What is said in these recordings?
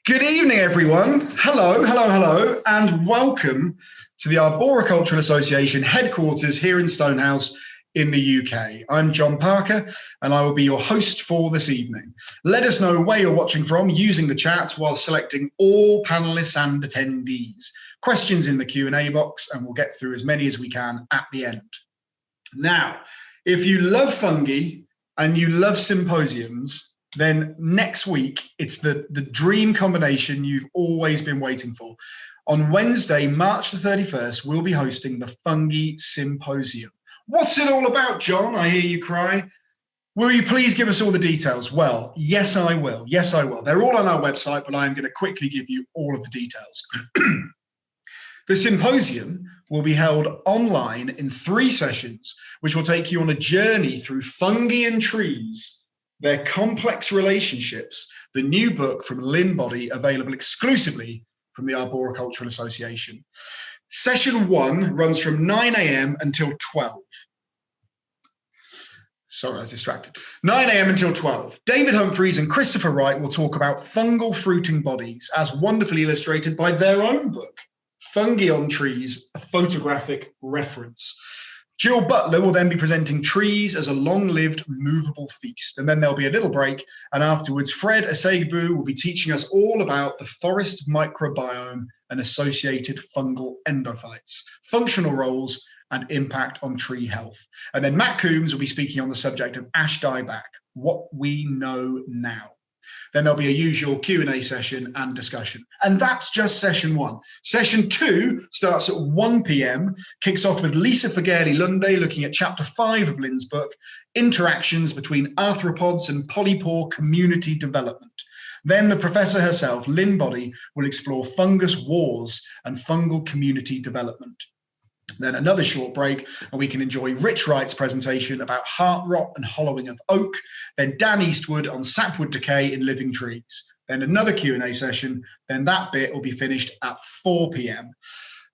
Good evening, everyone. Hello, and welcome to the Arboricultural Association headquarters here in Stonehouse in the UK. I'm John Parker, and I will be your host for this evening. Let us know where you're watching from using the chat while selecting all panelists and attendees. Questions in the Q&A box, and we'll get through as many as we can at the end. Now, if you love fungi and you love symposiums, then next week, it's the dream combination you've always been waiting for. On Wednesday, March the 31st, we'll be hosting the Fungi Symposium. What's it all about, John? I hear you cry. Will you please give us all the details? Well, yes, I will. Yes, I will. They're all on our website, but I'm going to quickly give you all of the details. The symposium will be held online in 3 sessions, which will take you on a journey through fungi and trees, their complex relationships, the new book from Lynn Body, available exclusively from the Arboricultural Association. Session 1 runs from 9 a.m. until 12. Sorry, I was distracted. 9 a.m. until 12. David Humphreys and Christopher Wright will talk about fungal fruiting bodies, as wonderfully illustrated by their own book, Fungi on Trees, a photographic reference. Jill Butler will then be presenting Trees as a long-lived movable feast, and then there'll be a little break, and afterwards Fred Asegbu will be teaching us all about the forest microbiome and associated fungal endophytes, functional roles and impact on tree health. And then Matt Coombs will be speaking on the subject of ash dieback, what we know now. Then there'll be a usual Q&A session and discussion. And that's just session 1. Session 2 starts at 1 p.m, kicks off with Lisa Fagerli-Lunde looking at chapter 5 of Lynn's book, Interactions Between Arthropods and Polypore Community Development. Then the professor herself, Lynn Body, will explore fungus wars and fungal community development. Then another short break, and we can enjoy Rich Wright's presentation about heart rot and hollowing of oak. Then Dan Eastwood on sapwood decay in living trees. Then another Q&A session. Then that bit will be finished at 4 p.m.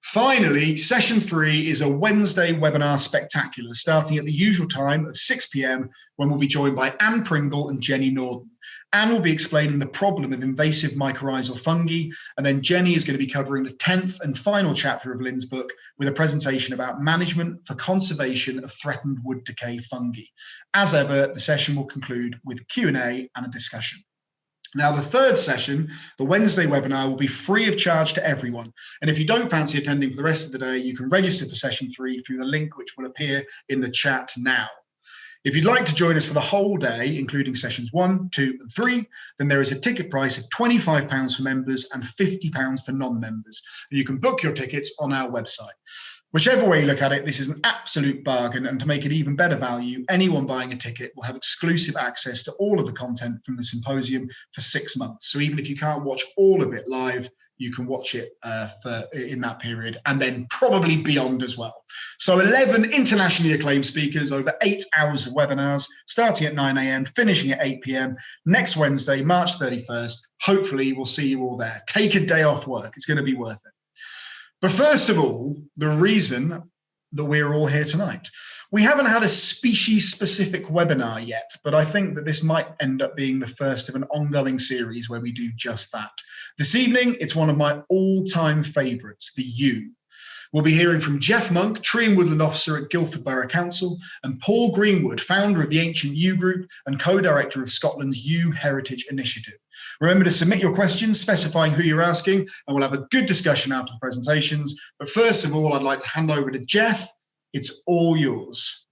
Finally, session 3 is a Wednesday webinar spectacular, starting at the usual time of 6 p.m, when we'll be joined by Anne Pringle and Jenny Norden. Anne will be explaining the problem of invasive mycorrhizal fungi, and then Jenny is going to be covering the 10th and final chapter of Lynn's book with a presentation about management for conservation of threatened wood decay fungi. As ever, the session will conclude with Q&A and a discussion. Now, the third session, the Wednesday webinar, will be free of charge to everyone. And if you don't fancy attending for the rest of the day, you can register for session 3 through the link which will appear in the chat now. If you'd like to join us for the whole day, including sessions 1, 2, and 3, then there is a ticket price of £25 for members and £50 for non-members. And you can book your tickets on our website. Whichever way you look at it, this is an absolute bargain, and to make it even better value, anyone buying a ticket will have exclusive access to all of the content from the symposium for 6 months. So even if you can't watch all of it live, you can watch it in that period, and then probably beyond as well. So 11 internationally acclaimed speakers over 8 hours of webinars, starting at 9 a.m, finishing at 8 p.m, next Wednesday, March 31st. Hopefully we'll see you all there. Take a day off work. It's going to be worth it. But first of all, the reason that we're all here tonight. We haven't had a species-specific webinar yet, but I think that this might end up being the first of an ongoing series where we do just that. This evening, it's one of my all-time favourites, the yew. We'll be hearing from Geoff Monck, Tree and Woodland Officer at Guildford Borough Council, and Paul Greenwood, founder of the Ancient Yew Group and co-director of Scotland's Yew Heritage Initiative. Remember to submit your questions, specifying who you're asking, and we'll have a good discussion after the presentations. But first of all, I'd like to hand over to Geoff. It's all yours.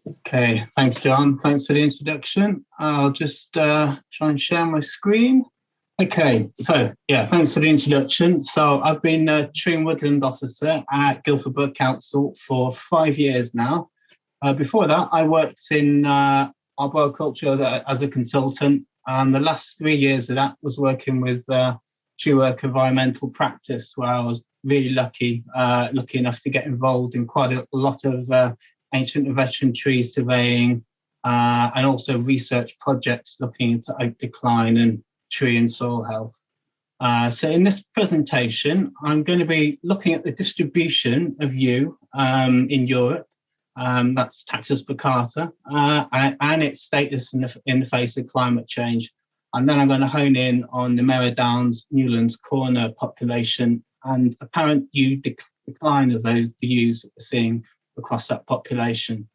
Okay, thanks, John. Thanks for the introduction. I'll just try and share my screen. Okay, so yeah, thanks for the introduction. So I've been a Tree and Woodland Officer at Guildford Borough Council for 5 years now. Before that, I worked in arboriculture as a consultant, and the last 3 years of that was working with tree work environmental practice, where I was really lucky enough to get involved in quite a lot of ancient and veteran tree surveying and also research projects looking into oak decline and tree and soil health. So in this presentation, I'm going to be looking at the distribution of yew in Europe, that's Taxus baccata, and its status in the face of climate change. And then I'm going to hone in on the Merrow Downs, Newlands Corner population and apparent decline of those ewes that we're seeing across that population.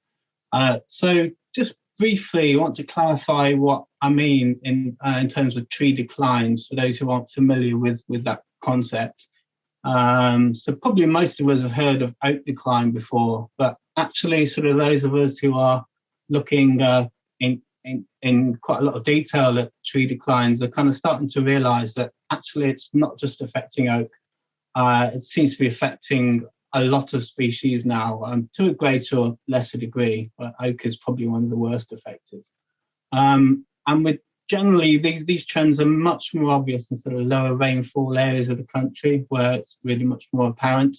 So just briefly, I want to clarify what I mean in terms of tree declines for those who aren't familiar with that concept. So probably most of us have heard of oak decline before, but actually sort of those of us who are looking in quite a lot of detail at tree declines are kind of starting to realise that actually it's not just affecting oak. It seems to be affecting a lot of species now, to a greater or lesser degree, but oak is probably one of the worst affected. And with generally, these trends are much more obvious in sort of lower rainfall areas of the country where it's really much more apparent.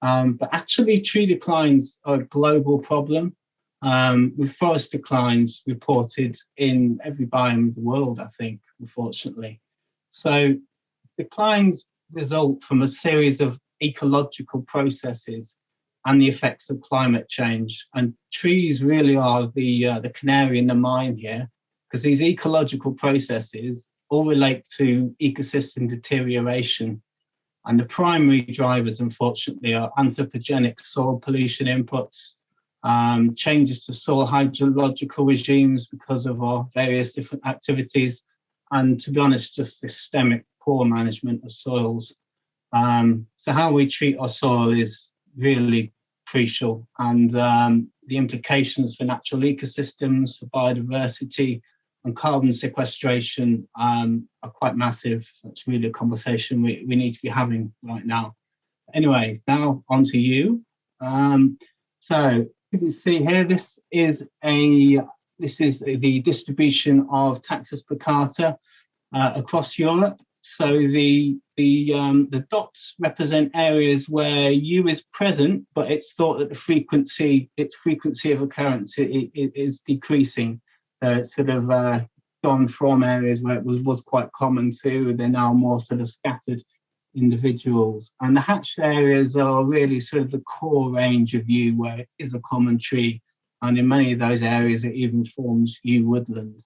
But actually, tree declines are a global problem, with forest declines reported in every biome of the world, I think, unfortunately. So declines result from a series of ecological processes and the effects of climate change. And trees really are the canary in the mine here, because these ecological processes all relate to ecosystem deterioration. And the primary drivers, unfortunately, are anthropogenic soil pollution inputs, changes to soil hydrological regimes because of our various different activities, and to be honest, just systemic poor management of soils. So how we treat our soil is really crucial, and the implications for natural ecosystems, for biodiversity, and carbon sequestration are quite massive. That's really a conversation we need to be having right now. Anyway, now on to you. So you can see here, this is the distribution of taxus baccata across Europe. So the dots represent areas where U is present, but it's thought that its frequency of occurrence is decreasing. It's sort of gone from areas where it was quite common to, they're now more sort of scattered individuals. And the hatched areas are really sort of the core range of yew where it is a common tree. And in many of those areas, it even forms yew woodland.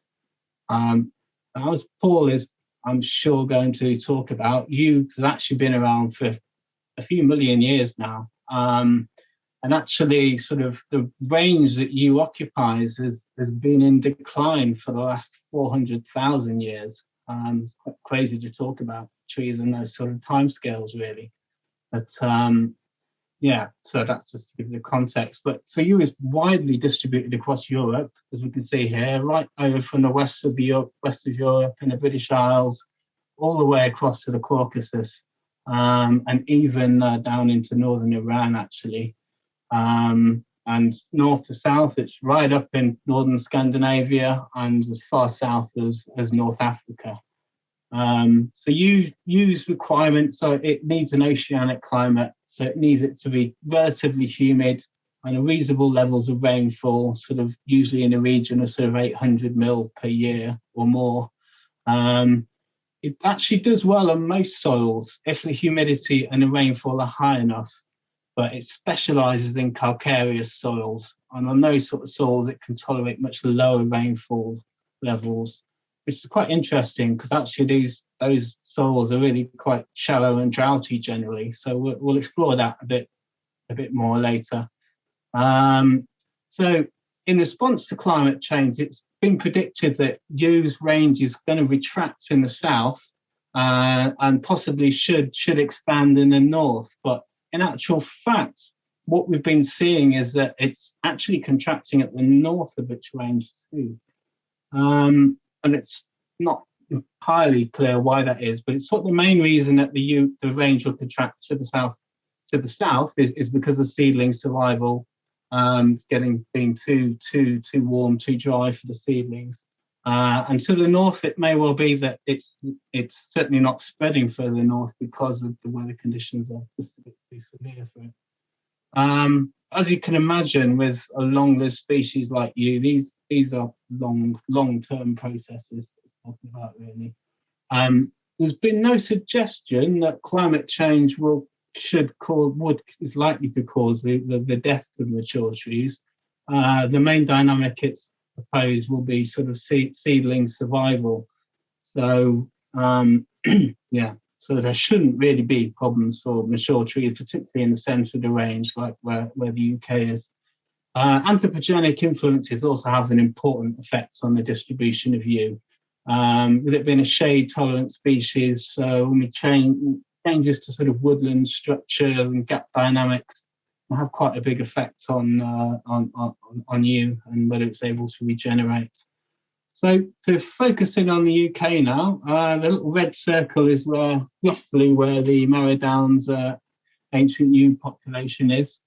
As Paul is, I'm sure, going to talk about, yew has actually been around for a few million years now. And actually, sort of the range that yew occupies has been in decline for the last 400,000 years. It's quite crazy to talk about trees and those sort of timescales, really. But yeah, so that's just to give you the context. But so yew is widely distributed across Europe, as we can see here, right over from the west of Europe and the British Isles, all the way across to the Caucasus, and even down into northern Iran, actually. And north to south, it's right up in northern Scandinavia and as far south as North Africa. So yew's requirements, so it needs an oceanic climate, so it needs it to be relatively humid and reasonable levels of rainfall, sort of usually in the region of sort of 800 mil per year or more. It actually does well on most soils if the humidity and the rainfall are high enough, but it specialises in calcareous soils. And on those sort of soils, it can tolerate much lower rainfall levels, which is quite interesting because actually those soils are really quite shallow and droughty generally. So we'll explore that a bit more later. So in response to climate change, it's been predicted that yew's range is going to retract in the south and possibly should expand in the north. But in actual fact, what we've been seeing is that it's actually contracting at the north of its range too. And it's not entirely clear why that is, but it's what the main reason that the range will contract to the south is because of seedling survival, being too warm, too dry for the seedlings. And to the north, it may well be that it's certainly not spreading further north because of the weather conditions are just a bit too severe for it. As you can imagine, with a long-lived species like yew, these are long-term processes that we're talking about, really. There's been no suggestion that climate change is likely to cause the death of mature trees. The main dynamic it's proposed will be sort of seedling survival. So yeah, so there shouldn't really be problems for mature trees, particularly in the centre of the range, like where the UK is. Anthropogenic influences also have an important effect on the distribution of yew. With it being a shade-tolerant species, so when we changes to sort of woodland structure and gap dynamics, will have quite a big effect on yew and whether it's able to regenerate. So to focus in on the UK now, the little red circle is roughly where the Merrow Downs ancient yew population is.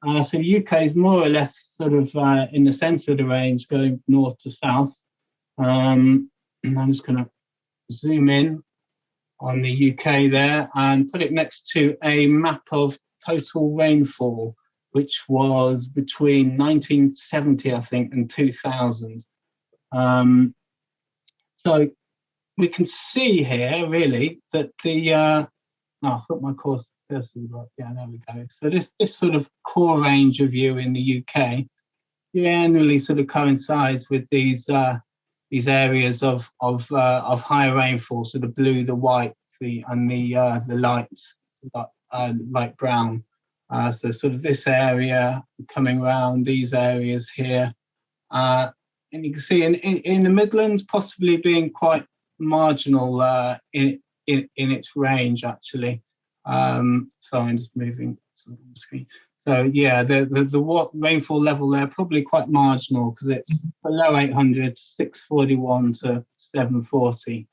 So the UK is more or less sort of in the centre of the range, going north to south. I'm just going to zoom in on the UK there and put it next to a map of total rainfall, which was between 1970, I think, and 2000. So we can see here really that I thought my course cursor was yeah, there we go. So this sort of core range of yew in the UK generally sort of coincides with these areas of higher rainfall, so the blue, the white, the light brown. So sort of this area coming around these areas here, and you can see in the Midlands possibly being quite marginal in its range actually. So I'm just moving on the screen. So yeah, the rainfall level there probably quite marginal because it's below 800, 641 to 740.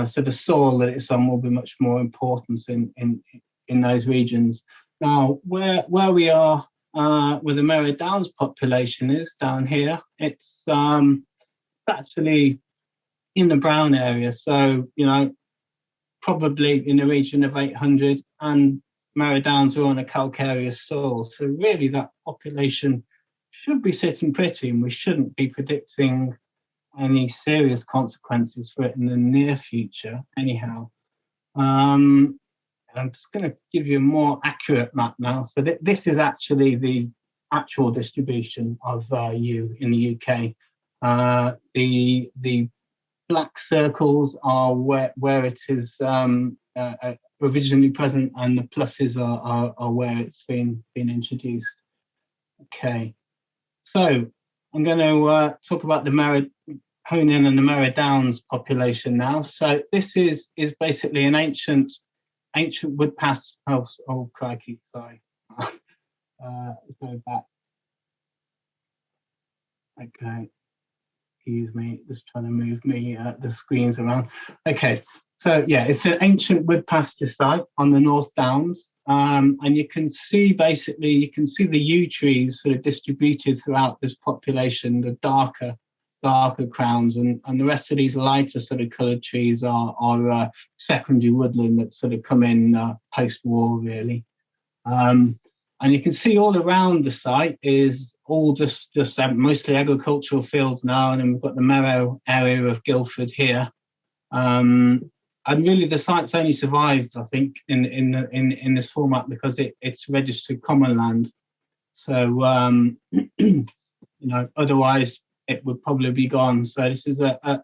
So the soil that it's on will be much more important in those regions. Now, where we are, where the Merrow Downs population is down here, it's actually in the brown area. So probably in the region of 800, and Merrow Downs are on a calcareous soil. So really that population should be sitting pretty, and we shouldn't be predicting any serious consequences for it in the near future anyhow. I'm just going to give you a more accurate map now. So this is actually the actual distribution of yew in the UK. The black circles are where it is originally present, and the pluses are where it's been introduced. Okay, so I'm going to talk about the hone in on the Merrow Downs population now. So this is basically an ancient wood pass. Oh crikey, sorry. Go back. Okay. Excuse me, just trying to move the screens around. Okay, so yeah, it's an ancient wood pasture site on the North Downs, and you can see the yew trees sort of distributed throughout this population, the darker crowns, and the rest of these lighter sort of coloured trees are secondary woodland that sort of come in post-war really. And you can see all around the site is all just mostly agricultural fields now, and then we've got the Merrow area of Guildford here. And really, the site's only survived, I think, in this format because it's registered common land. So otherwise it would probably be gone. So this is a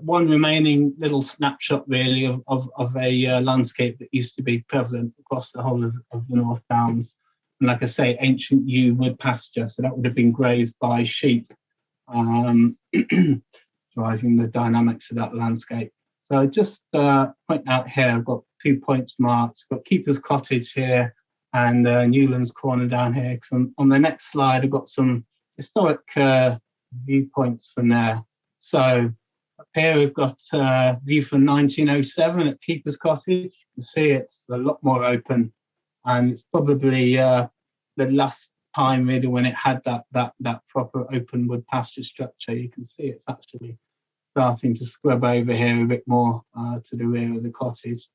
one remaining little snapshot, really, of a landscape that used to be prevalent across the whole of the North Downs. And like I say, ancient yew wood pasture, so that would have been grazed by sheep, driving the dynamics of that landscape. So just point out here, I've got 2 points marked. I've got Keeper's Cottage here and Newlands Corner down here. On the next slide, I've got some historic viewpoints from there. So up here we've got a view from 1907 at Keeper's Cottage. You can see it's a lot more open, and it's probably the last time really when it had that proper open wood pasture structure. You can see it's actually starting to scrub over here a bit more to the rear of the cottage.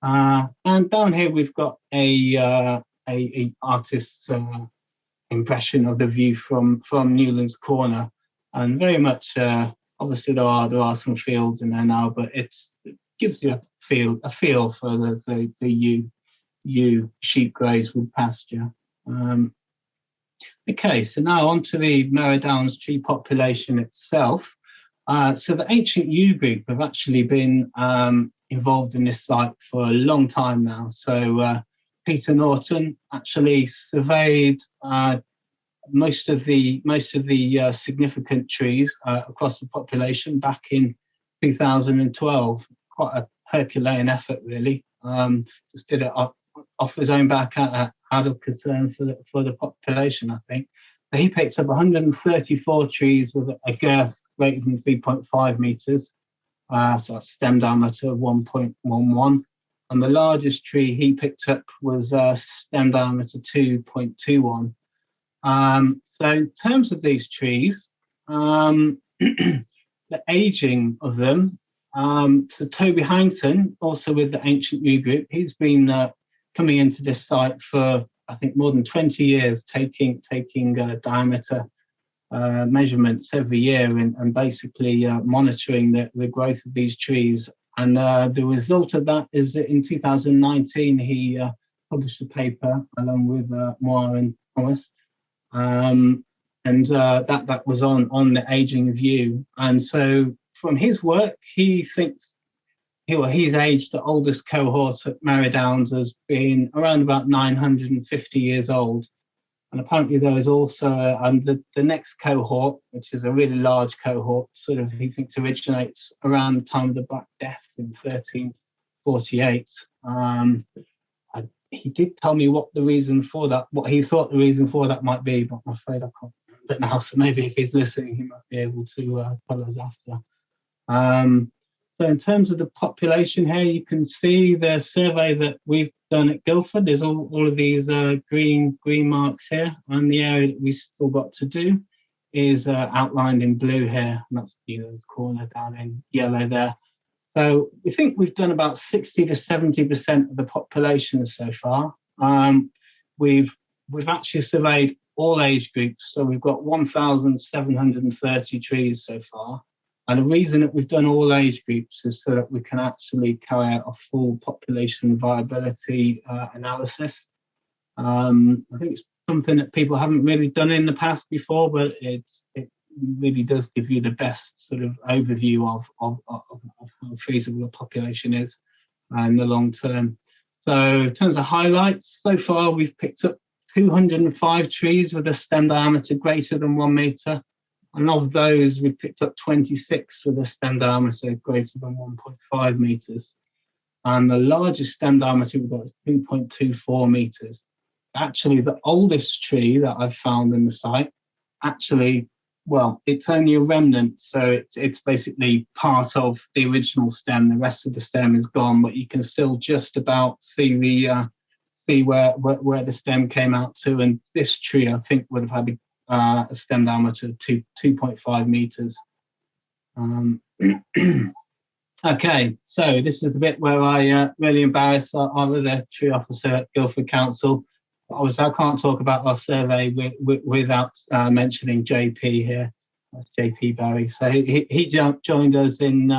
And down here we've got a artist's impression of the view from Newlands Corner, and very much obviously there are some fields in there now, but it gives you a feel for the yew sheep graze wood pasture. Okay, so now on to the Merrow Downs tree population itself. So the ancient yew group have actually been involved in this site for a long time now. So Peter Norton actually surveyed most of the significant trees across the population back in 2012. Quite a Herculean effort, really. Just did it off his own back out of concern for the population, I think. So he picked up 134 trees with a girth greater than 3.5 meters, so a stem diameter of 1.11. And the largest tree he picked up was stem diameter 2.21. So in terms of these trees, the aging of them, so Toby Hindson, also with the Ancient Yew Group, he's been coming into this site for, I think, more than 20 years, taking diameter measurements every year and basically monitoring the growth of these trees. And the result of that is that in 2019, he published a paper along with Moore and Thomas, and that was on the aging of yew. And so from his work, he thinks he's aged the oldest cohort at Merry Downs as being around about 950 years old. And apparently there is also the next cohort, which is a really large cohort, sort of he thinks originates around the time of the Black Death in 1348. He did tell me what the reason for that, what he thought the reason for that might be, but I'm afraid I can't remember now. So maybe if he's listening, he might be able to tell us after. So in terms of the population here, you can see the survey that we've done at Guildford. There's all of these green marks here, and the area that we still got to do is outlined in blue here, and that's the corner down in yellow there. So we think we've done about 60 to 70% of the population so far. We've actually surveyed all age groups, so we've got 1,730 trees so far. And the reason that we've done all age groups is so that we can actually carry out a full population viability analysis. I think it's something that people haven't really done in the past before, but it really does give you the best sort of overview of how feasible a population is in the long term. So in terms of highlights, so far we've picked up 205 trees with a stem diameter greater than 1 meter. And of those, we picked up 26 with a stem diameter greater than 1.5 meters. And the largest stem diameter we've got is 2.24 meters. Actually, the oldest tree that I've found in the site, actually, well, it's only a remnant. So it's basically part of the original stem. The rest of the stem is gone, but you can still just about see where the stem came out to. And this tree, I think, would have had a stem diameter of 2.5 meters. Okay, so this is the bit where I really embarrass our other tree officer at Guildford Council. Obviously, I can't talk about our survey without mentioning JP here. That's JP Barry. So he joined us in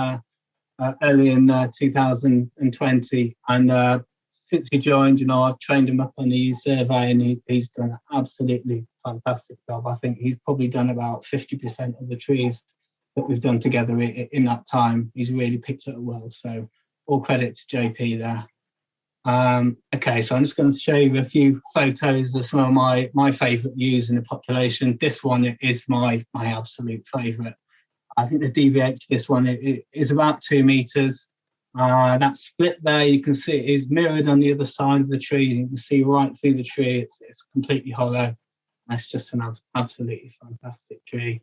early in 2020, and since he joined, I've trained him up on the survey, and he's done an absolutely fantastic job. I think he's probably done about 50% of the trees that we've done together in that time. He's really picked it up well. So all credit to JP there. Okay, so I'm just going to show you a few photos of some of my favourite yews in the population. This one is my absolute favourite. I think the DVH for this one is about 2 meters. That split there, you can see it is mirrored on the other side of the tree. You can see right through the tree. It's completely hollow. That's just an absolutely fantastic tree.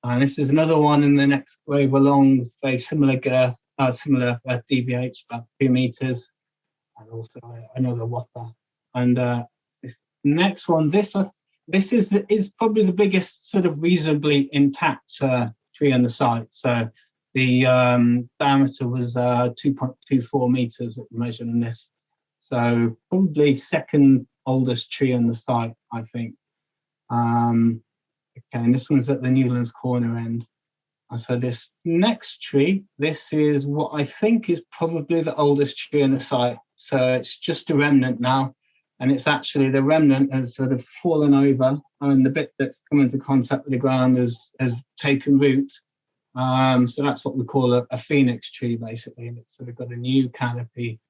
And this is another one in the next wave along, very similar girth, similar DVH, about 2 meters, and also another whopper. And this next one, this is probably the biggest sort of reasonably intact tree on the site. So the diameter was 2.24 meters that we measured in this. So probably second oldest tree on the site, I think. Okay, and this one's at the Newlands corner end. And so this next tree, this is what I think is probably the oldest tree on the site. So it's just a remnant now. And it's actually, the remnant has sort of fallen over, and the bit that's come into contact with the ground has taken root. So that's what we call a phoenix tree, basically, and it's sort of got a new canopy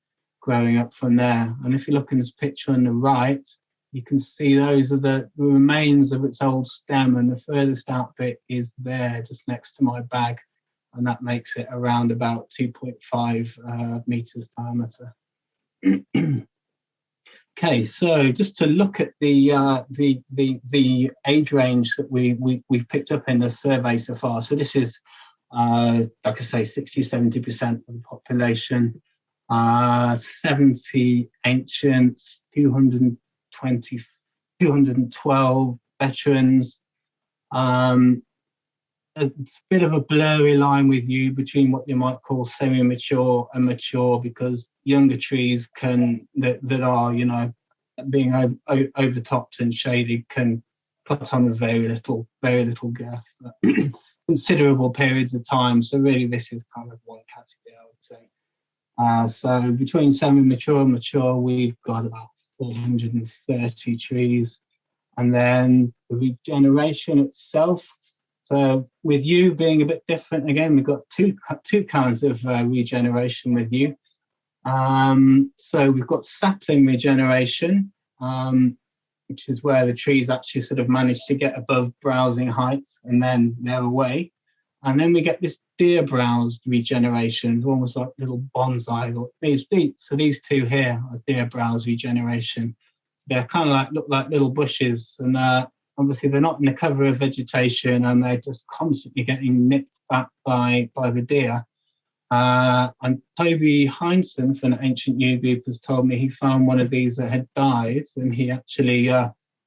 growing up from there. And if you look in this picture on the right, you can see those are the remains of its old stem, and the furthest out bit is there, just next to my bag, and that makes it around about 2.5 meters diameter. Okay, so just to look at the age range that we've picked up in the survey so far. So this is, like I say, 60-70% of the population, 70 ancients, 212 veterans. It's a bit of a blurry line with you between what you might call semi-mature and mature, because younger trees that are, you know, being overtopped and shaded can put on a very little girth, considerable periods of time. So really, this is kind of one category, I would say. So between semi-mature and mature, we've got about 430 trees, and then the regeneration itself. So with you being a bit different, again, we've got two kinds of regeneration with you. So we've got sapling regeneration, which is where the trees actually sort of manage to get above browsing heights and then they're away. And then we get this deer browsed regeneration, almost like little bonsai. So these two here are deer browse regeneration. They're kind of look like little bushes, and obviously they're not in the cover of vegetation, and they're just constantly getting nipped back by the deer. And Toby Heinsohn from the Ancient Yew Group has told me he found one of these that had died, and he actually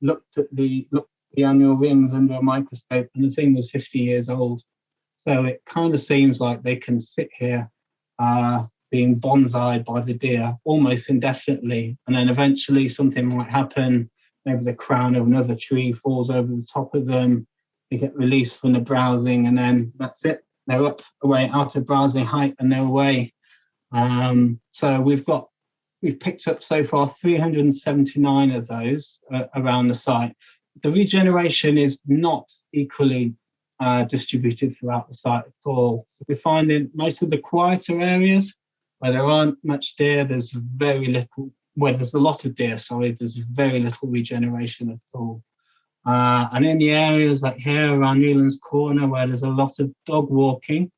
looked at the annual rings under a microscope, and the thing was 50 years old. So it kind of seems like they can sit here being bonsaied by the deer almost indefinitely, and then eventually something might happen. Maybe the crown of another tree falls over the top of them, they get released from the browsing, and then that's it. They're up, away, out of browsing height, and they're away. So we've picked up so far 379 of those around the site. The regeneration is not equally distributed throughout the site at all. So we find in most of the quieter areas where there aren't much deer, there's very little. Where there's a lot of deer, there's very little regeneration at all. And in the areas like here around Newlands Corner, where there's a lot of dog walking,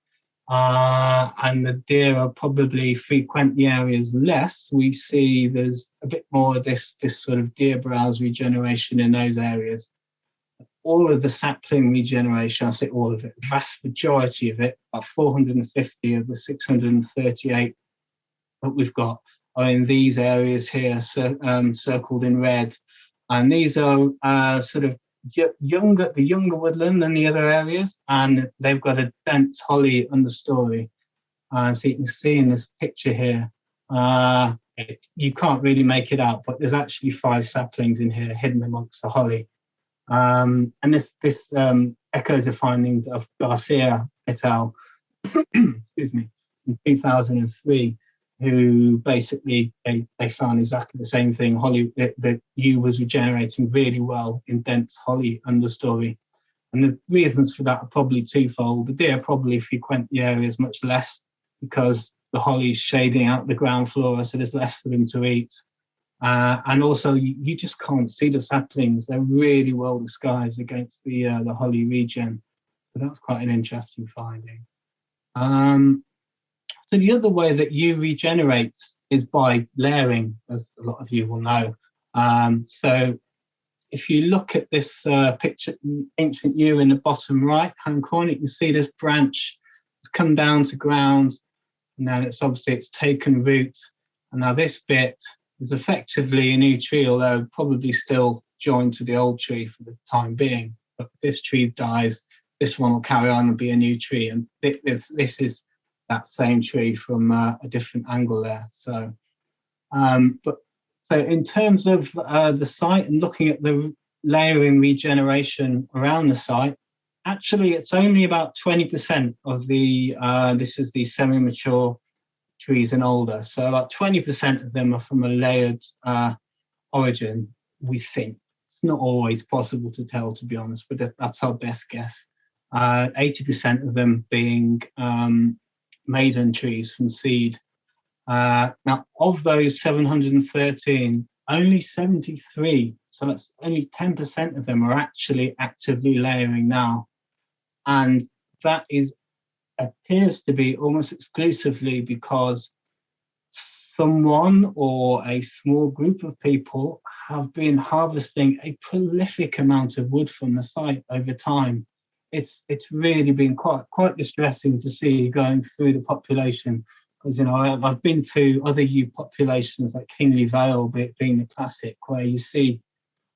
and the deer are probably frequent the areas less, we see there's a bit more of this sort of deer browse regeneration in those areas. All of the sapling regeneration, I say all of it, the vast majority of it, about 450 of the 638 that we've got, are in these areas here, circled in red. And these are sort of the younger woodland than the other areas, and they've got a dense holly understory. So you can see in this picture here, you can't really make it out, but there's actually 5 saplings in here hidden amongst the holly. And this echoes a finding of Garcia et al. Excuse me, in 2003. Who basically they found exactly the same thing. Holly, the yew was regenerating really well in dense holly understory, and the reasons for that are probably twofold. The deer probably frequent the areas much less because the holly's shading out the ground floor, so there's less for them to eat. And also, you just can't see the saplings; they're really well disguised against the holly regen. So that's quite an interesting finding. So the other way that yew regenerates is by layering, as a lot of you will know. So if you look at this picture, ancient yew in the bottom right-hand corner, you can see this branch has come down to ground, and then it's taken root. And now this bit is effectively a new tree, although probably still joined to the old tree for the time being. But if this tree dies, this one will carry on and be a new tree. And this is that same tree from a different angle there. So, so in terms of the site and looking at the layering regeneration around the site, actually it's only about 20% of the, this is the semi-mature trees and older. So about 20% of them are from a layered origin, we think. It's not always possible to tell, to be honest, but that's our best guess. 80% of them being maiden trees from seed. Now, of those 713, only 73, so that's only 10% of them are actually actively layering now. And that appears to be almost exclusively because someone or a small group of people have been harvesting a prolific amount of wood from the site over time. It's really been quite distressing to see going through the population, because I've been to other yew populations like Kingly Vale being the classic, where you see,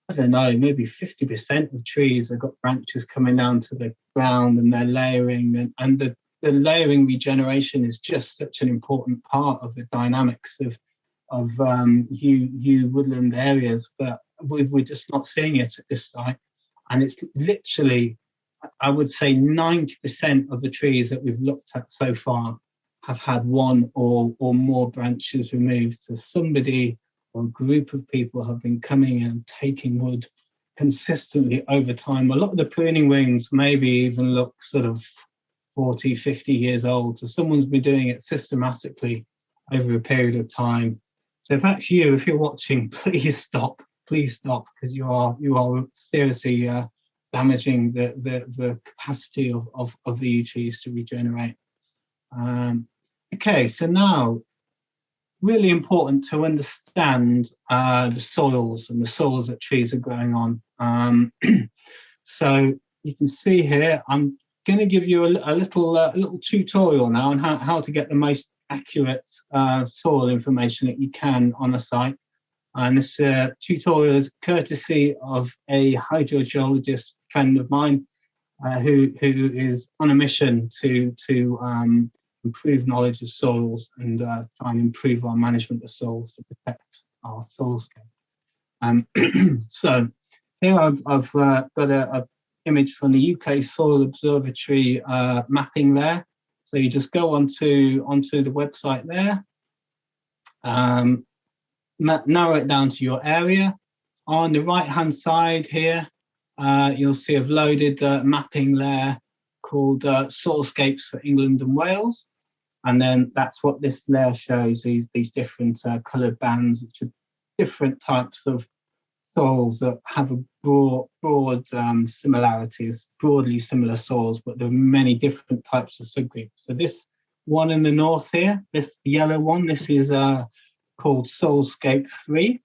I don't know, maybe 50% of trees have got branches coming down to the ground and they're layering, and the layering regeneration is just such an important part of the dynamics of yew woodland areas, but we're just not seeing it at this site. And it's literally, I would say 90% of the trees that we've looked at so far have had one or more branches removed. So somebody or a group of people have been coming and taking wood consistently over time. A lot of the pruning rings maybe even look sort of 40, 50 years old. So someone's been doing it systematically over a period of time. So if that's you, if you're watching, please stop, because you are seriously damaging the capacity of the yew trees to regenerate. Okay, so now, really important to understand the soils and the soils that trees are growing on. So you can see here, I'm going to give you a little tutorial now on how to get the most accurate soil information that you can on a site. And this tutorial is courtesy of a hydrogeologist friend of mine who is on a mission to improve knowledge of soils and try and improve our management of soils to protect our soilscape. So here I've got a image from the UK Soil Observatory mapping there. So you just go onto the website there, narrow it down to your area. On the right hand side here, you'll see I've loaded the mapping layer called Soilscapes for England and Wales. And then that's what this layer shows, these different coloured bands, which are different types of soils that have a broad similarities, broadly similar soils, but there are many different types of subgroups. So this one in the north here, this yellow one, this is called Soilscape 3.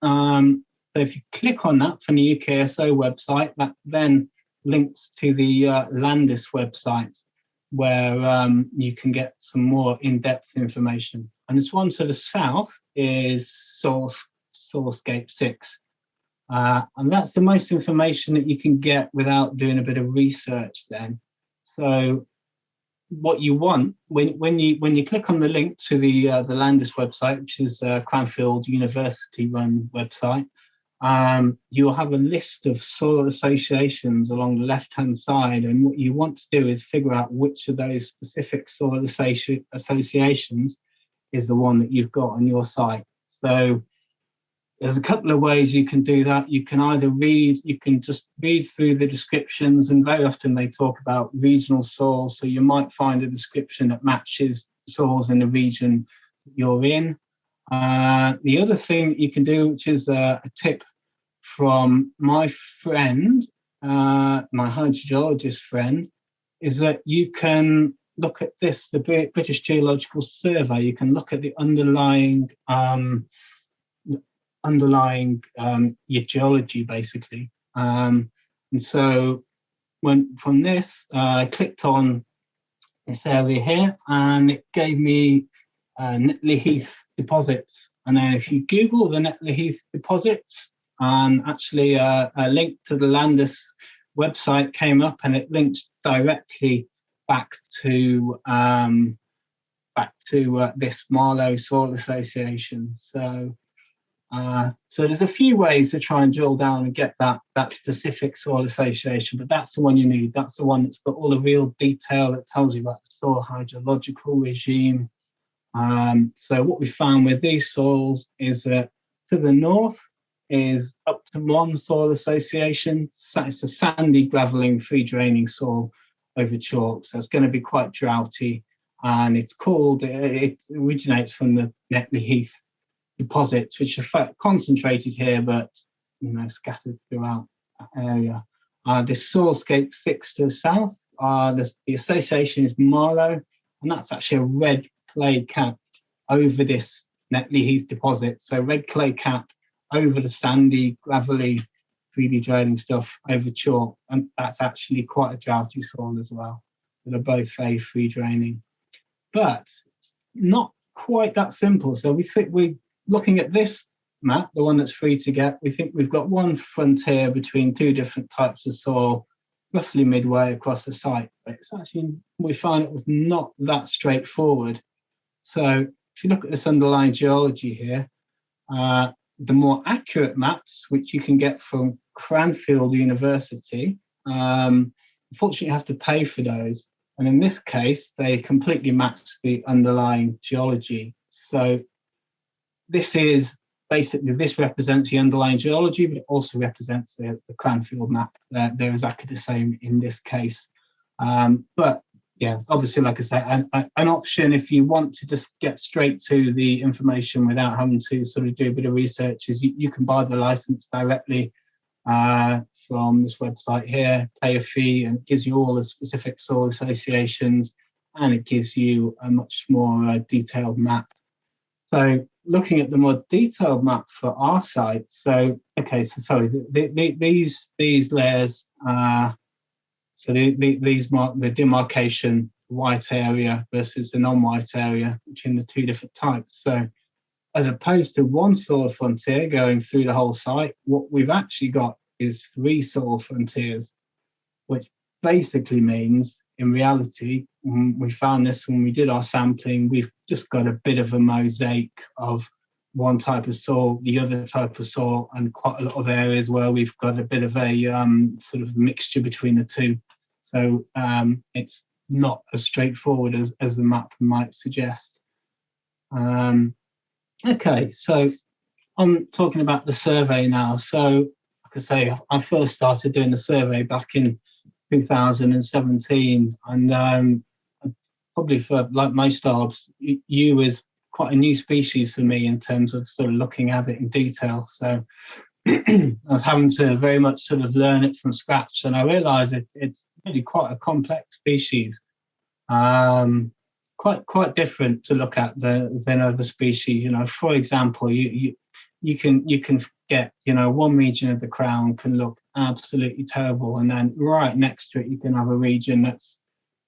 So if you click on that from the UKSO website, that then links to the Landis website, where you can get some more in-depth information. And this one to the south is Soilscape 6. And that's the most information that you can get without doing a bit of research then. So what you want, when you click on the link to the Landis website, which is Cranfield University-run website, you'll have a list of soil associations along the left-hand side, and what you want to do is figure out which of those specific soil associations is the one that you've got on your site. So there's a couple of ways you can do that. You can either just read through the descriptions, and very often they talk about regional soils, so you might find a description that matches soils in the region you're in. The other thing you can do, which is a tip from my friend, my hydrogeologist friend, is that you can look at this, the British Geological Survey. You can look at the underlying your geology, basically. And so from this, I clicked on this area here, and it gave me Netley Heath deposits. And then if you Google the Netley Heath deposits, actually a link to the Landis website came up, and it links directly back to this Marlow Soil Association. So there's a few ways to try and drill down and get that specific soil association, but that's the one you need. That's the one that's got all the real detail that tells you about the soil hydrological regime. So what we found with these soils is that to the north is up to one soil association. It's a sandy, gravelling, free draining soil. over chalk, so it's going to be quite droughty. And it originates from the Netley Heath deposits, which are concentrated here, but scattered throughout that area. This soilscape 6 to the south, the association is marlow, and that's actually a red clay cap over this Netley Heath deposit. So red clay cap over the sandy, gravelly, freely draining stuff over chalk, and that's actually quite a droughty soil as well. So they're both very free draining, but not quite that simple. So we think we're looking at this map, the one that's free to get. We think we've got one frontier between two different types of soil, roughly midway across the site. But it's actually, we find it was not that straightforward. So if you look at this underlying geology here, the more accurate maps, which you can get from Cranfield University, unfortunately you have to pay for those. And in this case, they completely match the underlying geology. So this represents the underlying geology, but it also represents the Cranfield map. They're exactly the same in this case. But yeah, obviously, like I say, an option if you want to just get straight to the information without having to sort of do a bit of research is you can buy the license directly from this website here, pay a fee, and it gives you all the specific soil associations, and it gives you a much more detailed map. So looking at the more detailed map for our site, so sorry, these layers, these mark the demarcation white area versus the non-white area, which in the two different types. So as opposed to one soil frontier going through the whole site, what we've actually got is 3 soil frontiers, which basically means, in reality, we found this when we did our sampling, we've just got a bit of a mosaic of one type of soil, the other type of soil, and quite a lot of areas where we've got a bit of a sort of mixture between the two. So it's not as straightforward as the map might suggest. Okay, so I'm talking about the survey now. So like I say, I first started doing the survey back in 2017, and probably for like most arbs, yew is quite a new species for me in terms of sort of looking at it in detail. So I was having to very much sort of learn it from scratch, and I realised it's really quite a complex species, quite different to look at than other species. For example, you can get one region of the crown can look absolutely terrible, and then right next to it you can have a region that's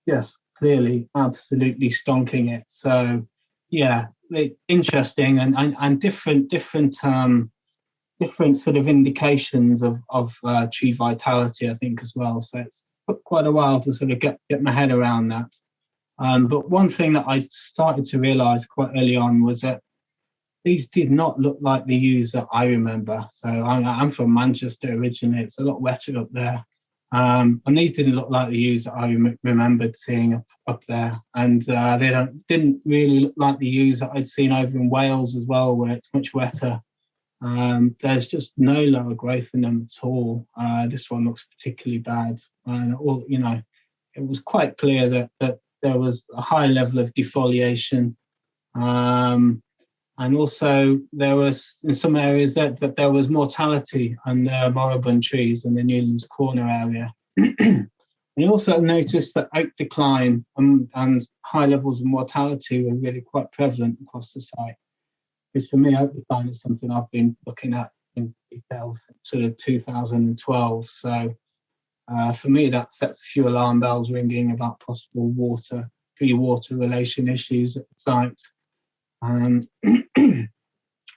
just clearly absolutely stonking it. So yeah, it's interesting and different sort of indications of tree vitality, I think, as well. So it's took quite a while to sort of get my head around that. But one thing that I started to realise quite early on was that these did not look like the yews that I remember. So I'm from Manchester originally. It's a lot wetter up there. And these didn't look like the yews that I remembered seeing up there. And they didn't really look like the yews that I'd seen over in Wales as well, where it's much wetter. There's just no lower growth in them at all. This one looks particularly bad. And it was quite clear that there was a high level of defoliation. And also there was, in some areas, that there was mortality on moribund trees in the Newlands Corner area. And you also noticed that oak decline and high levels of mortality were really quite prevalent across the site. Because for me, oak decline is something I've been looking at in detail since sort of 2012. So for me, that sets a few alarm bells ringing about possible tree-water relation issues at the site.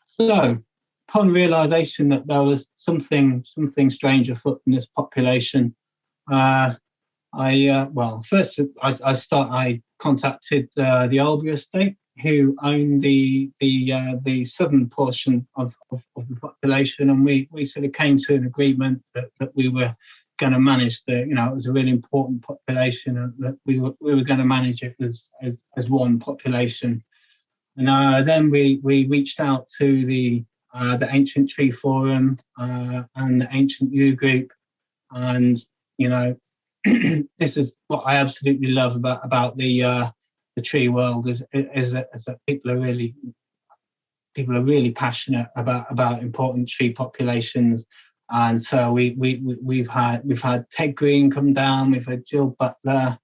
So, upon realisation that there was something strange afoot in this population, I contacted the Albury estate, who own the southern portion of the population, and we sort of came to an agreement that we were going to manage it was a really important population, and that we were going to manage it as one population. And then we reached out to the Ancient Tree Forum and the Ancient Yew Group, and this is what I absolutely love about the tree world is that people are really passionate about important tree populations. And so we've had Ted Green come down, we've had Jill Butler,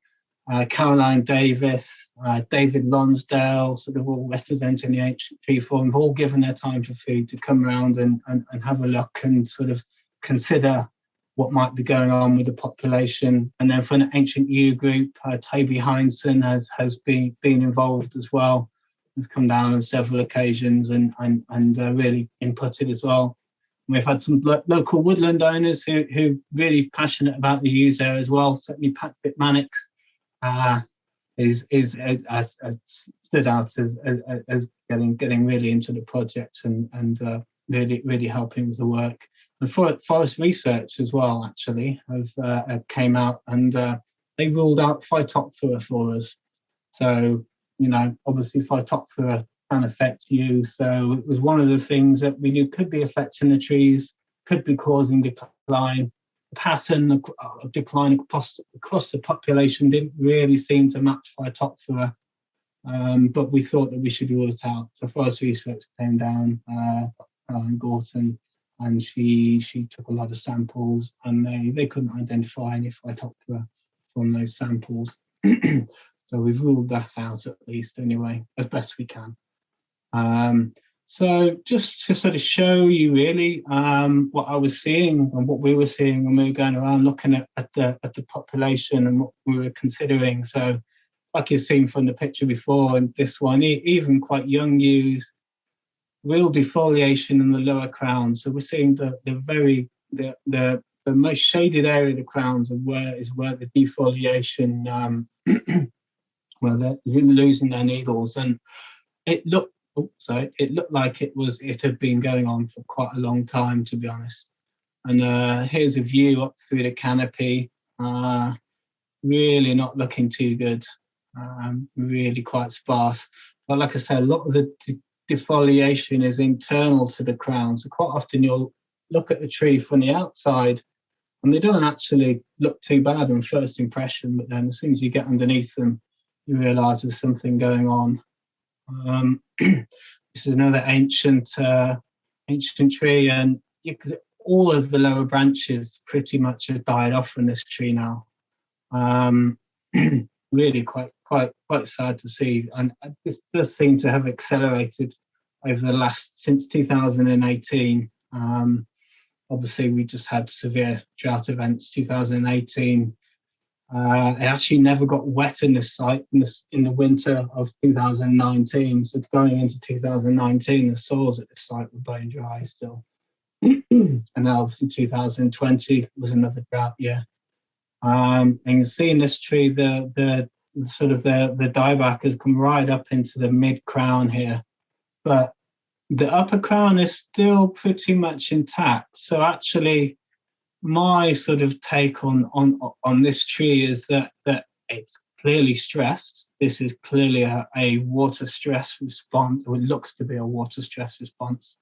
Caroline Davis, David Lonsdale, sort of all representing the Ancient Tree Forum, have all given their time for food to come around and have a look and sort of consider what might be going on with the population. And then from the Ancient Yew group, Toby Heinsohn has been involved as well, has come down on several occasions and really inputted as well. We've had some local woodland owners who really passionate about the yews there as well. Certainly Pat Mannix is stood out as getting really into the project and really helping with the work. And Forest Research as well actually have came out and they ruled out Phytophthora for us. So obviously Phytophthora can affect yew, so it was one of the things that we knew could be affecting the trees, could be causing decline. The pattern of decline across the population didn't really seem to match Phytophthora, but we thought that we should rule it out. So Forest Research came down, Caroline Gorton, and she took a lot of samples, and they couldn't identify any Phytophthora from those samples. So we've ruled that out at least anyway, as best we can. So just to sort of show you really what I was seeing and what we were seeing when we were going around looking at the population and what we were considering. So like you've seen from the picture before, and this one, even quite young yews, real defoliation in the lower crown. So we're seeing the most shaded area of the crowns of where the defoliation where they're losing their needles, and it looked like it had been going on for quite a long time, to be honest. And here's a view up through the canopy, really not looking too good, really quite sparse. But like I said, a lot of the defoliation is internal to the crown, so quite often you'll look at the tree from the outside and they don't actually look too bad on first impression, but then as soon as you get underneath them, you realise there's something going on. This is another ancient tree, and all of the lower branches pretty much have died off from this tree now. Really quite sad to see, and this does seem to have accelerated over the since 2018. Obviously, we just had severe drought events. 2018. It actually never got wet in this site in the winter of 2019. So going into 2019, the soils at this site were bone dry still. And now obviously 2020 was another drought year. And you can see in this tree the dieback has come right up into the mid crown here, but the upper crown is still pretty much intact. So actually, my sort of take on this tree is that it's clearly stressed. This is clearly a water stress response, or it looks to be a water stress response.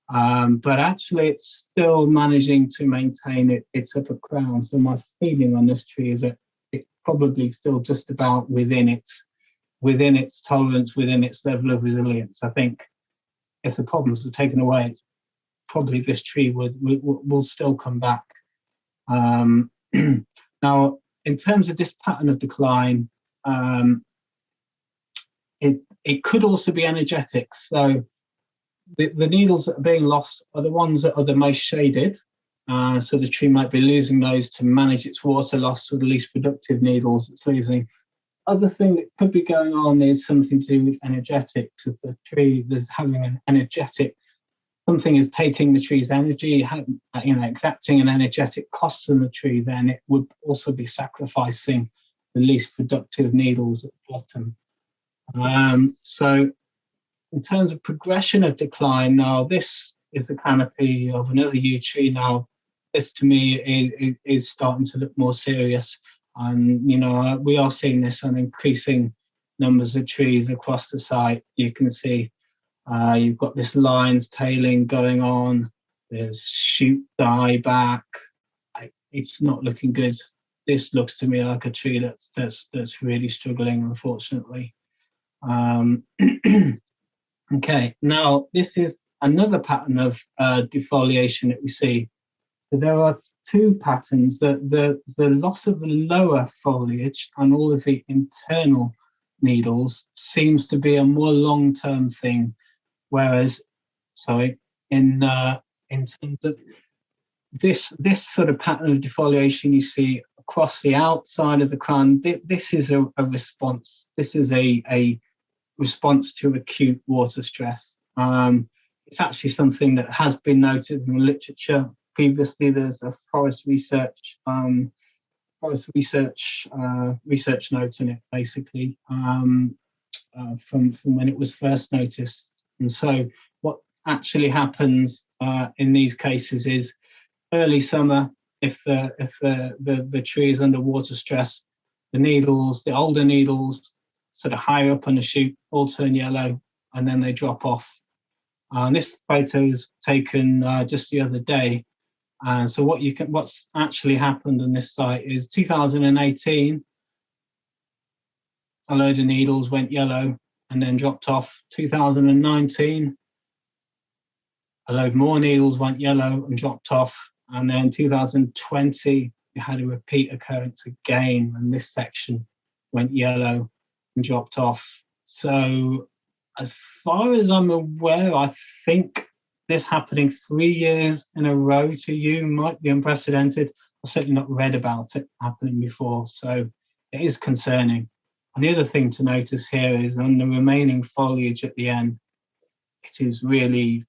But actually it's still managing to maintain its upper crown. So my feeling on this tree is that it's probably still just about within its tolerance, within its level of resilience. I think if the problems were taken away, it's probably this tree will still come back. Now, in terms of this pattern of decline, it could also be energetic. So the needles that are being lost are the ones that are the most shaded. So the tree might be losing those to manage its water loss, so the least productive needles it's losing. Other thing that could be going on is something to do with energetics of the tree. There's having an energetic, something is taking the tree's energy, exacting an energetic cost on the tree, then it would also be sacrificing the least productive needles at the bottom. So in terms of progression of decline, now this is the canopy of another yew tree. Now this to me is starting to look more serious, and we are seeing this on increasing numbers of trees across the site. You can see you've got this lion's tailing going on, there's shoot dieback. It's not looking good. looks to me like a tree that's really struggling, unfortunately. Okay, now this is another pattern of defoliation that we see. So there are two patterns: the loss of the lower foliage and all of the internal needles seems to be a more long-term thing, whereas, in terms of this sort of pattern of defoliation you see across the outside of the crown, this is a response. This is a response to acute water stress. It's actually something that has been noted in the literature previously. There's a forest research note in it, basically, from when it was first noticed. And so what actually happens in these cases is early summer, if the tree is under water stress, the older needles sort of higher up on the shoot all turn yellow, and then they drop off. This photo was taken just the other day. So what's actually happened on this site is 2018, a load of needles went yellow and then dropped off. 2019, a load more needles went yellow and dropped off. And then 2020, we had a repeat occurrence again, and this section went yellow and dropped off. So as far as I'm aware, I think this happening 3 years in a row to you might be unprecedented. I've certainly not read about it happening before, so it is concerning. And the other thing to notice here is on the remaining foliage at the end, it is really,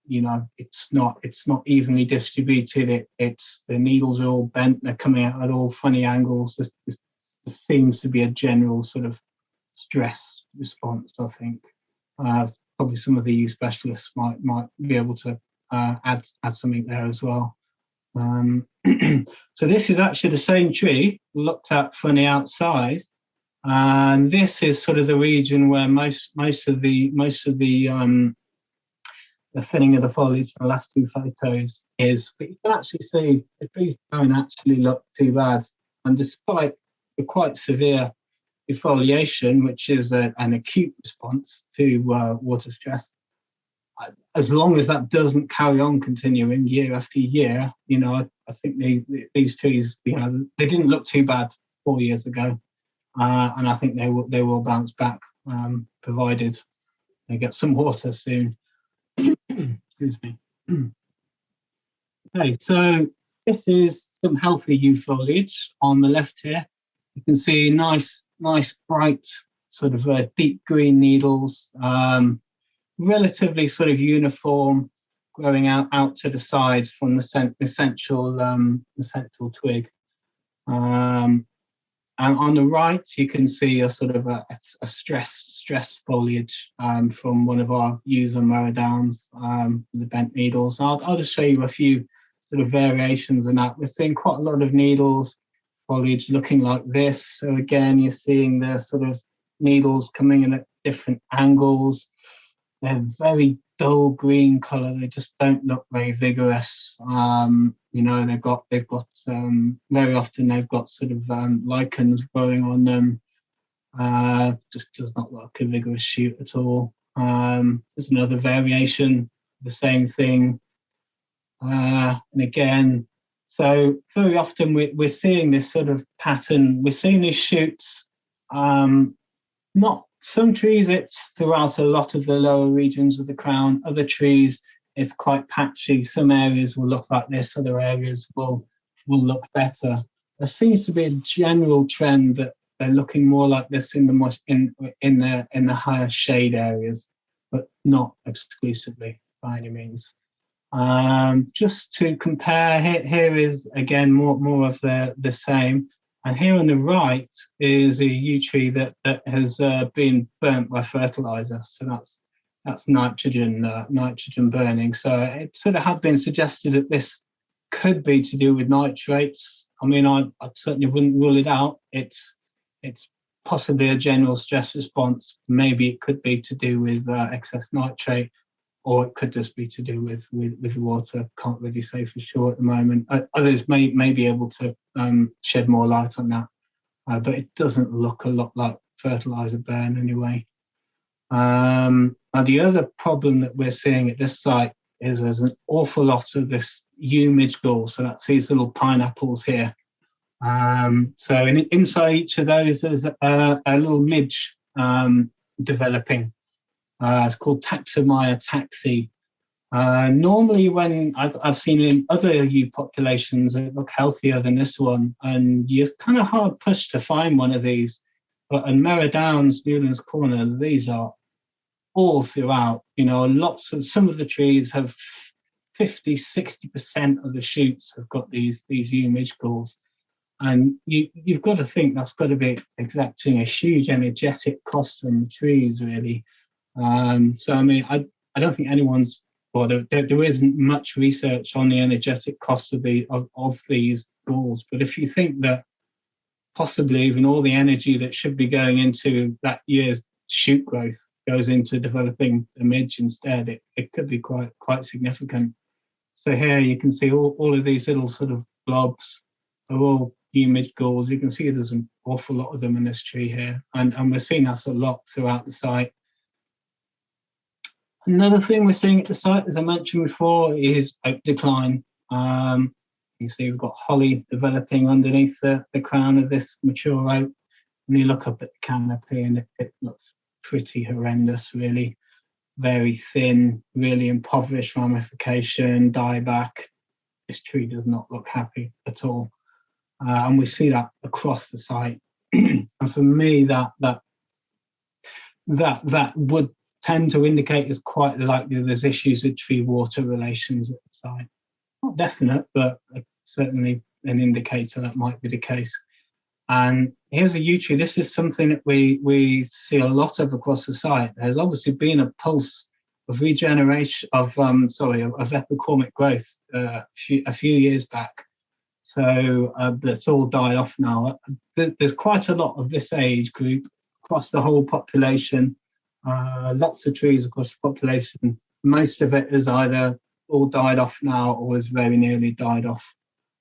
it's not evenly distributed. It's the needles are all bent, they're coming out at all funny angles. There seems to be a general sort of stress response, I think. Probably some of the youth specialists might be able to add something there as well. So this is actually the same tree looked at from the outside, and this is sort of the region where most of the thinning of the foliage from the last two photos is. But you can actually see the trees don't actually look too bad, and despite the quite severe defoliation, which is an acute response to water stress, as long as that doesn't carry on continuing year after year, I think these trees, they didn't look too bad 4 years ago, and I think they will bounce back, provided they get some water soon. Excuse me. Okay, so this is some healthy youth foliage on the left here. You can see nice bright sort of deep green needles, relatively sort of uniform, growing out to the sides from the central twig. And on the right, you can see a sort of a stress foliage from one of our user mower downs, the bent needles. I'll just show you a few sort of variations in that. We're seeing quite a lot of needles, foliage looking like this. So again, you're seeing the sort of needles coming in at different angles. They're very dull green colour. They just don't look very vigorous. They've got very often they've got sort of lichens growing on them. Just does not look like a vigorous shoot at all. There's another variation, the same thing. And again, so very often we're seeing this sort of pattern. We're seeing these shoots. Not some trees, it's throughout a lot of the lower regions of the crown. Other trees, it's quite patchy. Some areas will look like this, other areas will look better. There seems to be a general trend that they're looking more like this in the higher shade areas, but not exclusively by any means. Just to compare, here is again more of the same. And here on the right is a yew tree that has been burnt by fertilizer. So that's nitrogen burning. So it sort of had been suggested that this could be to do with nitrates. I mean, I certainly wouldn't rule it out. It's possibly a general stress response. Maybe it could be to do with excess nitrate. or it could just be to do with the water. Can't really say for sure at the moment. Others may be able to shed more light on that, but it doesn't look a lot like fertilizer burn anyway. Now the other problem that we're seeing at this site is there's an awful lot of this midge gall. So that's these little pineapples here. So inside each of those, there's a little midge developing. It's called Taxomia taxi. Normally, when I've seen in other ewe populations that look healthier than this one, and you're kind of hard pushed to find one of these. But in Merrow Downs, Newlands Corner, these are all throughout. You know, some of the trees have 50–60% of the shoots have got these ewe midge galls. And you've got to think that's got to be exacting a huge energetic cost on the trees, really. So I mean, I don't think anyone's, well, there isn't much research on the energetic costs of these galls. But if you think that possibly even all the energy that should be going into that year's shoot growth goes into developing the midge instead, it could be quite significant. So here you can see all of these little sort of blobs are all ewe midge galls. You can see there's an awful lot of them in this tree here, and we're seeing that a lot throughout the site. Another thing we're seeing at the site, as I mentioned before, is oak decline. You see we've got holly developing underneath the crown of this mature oak. When you look up at the canopy, and it looks pretty horrendous, really. Very thin, really impoverished ramification, dieback. This tree does not look happy at all. And we see that across the site. And for me, that would tend to indicate it's quite likely there's issues with tree water relations at the site. Not definite, but certainly an indicator that might be the case. And here's a yew tree. This is something that we see a lot of across the site. There's obviously been a pulse of regeneration of epicormic growth a few years back. So that's all died off now. There's quite a lot of this age group across the whole population. Lots of trees across the population. Most of it is either all died off now or is very nearly died off.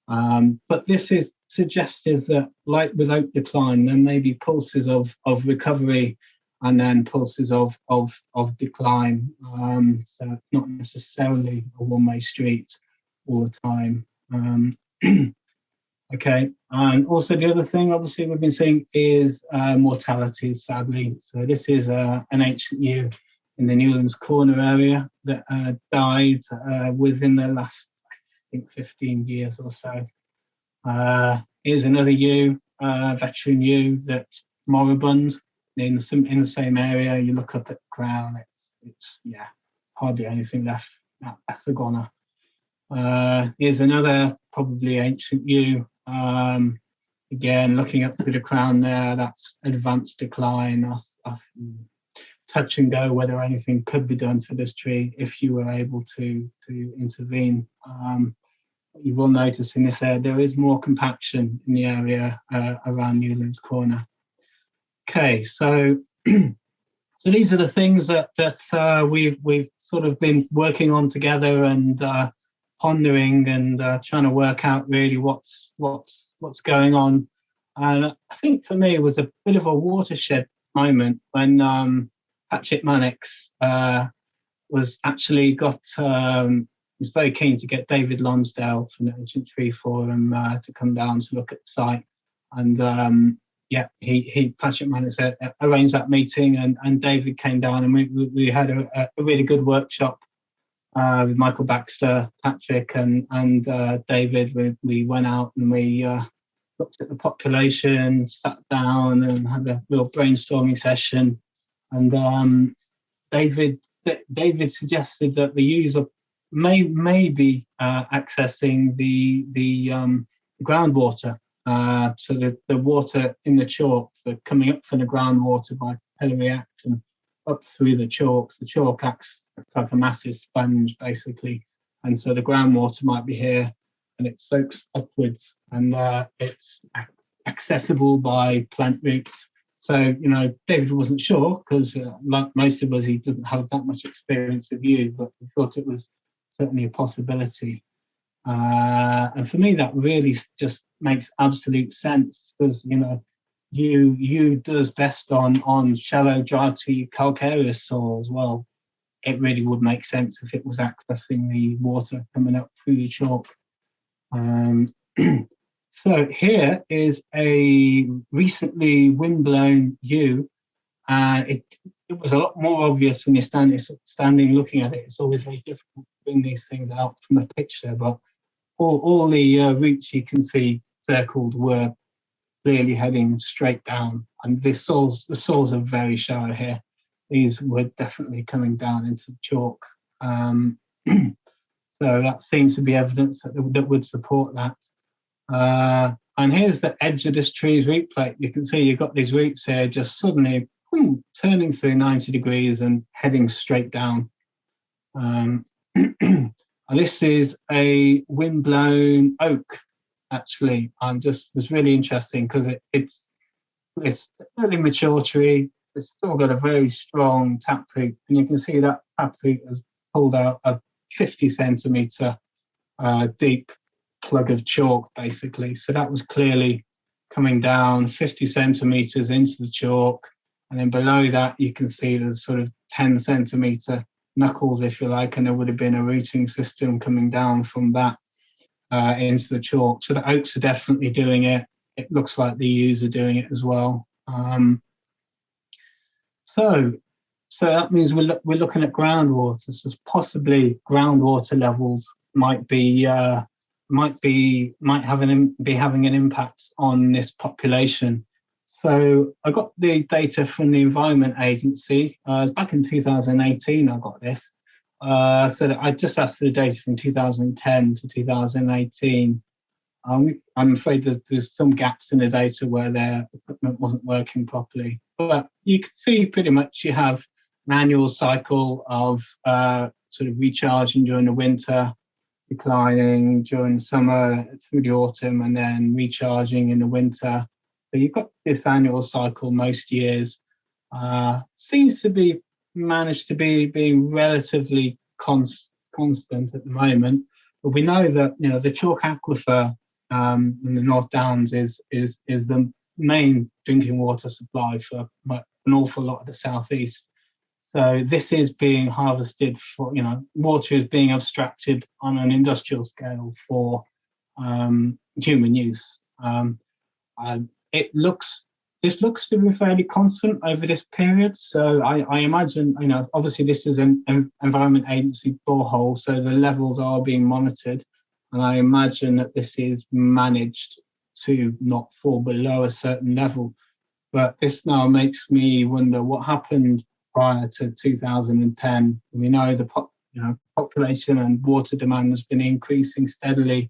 But this is suggestive that, like with oak decline, there may be pulses of recovery and then pulses of decline. So it's not necessarily a one-way street all the time. Okay, and also the other thing, obviously, we've been seeing is mortality, sadly. So this is an ancient yew in the Newlands Corner area that died within the last, I think, 15 years or so. Here's another yew, veteran yew, that's moribund in the same area. You look up at the crown, it's hardly anything left. That's a goner. Here's another probably ancient yew. Again, looking up through the crown there, that's advanced decline. Touch and go whether anything could be done for this tree if you were able to intervene. You will notice in this area there is more compaction in the area around Newlands Corner. Okay, so so these are the things that we've sort of been working on together and pondering and trying to work out really what's going on. And I think for me it was a bit of a watershed moment when Patrick Mannix was actually was very keen to get David Lonsdale from the Ancient Tree Forum to come down to look at the site. And Patrick Mannix arranged that meeting, and David came down, and we had a really good workshop with Michael Baxter, Patrick, and David. We went out and we looked at the population, sat down and had a real brainstorming session. And David suggested that the user may be accessing the groundwater. So the water in the chalk, coming up from the groundwater by capillary action up through the chalk. The chalk acts like a massive sponge, basically. And so the groundwater might be here, and it soaks upwards, and it's accessible by plant roots So, David wasn't sure because, like most of us, he doesn't have that much experience of you, but he thought it was certainly a possibility. And for me, that really just makes absolute sense because, you does best on shallow, dry-to calcareous soils. Well, it really would make sense if it was accessing the water coming up through the chalk. So here is a recently windblown yew. It was a lot more obvious when you're standing looking at it. It's always very difficult to bring these things out from a picture, but all the roots you can see circled were clearly heading straight down, and the soils are very shallow here. These were definitely coming down into the chalk. So that seems to be evidence that would support that. And here's the edge of this tree's root plate. You can see you've got these roots here just suddenly turning through 90 degrees and heading straight down. And this is a windblown oak, actually. Was really interesting because it's early mature tree. It's still got a very strong taproot, and you can see that taproot has pulled out a 50 centimetre deep plug of chalk, basically. So that was clearly coming down 50 centimetres into the chalk, and then below that you can see there's sort of 10 centimetre knuckles, if you like, and there would have been a rooting system coming down from that into the chalk. So the oaks are definitely doing it. It looks like the yews are doing it as well. So that means we're looking at groundwater. So possibly groundwater levels might be having an impact on this population. So I got the data from the Environment Agency. Back in 2018, I got this. So that I just asked for the data from 2010 to 2018. I'm afraid that there's some gaps in the data where their equipment wasn't working properly. But you can see pretty much you have an annual cycle of sort of recharging during the winter, declining during the summer, through the autumn, and then recharging in the winter. So you've got this annual cycle most years. Seems to be managed to be relatively constant at the moment. But we know that the chalk aquifer in the North Downs is the main drinking water supply for an awful lot of the southeast. So this is being harvested for, water is being abstracted on an industrial scale for human use. This looks to be fairly constant over this period. So I imagine, obviously this is an Environment Agency borehole, so the levels are being monitored. And I imagine that this is managed to not fall below a certain level. But this now makes me wonder what happened prior to 2010. We know the population and water demand has been increasing steadily.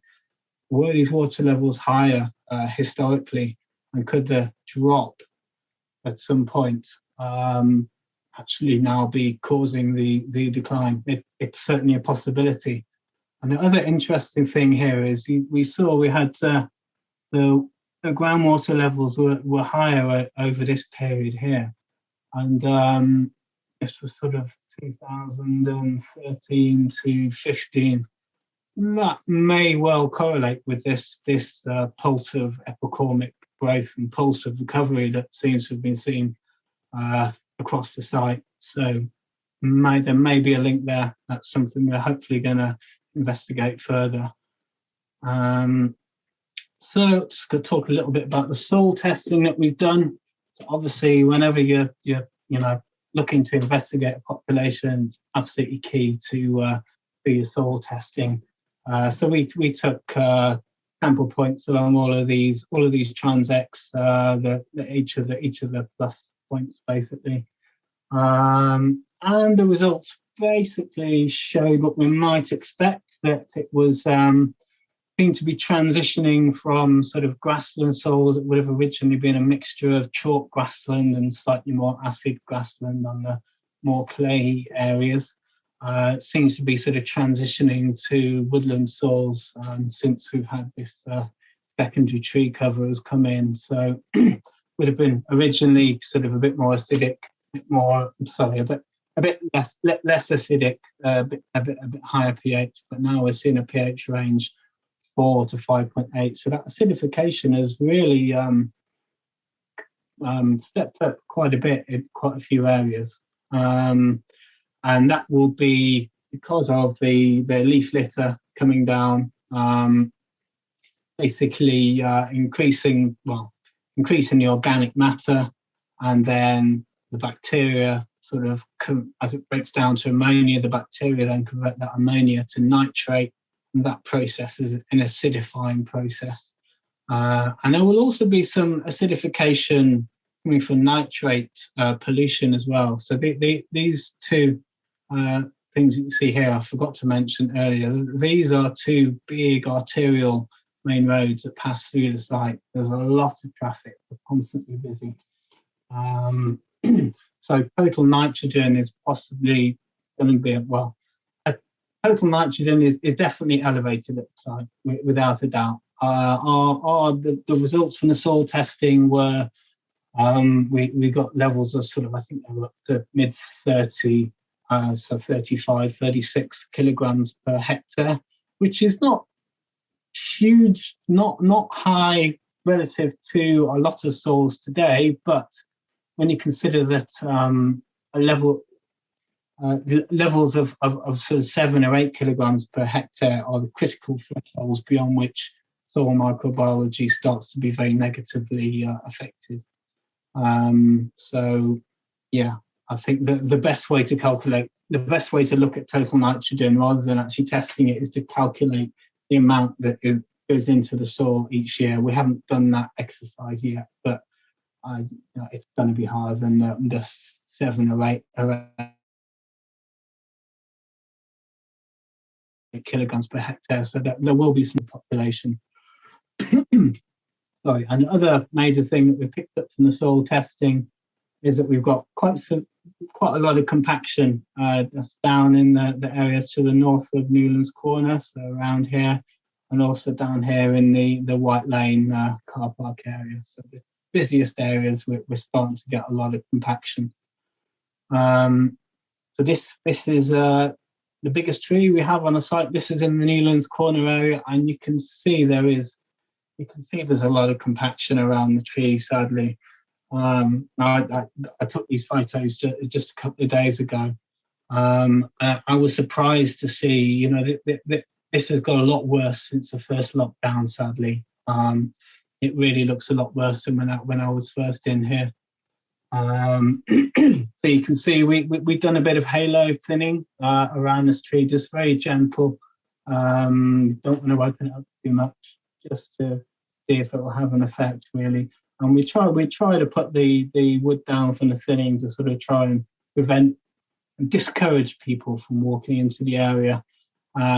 Were these water levels higher historically, and could the drop at some point actually now be causing the decline? It's certainly a possibility. And the other interesting thing here is we had the groundwater levels were higher over this period here. And this was sort of 2013 to 15. That may well correlate with this pulse of epicormic growth and pulse of recovery that seems to have been seen across the site. So there may be a link there. That's something we're hopefully going to investigate further. So just going to talk a little bit about the soil testing that we've done. So obviously, whenever you're looking to investigate a population, it's absolutely key to do your soil testing. So we took sample points along all of these transects, each of the plus points basically, and the results basically showed what we might expect, that it was seemed to be transitioning from sort of grassland soils that would have originally been a mixture of chalk grassland and slightly more acid grassland on the more clayey areas. It seems to be sort of transitioning to woodland soils since we've had this secondary tree cover has come in. So would have been originally sort of a bit more acidic, a bit less acidic, a bit higher pH. But now we're seeing a pH range 4 to 5.8. So that acidification has really stepped up quite a bit in quite a few areas, and that will be because of the leaf litter coming down, basically increasing the organic matter, and then the bacteria sort of, as it breaks down to ammonia, the bacteria then convert that ammonia to nitrate, and that process is an acidifying process. And there will also be some acidification coming from nitrate pollution as well. So these two things you can see here, I forgot to mention earlier, these are two big arterial main roads that pass through the site. There's a lot of traffic, they're constantly busy. So total nitrogen is possibly going to be, total nitrogen is definitely elevated at the site, without a doubt. The results from the soil testing were, we got levels of sort of, I think they were up to mid 30, so 35, 36 kilograms per hectare, which is not huge, not high relative to a lot of soils today, but when you consider that levels of sort of 7 or 8 kilograms per hectare are the critical thresholds beyond which soil microbiology starts to be very negatively affected. So, yeah, I think the best way to calculate, the best way to look at total nitrogen rather than actually testing it is to calculate the amount that goes into the soil each year. We haven't done that exercise yet, but it's going to be higher than the 7 or 8 kilograms per hectare, so that there will be some population. Sorry, another major thing that we picked up from the soil testing is that we've got quite a lot of compaction that's down in the areas to the north of Newlands Corner, so around here, and also down here in the White Lane car park area. So the busiest areas, we're starting to get a lot of compaction. So this is the biggest tree we have on the site. This is in the Newlands Corner area, and you can see there's a lot of compaction around the tree, sadly. I took these photos just a couple of days ago. I was surprised to see, this has got a lot worse since the first lockdown, sadly. It really looks a lot worse than when I was first in here. So you can see we've done a bit of halo thinning around this tree, just very gentle. Don't want to open it up too much, just to see if it will have an effect, really. And we try to put the wood down from the thinning to sort of try and prevent and discourage people from walking into the area.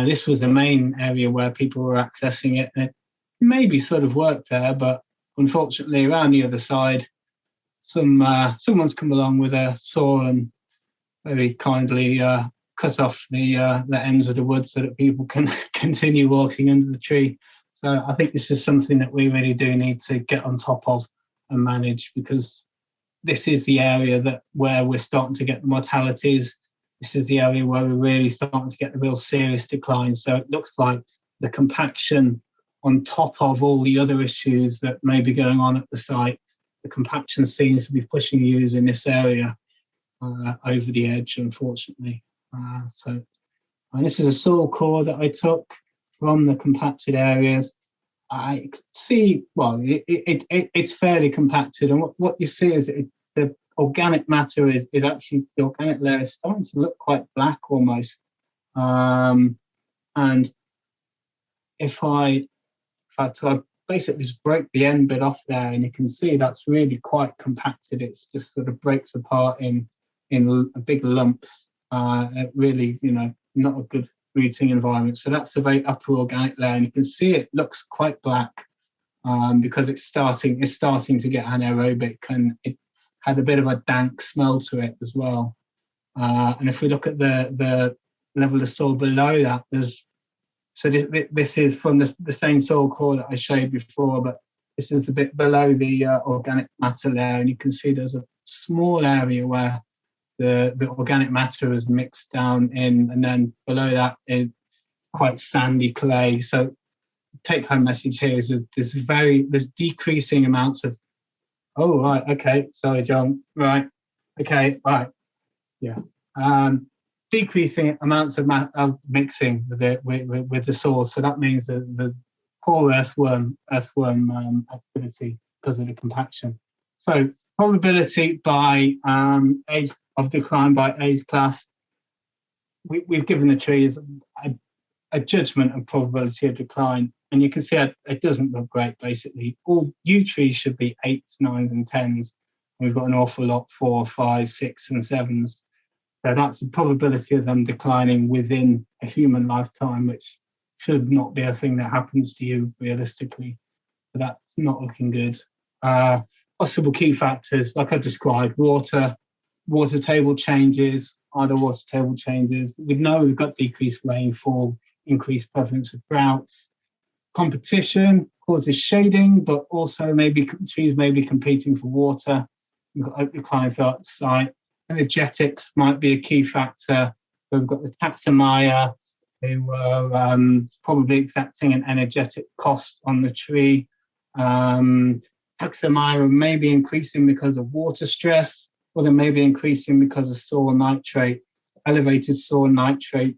This was the main area where people were accessing it, and it maybe sort of worked there, but unfortunately around the other side, someone's come along with a saw and very kindly cut off the ends of the wood so that people can continue walking under the tree. So I think this is something that we really do need to get on top of and manage, because this is the area where we're starting to get the mortalities. This is the area where we're really starting to get the real serious decline. So it looks like the compaction, on top of all the other issues that may be going on at the site, the compaction seems to be pushing ewes in this area over the edge, unfortunately. And this is a soil core that I took from the compacted areas. I see, it's fairly compacted, and what you see is the organic matter is actually, the organic layer is starting to look quite black almost. And if I basically just break the end bit off there, and you can see that's really quite compacted. It's just sort of breaks apart in big lumps. It really, not a good rooting environment. So that's a very upper organic layer, and you can see it looks quite black because it's starting to get anaerobic, and it had a bit of a dank smell to it as well. And if we look at the level of soil below that, this is from the same soil core that I showed before, but This is the bit below the organic matter layer, and you can see there's a small area where the organic matter is mixed down in, and then below that is quite sandy clay. So take home message here is that there's decreasing amounts of, oh right, okay, sorry John, right, okay, right, yeah, decreasing amounts of mixing with the soil. So that means that the poor earthworm activity because of the compaction. So probability by age of decline by age class. We've given the trees a judgment of probability of decline, and you can see it doesn't look great. Basically, all yew trees should be 8s, 9s, and 10s. We've got an awful lot 4, 5, 6, and 7s. So that's the probability of them declining within a human lifetime, which should not be a thing that happens to you realistically. So that's not looking good. Possible key factors, like I described, water table changes, idle water table changes. We know we've got decreased rainfall, increased prevalence of droughts. Competition causes shading, but also maybe trees may be competing for water. We've got oak decline throughout the site. Energetics might be a key factor. We've got the taxonomia, who are probably exacting an energetic cost on the tree. Taxonomia may be increasing because of water stress, or they may be increasing because of soil nitrate. Elevated soil nitrate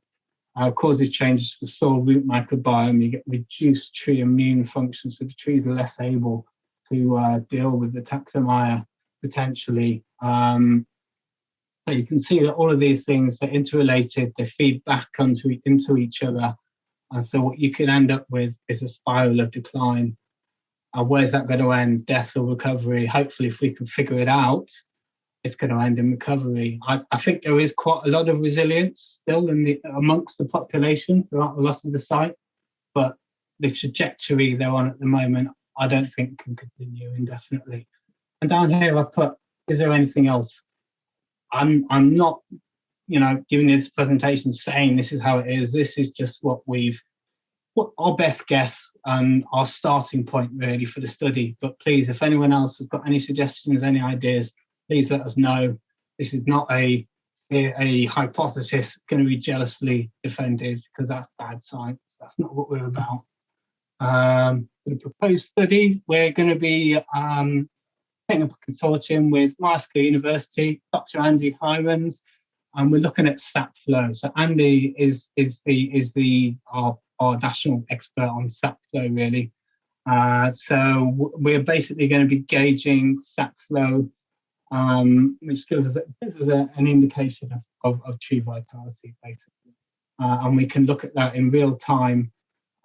causes changes to the soil root microbiome. You get reduced tree immune function, so the trees are less able to deal with the taxonomia potentially. So you can see that all of these things are interrelated, they feed back into each other. And so what you can end up with is a spiral of decline. Where's that going to end? Death or recovery? Hopefully, if we can figure it out, it's going to end in recovery. I think there is quite a lot of resilience still amongst the population throughout a lot of the site, but the trajectory they're on at the moment, I don't think can continue indefinitely. And down here I've put, is there anything else? I'm not, giving you this presentation saying this is how it is. This is just what our best guess and our starting point really for the study. But please, if anyone else has got any suggestions, any ideas, please let us know. This is not a hypothesis going to be jealously defended, because that's bad science. That's not what we're about. For the proposed study, we're going to be setting up a consortium with Glasgow University, Dr. Andy Hirons, and we're looking at sap flow. So Andy is our national expert on sap flow, really. So we're basically going to be gauging sap flow, which gives us an indication of tree vitality, basically. And we can look at that in real time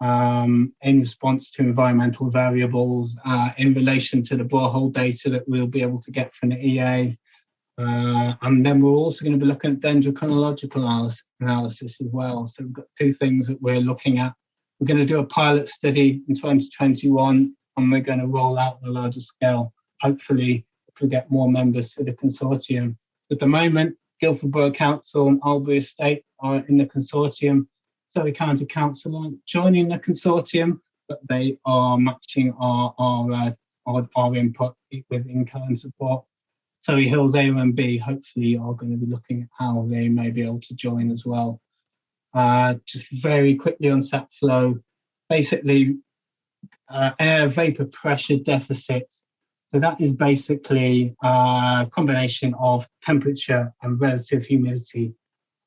in response to environmental variables, in relation to the borehole data that we'll be able to get from the EA. And then we're also going to be looking at dendrochronological analysis as well. So we've got two things that we're looking at. We're going to do a pilot study in 2021, and we're going to roll out on a larger scale, hopefully, if we get more members to the consortium. At the moment, Guildford Borough Council and Albury Estate are in the consortium. Surrey County Council aren't joining the consortium, but they are matching our input with in-kind support. Surrey Hills A and B hopefully are going to be looking at how they may be able to join as well. Just very quickly on sap flow, basically air vapor pressure deficit. So that is basically a combination of temperature and relative humidity.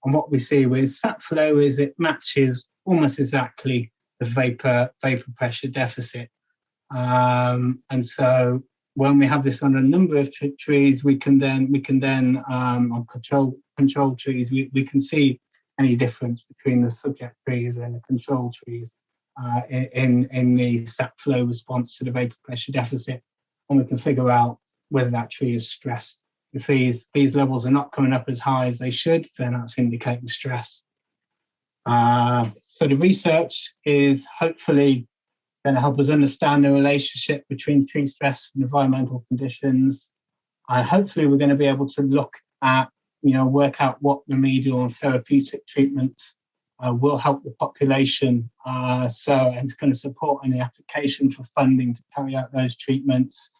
And what we see with sap flow is it matches almost exactly the vapor pressure deficit. And so when we have this on a number of trees, we can then on control trees, we can see any difference between the subject trees and the control trees in the sap flow response to the vapor pressure deficit. And we can figure out whether that tree is stressed. If these levels are not coming up as high as they should, then that's indicating stress. So the research is hopefully going to help us understand the relationship between tree stress and environmental conditions. Hopefully we're going to be able to look at, work out what remedial and therapeutic treatments will help the population. And it's going to support any application for funding to carry out those treatments.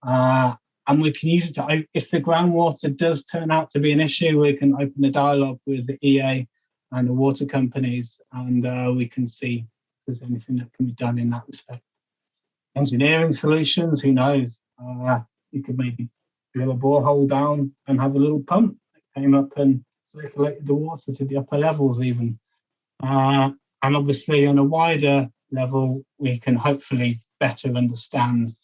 And we can use it to, if the groundwater does turn out to be an issue, we can open a dialogue with the EA and the water companies, and we can see if there's anything that can be done in that respect. Engineering solutions, who knows? You could maybe drill a borehole down and have a little pump that came up and circulated the water to the upper levels even. And obviously on a wider level, we can hopefully better understand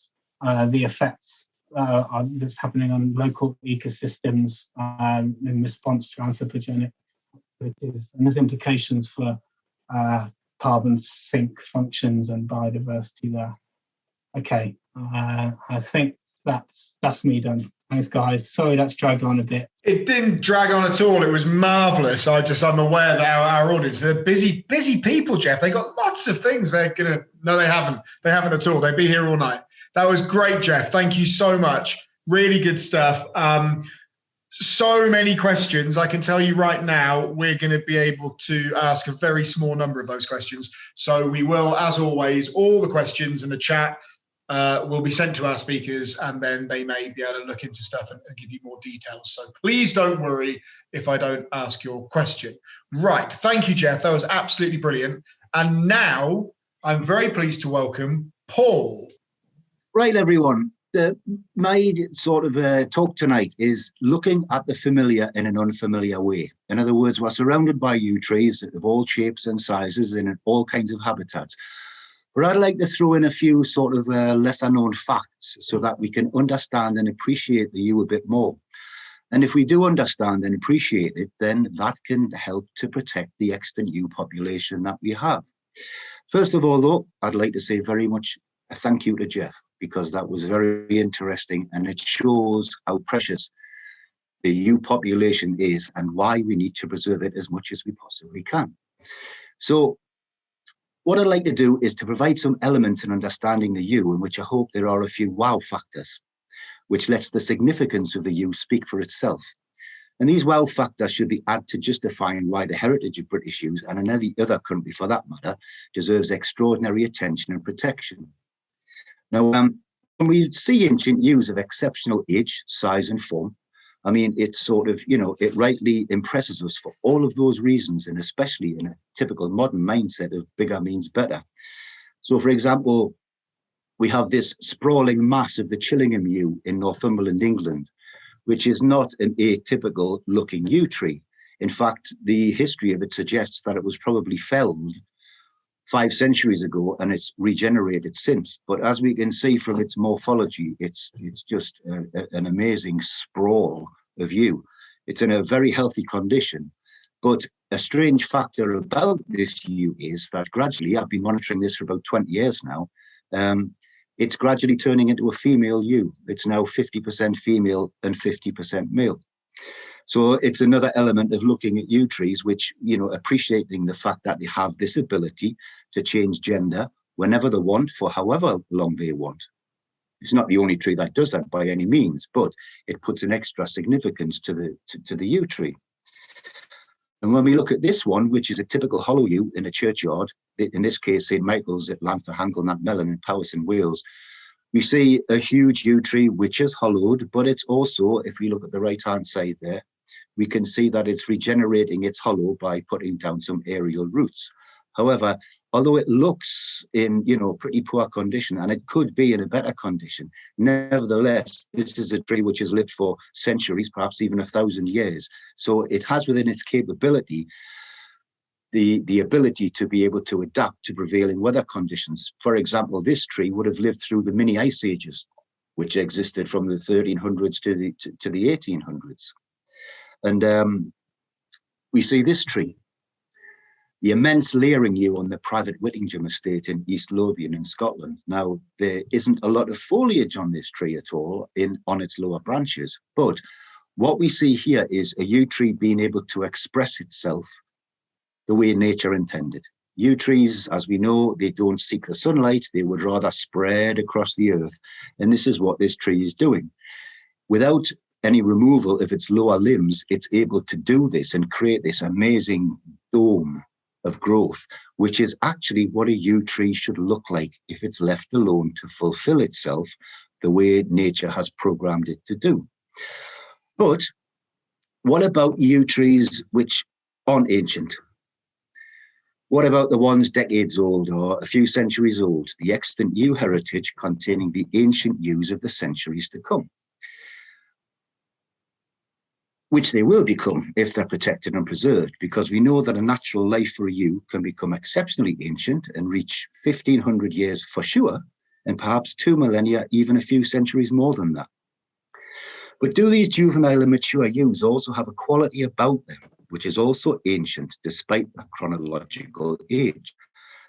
the effects that's happening on local ecosystems in response to anthropogenic activities. And there's implications for carbon sink functions and biodiversity there. Okay, I think that's me done. Thanks, guys. Sorry that's dragged on a bit. It didn't drag on at all. It was marvellous. I'm aware that our audience, they're busy people, Geoff. They got lots of things they're gonna. No, they haven't. They haven't at all. They'd be here all night. That was great, Geoff. Thank you so much. Really good stuff. So many questions. I can tell you right now, we're going to be able to ask a very small number of those questions. So we will, as always, all the questions in the chat will be sent to our speakers, and then they may be able to look into stuff and give you more details. So please don't worry if I don't ask your question. Right. Thank you, Geoff. That was absolutely brilliant. And now I'm very pleased to welcome Paul. Right, everyone. My sort of talk tonight is looking at the familiar in an unfamiliar way. In other words, we're surrounded by yew trees of all shapes and sizes and in all kinds of habitats. But I'd like to throw in a few sort of lesser known facts so that we can understand and appreciate the yew a bit more. And if we do understand and appreciate it, then that can help to protect the extant yew population that we have. First of all, though, I'd like to say very much a thank you to Geoff, because that was very interesting, and it shows how precious the yew population is and why we need to preserve it as much as we possibly can. So what I'd like to do is to provide some elements in understanding the yew, in which I hope there are a few wow factors, which lets the significance of the yew speak for itself. And these wow factors should be added to justifying why the heritage of British yews, and in any other country for that matter, deserves extraordinary attention and protection. Now, when we see ancient yews of exceptional age, size and form, I mean, it's sort of, it rightly impresses us for all of those reasons, and especially in a typical modern mindset of bigger means better. So, for example, we have this sprawling mass of the Chillingham yew in Northumberland, England, which is not an atypical looking yew tree. In fact, the history of it suggests that it was probably felled 5 centuries ago, and it's regenerated since. But as we can see from its morphology, it's just an amazing sprawl of yew. It's in a very healthy condition. But a strange factor about this yew is that gradually, I've been monitoring this for about 20 years now, it's gradually turning into a female yew. It's now 50% female and 50% male. So it's another element of looking at yew trees, which, appreciating the fact that they have this ability to change gender whenever they want, for however long they want. It's not the only tree that does that by any means, but it puts an extra significance to the yew tree. And when we look at this one, which is a typical hollow yew in a churchyard, in this case, St. Michael's at Llanfihangel Nant Melyn in Powys in Wales, we see a huge yew tree which is hollowed, but it's also, if we look at the right-hand side there, we can see that it's regenerating its hollow by putting down some aerial roots. However, although it looks in, pretty poor condition, and it could be in a better condition, nevertheless, this is a tree which has lived for centuries, perhaps even 1,000 years. So it has within its capability the ability to be able to adapt to prevailing weather conditions. For example, this tree would have lived through the mini ice ages, which existed from the 1300s to the 1800s. And we see this tree, the immense layering yew on the private Whittingham estate in East Lothian in Scotland. Now, there isn't a lot of foliage on this tree at all on its lower branches, but what we see here is a yew tree being able to express itself the way nature intended. Yew trees, as we know, they don't seek the sunlight, they would rather spread across the earth. And this is what this tree is doing. Without any removal of its lower limbs, it's able to do this and create this amazing dome of growth, which is actually what a yew tree should look like if it's left alone to fulfill itself the way nature has programmed it to do. But what about yew trees which aren't ancient? What about the ones decades old or a few centuries old, the extant yew heritage containing the ancient yews of the centuries to come? Which they will become if they're protected and preserved, because we know that a natural life for a yew can become exceptionally ancient and reach 1,500 years for sure, and perhaps 2 millennia, even a few centuries more than that. But do these juvenile and mature yews also have a quality about them which is also ancient despite their chronological age?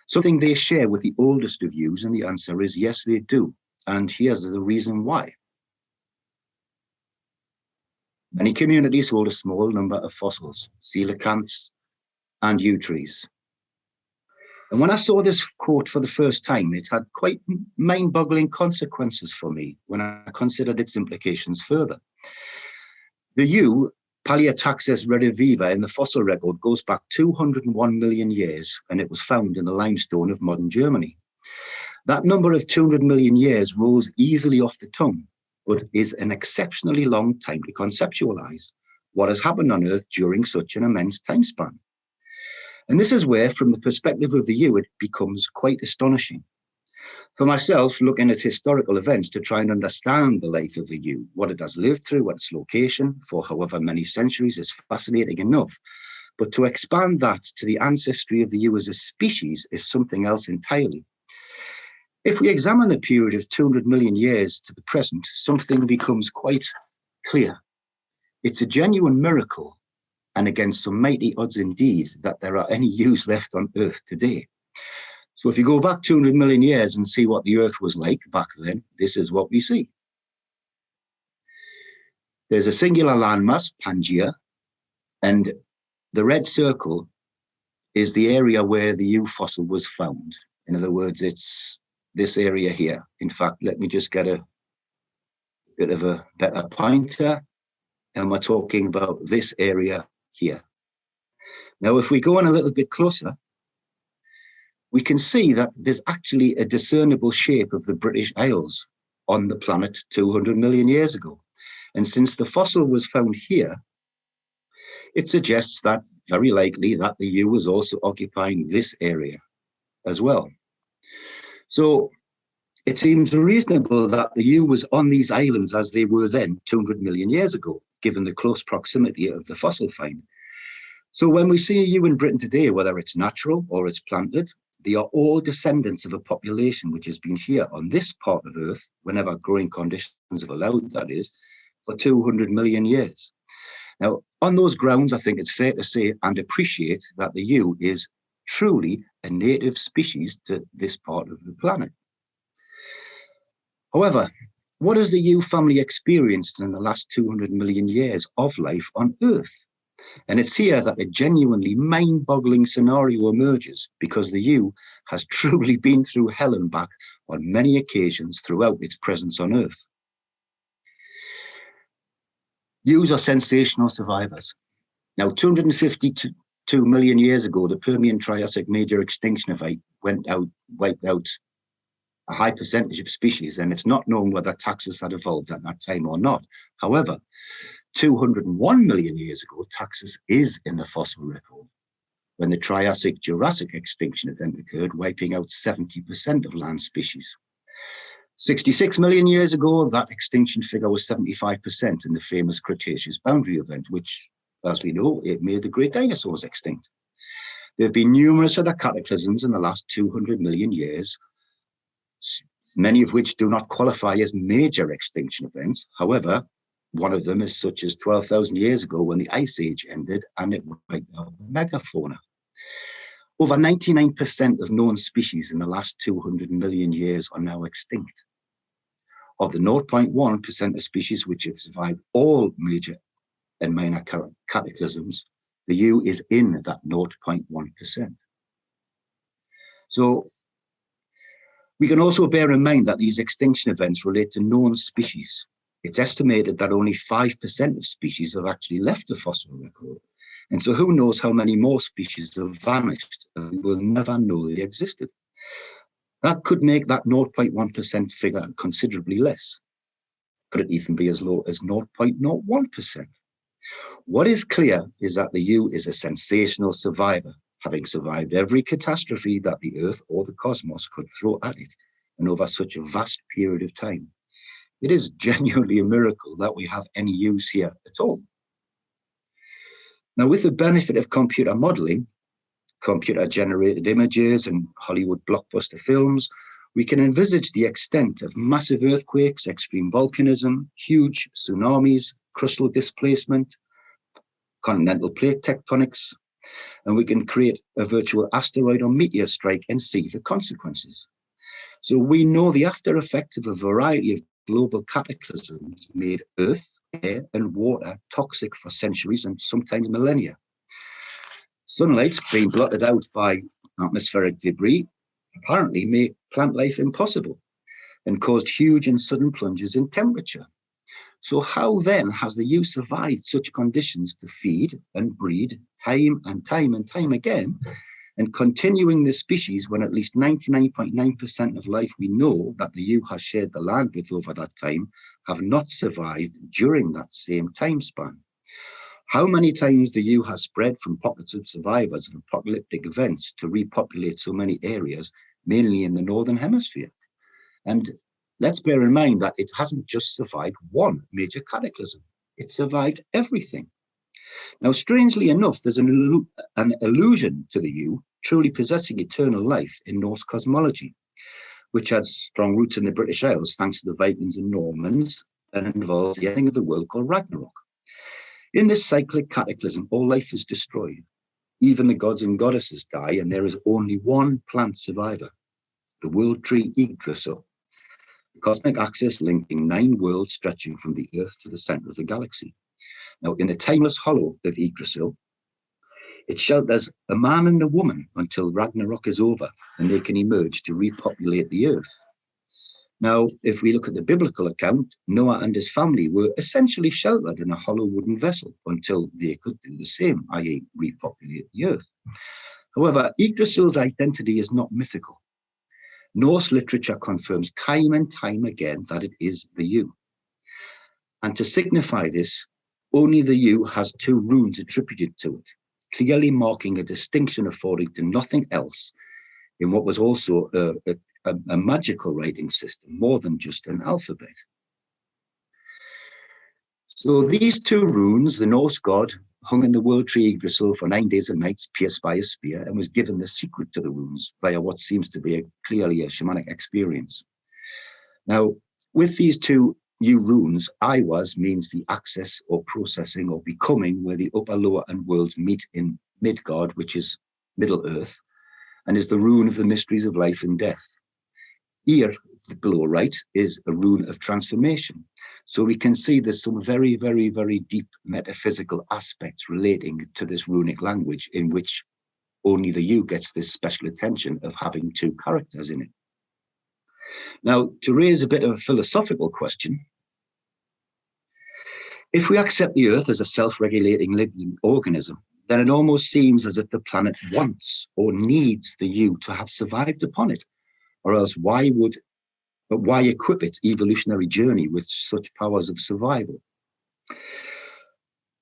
Something they share with the oldest of yews, and the answer is yes, they do. And here's the reason why. Many communities hold a small number of fossils, coelacanths and yew trees. And when I saw this quote for the first time, it had quite mind-boggling consequences for me when I considered its implications further. The yew, Paleotaxus rediviva, in the fossil record goes back 201 million years, and it was found in the limestone of modern Germany. That number of 200 million years rolls easily off the tongue, but is an exceptionally long time to conceptualize what has happened on Earth during such an immense time span. And this is where, from the perspective of the yew, it becomes quite astonishing. For myself, looking at historical events to try and understand the life of the yew, what it has lived through, what its location for however many centuries is fascinating enough. But to expand that to the ancestry of the yew as a species is something else entirely. If we examine the period of 200 million years to the present, something becomes quite clear. It's a genuine miracle, and against some mighty odds indeed, that there are any yews left on Earth today. So if you go back 200 million years and see what the Earth was like back then, this is what we see. There's a singular landmass, Pangaea, and the red circle is the area where the yew fossil was found. In other words, it's this area here. In fact, let me just get a bit of a better pointer, and we're talking about this area here. Now, if we go on a little bit closer, we can see that there's actually a discernible shape of the British Isles on the planet 200 million years ago. And since the fossil was found here, it suggests that very likely that the yew was also occupying this area as well. So it seems reasonable that the yew was on these islands as they were then 200 million years ago, given the close proximity of the fossil find. So when we see a yew in Britain today, whether it's natural or it's planted, they are all descendants of a population which has been here on this part of Earth, whenever growing conditions have allowed, that is, for 200 million years. Now, on those grounds, I think it's fair to say and appreciate that the yew is truly a native species to this part of the planet. However, what has the yew family experienced in the last 200 million years of life on Earth? And it's here that a genuinely mind-boggling scenario emerges, because the yew has truly been through hell and back on many occasions throughout its presence on Earth. Yews are sensational survivors. Now, 252 million years ago, the Permian-Triassic major extinction event wiped out a high percentage of species, and it's not known whether taxus had evolved at that time or not. However, 201 million years ago, taxus is in the fossil record, when the Triassic-Jurassic extinction event occurred, wiping out 70% of land species. 66 million years ago, that extinction figure was 75% in the famous Cretaceous boundary event, which, as we know, it made the great dinosaurs extinct. There have been numerous other cataclysms in the last 200 million years, many of which do not qualify as major extinction events. However, one of them is such as 12,000 years ago when the Ice Age ended and it wiped out megafauna. Over 99% of known species in the last 200 million years are now extinct. Of the 0.1% of species which have survived all major and minor cataclysms, the yew is in that 0.1%. So we can also bear in mind that these extinction events relate to known species. It's estimated that only 5% of species have actually left the fossil record, And so who knows how many more species have vanished and we'll never know they existed. That could make that 0.1% figure considerably less. Could it even be as low as 0.01%? What is clear is that the U is a sensational survivor, having survived every catastrophe that the Earth or the cosmos could throw at it, and over such a vast period of time. It is genuinely a miracle that we have any use here at all. Now, with the benefit of computer modeling, computer-generated images and Hollywood blockbuster films, we can envisage the extent of massive earthquakes, extreme volcanism, huge tsunamis, crustal displacement, continental plate tectonics, and we can create a virtual asteroid or meteor strike and see the consequences. So we know the after effects of a variety of global cataclysms made Earth, air, and water toxic for centuries and sometimes millennia. Sunlight being blotted out by atmospheric debris apparently made plant life impossible and caused huge and sudden plunges in temperature. So how then has the U survived such conditions to feed and breed time and time again, and continuing the species when at least 99.9% of life we know that the U has shared the land with over that time have not survived during that same time span? How many times the U has spread from pockets of survivors of apocalyptic events to repopulate so many areas, mainly in the Northern Hemisphere? And let's bear in mind that it hasn't just survived one major cataclysm. It survived everything. Now, strangely enough, there's an allusion to the U truly possessing eternal life in Norse cosmology, which has strong roots in the British Isles thanks to the Vikings and Normans, and involves the ending of the world called Ragnarok. In this cyclic cataclysm, all life is destroyed. Even the gods and goddesses die, and there is only one plant survivor, the world tree Yggdrasil, the cosmic axis linking 9 worlds stretching from the Earth to the center of the galaxy. Now, in the timeless hollow of Yggdrasil, it shelters a man and a woman until Ragnarok is over and they can emerge to repopulate the Earth. Now, if we look at the biblical account, Noah and his family were essentially sheltered in a hollow wooden vessel until they could do the same, i.e. repopulate the Earth. However, Yggdrasil's identity is not mythical. Norse literature confirms time and time again that it is the U. And to signify this, only the U has 2 runes attributed to it, clearly marking a distinction afforded to nothing else in what was also a magical writing system, more than just an alphabet. So these 2 runes, the Norse god hung in the world tree Yggdrasil for 9 days and nights, pierced by a spear, and was given the secret to the runes via what seems to be clearly a shamanic experience. Now, with these 2 U runes, Iwas means the access or processing or becoming where the upper, lower, and worlds meet in Midgard, which is Middle Earth, and is the rune of the mysteries of life and death. Here, below right, is a rune of transformation. So we can see there's some very, very, very deep metaphysical aspects relating to this runic language in which only the U gets this special attention of having 2 characters in it. Now, to raise a bit of a philosophical question, if we accept the Earth as a self-regulating living organism, then it almost seems as if the planet wants or needs the U to have survived upon it, or else why equip its evolutionary journey with such powers of survival?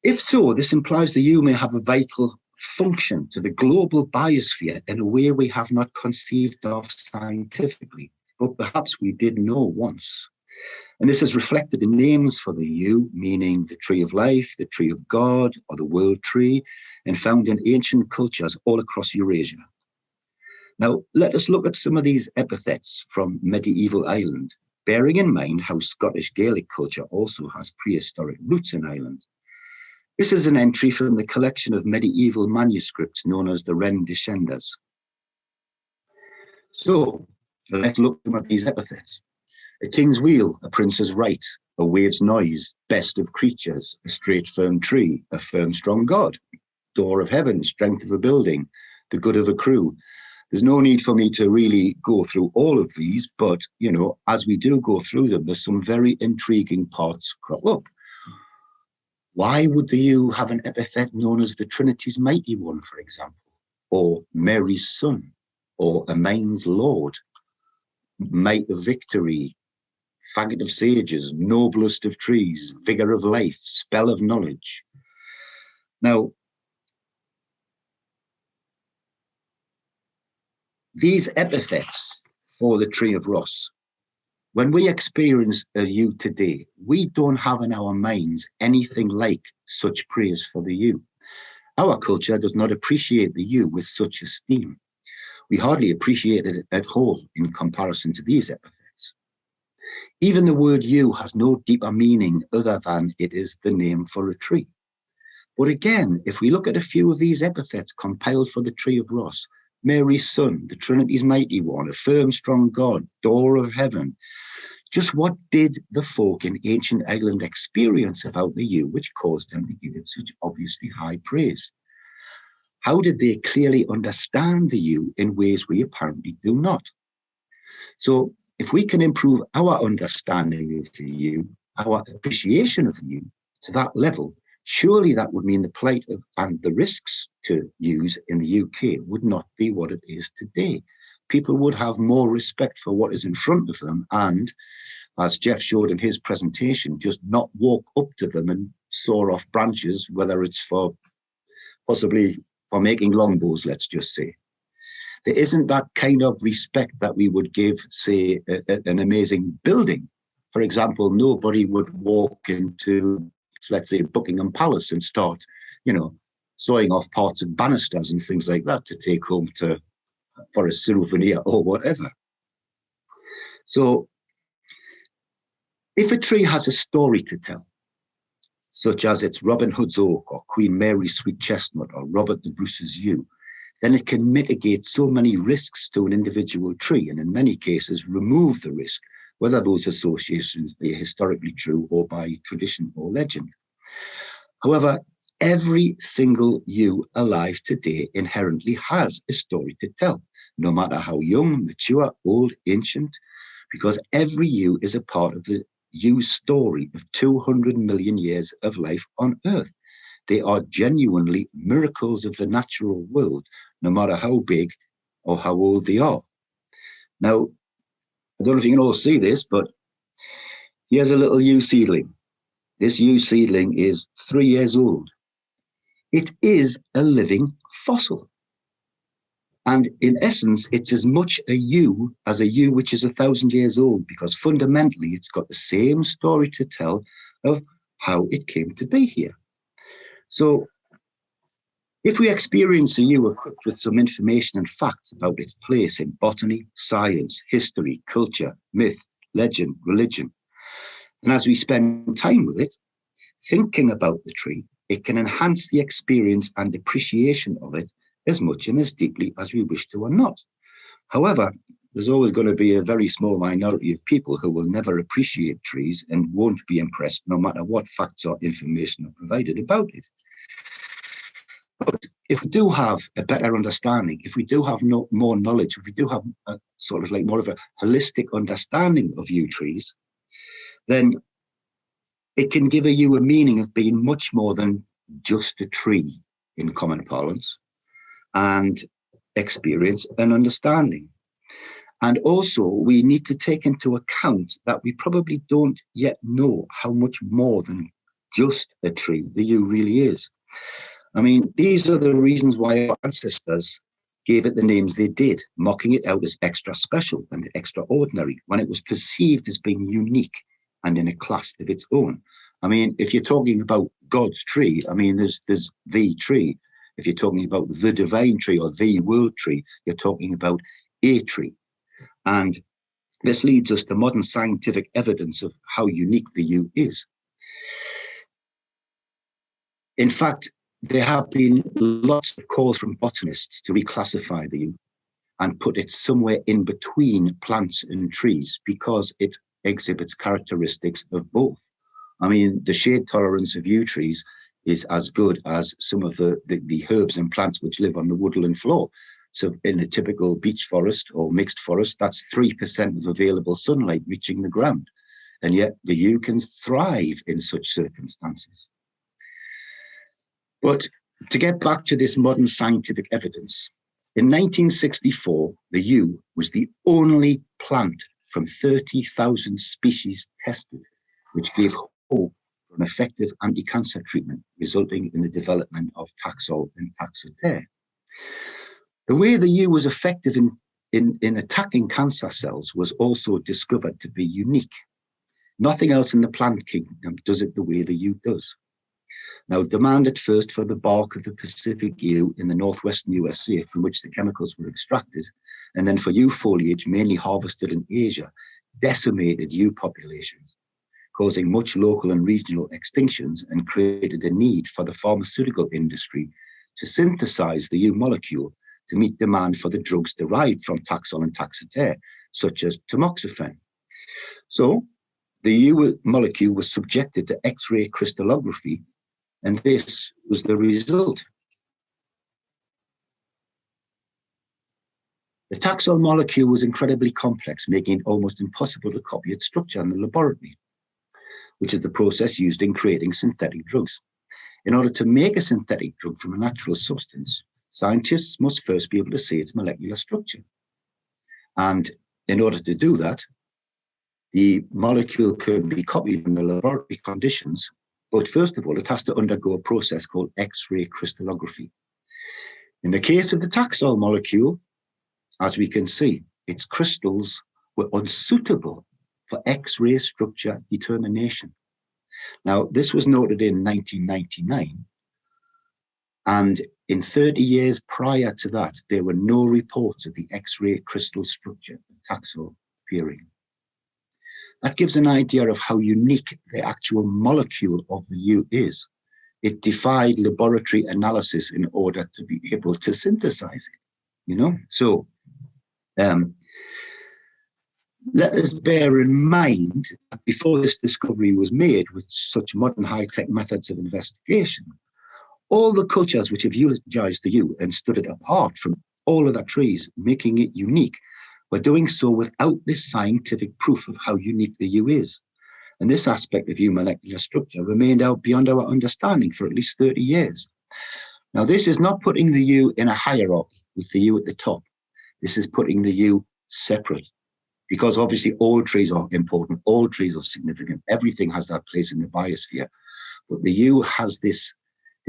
If so, this implies the U may have a vital function to the global biosphere in a way we have not conceived of scientifically, but perhaps we did know once. And this is reflected in names for the U, meaning the tree of life, the tree of God, or the world tree, and found in ancient cultures all across Eurasia. Now, let us look at some of these epithets from medieval Ireland, bearing in mind how Scottish Gaelic culture also has prehistoric roots in Ireland. This is an entry from the collection of medieval manuscripts known as the Ren Descenders. So, let's look at these epithets. A king's wheel, a prince's right, a wave's noise, best of creatures, a straight firm tree, a firm strong God, door of heaven, strength of a building, the good of a crew. There's no need for me to really go through all of these, but, you know, as we do go through them, there's some very intriguing parts crop up. Why would the yew have an epithet known as the Trinity's Mighty One, for example, or Mary's Son, or Amain's Lord, Might of Victory, Faggot of Sages, Noblest of Trees, Vigour of Life, Spell of Knowledge? Now, these epithets for the tree of Ross, when we experience a yew today, we don't have in our minds anything like such praise for the yew. Our culture does not appreciate the yew with such esteem. We hardly appreciate it at all in comparison to these epithets. Even the word yew has no deeper meaning other than it is the name for a tree. But again, if we look at a few of these epithets compiled for the tree of Ross, Mary's Son, the Trinity's Mighty One, a firm, strong God, door of heaven, just what did the folk in ancient England experience about the yew which caused them to give it such obviously high praise? How did they clearly understand the yew in ways we apparently do not? So if we can improve our understanding of the yew, our appreciation of the yew to that level, surely that would mean the plight of, and the risks to yews in the UK would not be what it is today. People would have more respect for what is in front of them and, as Geoff showed in his presentation, just not walk up to them and saw off branches, whether it's for possibly for making longbows, let's just say. There isn't that kind of respect that we would give, say, an amazing building. For example, nobody would walk into, let's say, Buckingham Palace and start, sawing off parts of banisters and things like that to take home for a souvenir or whatever. So if a tree has a story to tell, such as it's Robin Hood's oak or Queen Mary's sweet chestnut or Robert the Bruce's yew, then it can mitigate so many risks to an individual tree and in many cases remove the risk, whether those associations be historically true or by tradition or legend. However, every single yew alive today inherently has a story to tell, no matter how young, mature, old, ancient, because every yew is a part of the yew's story of 200 million years of life on Earth. They are genuinely miracles of the natural world, no matter how big or how old they are. Now, I don't know if you can all see this, but here's a little yew seedling. This yew seedling is 3 years old. It is a living fossil. And in essence, it's as much a yew as a yew which is 1,000 years old, because fundamentally it's got the same story to tell of how it came to be here. So if we experience a yew equipped with some information and facts about its place in botany, science, history, culture, myth, legend, religion, and as we spend time with it, thinking about the tree, it can enhance the experience and appreciation of it as much and as deeply as we wish to or not. However, there's always going to be a very small minority of people who will never appreciate trees and won't be impressed no matter what facts or information are provided about it. But if we do have a better understanding, if we do have more knowledge, if we do have a sort of like more of a holistic understanding of yew trees, then it can give a yew a meaning of being much more than just a tree in common parlance, and experience and understanding. And also, we need to take into account that we probably don't yet know how much more than just a tree the yew really is. I mean, these are the reasons why our ancestors gave it the names they did, mocking it out as extra special and extraordinary when it was perceived as being unique and in a class of its own. I mean, if you're talking about God's tree, I mean, there's the tree. If you're talking about the divine tree or the world tree, you're talking about a tree. And this leads us to modern scientific evidence of how unique the yew is. In fact, there have been lots of calls from botanists to reclassify the yew and put it somewhere in between plants and trees because it exhibits characteristics of both. I mean, the shade tolerance of yew trees is as good as some of the herbs and plants which live on the woodland floor. So in a typical beech forest or mixed forest, that's 3% of available sunlight reaching the ground. And yet the yew can thrive in such circumstances. But to get back to this modern scientific evidence, in 1964, the yew was the only plant from 30,000 species tested, which gave hope for an effective anti-cancer treatment, resulting in the development of Taxol and Taxotere. The way the yew was effective in attacking cancer cells was also discovered to be unique. Nothing else in the plant kingdom does it the way the yew does. Now, demand at first for the bark of the Pacific yew in the northwestern USA, from which the chemicals were extracted, and then for yew foliage mainly harvested in Asia, decimated yew populations, causing much local and regional extinctions, and created a need for the pharmaceutical industry to synthesize the yew molecule to meet demand for the drugs derived from Taxol and Taxotere, such as tamoxifen. So the yew molecule was subjected to X-ray crystallography, and this was the result. The Taxol molecule was incredibly complex, making it almost impossible to copy its structure in the laboratory, which is the process used in creating synthetic drugs. In order to make a synthetic drug from a natural substance, scientists must first be able to see its molecular structure. And in order to do that, the molecule can be copied in the laboratory conditions, but first of all, it has to undergo a process called X-ray crystallography. In the case of the Taxol molecule, as we can see, its crystals were unsuitable for X-ray structure determination. Now, this was noted in 1999, and in 30 years prior to that, there were no reports of the X-ray crystal structure of Taxol appearing. That gives an idea of how unique the actual molecule of the yew is. It defied laboratory analysis in order to be able to synthesize it, So let us bear in mind that before this discovery was made with such modern high-tech methods of investigation, all the cultures which have utilized the yew and stood it apart from all other trees, making it unique, were doing so without this scientific proof of how unique the yew is. And this aspect of yew molecular structure remained out beyond our understanding for at least 30 years. Now, this is not putting the yew in a hierarchy with the yew at the top. This is putting the yew separate, because obviously all trees are important, all trees are significant, everything has that place in the biosphere. But the yew has this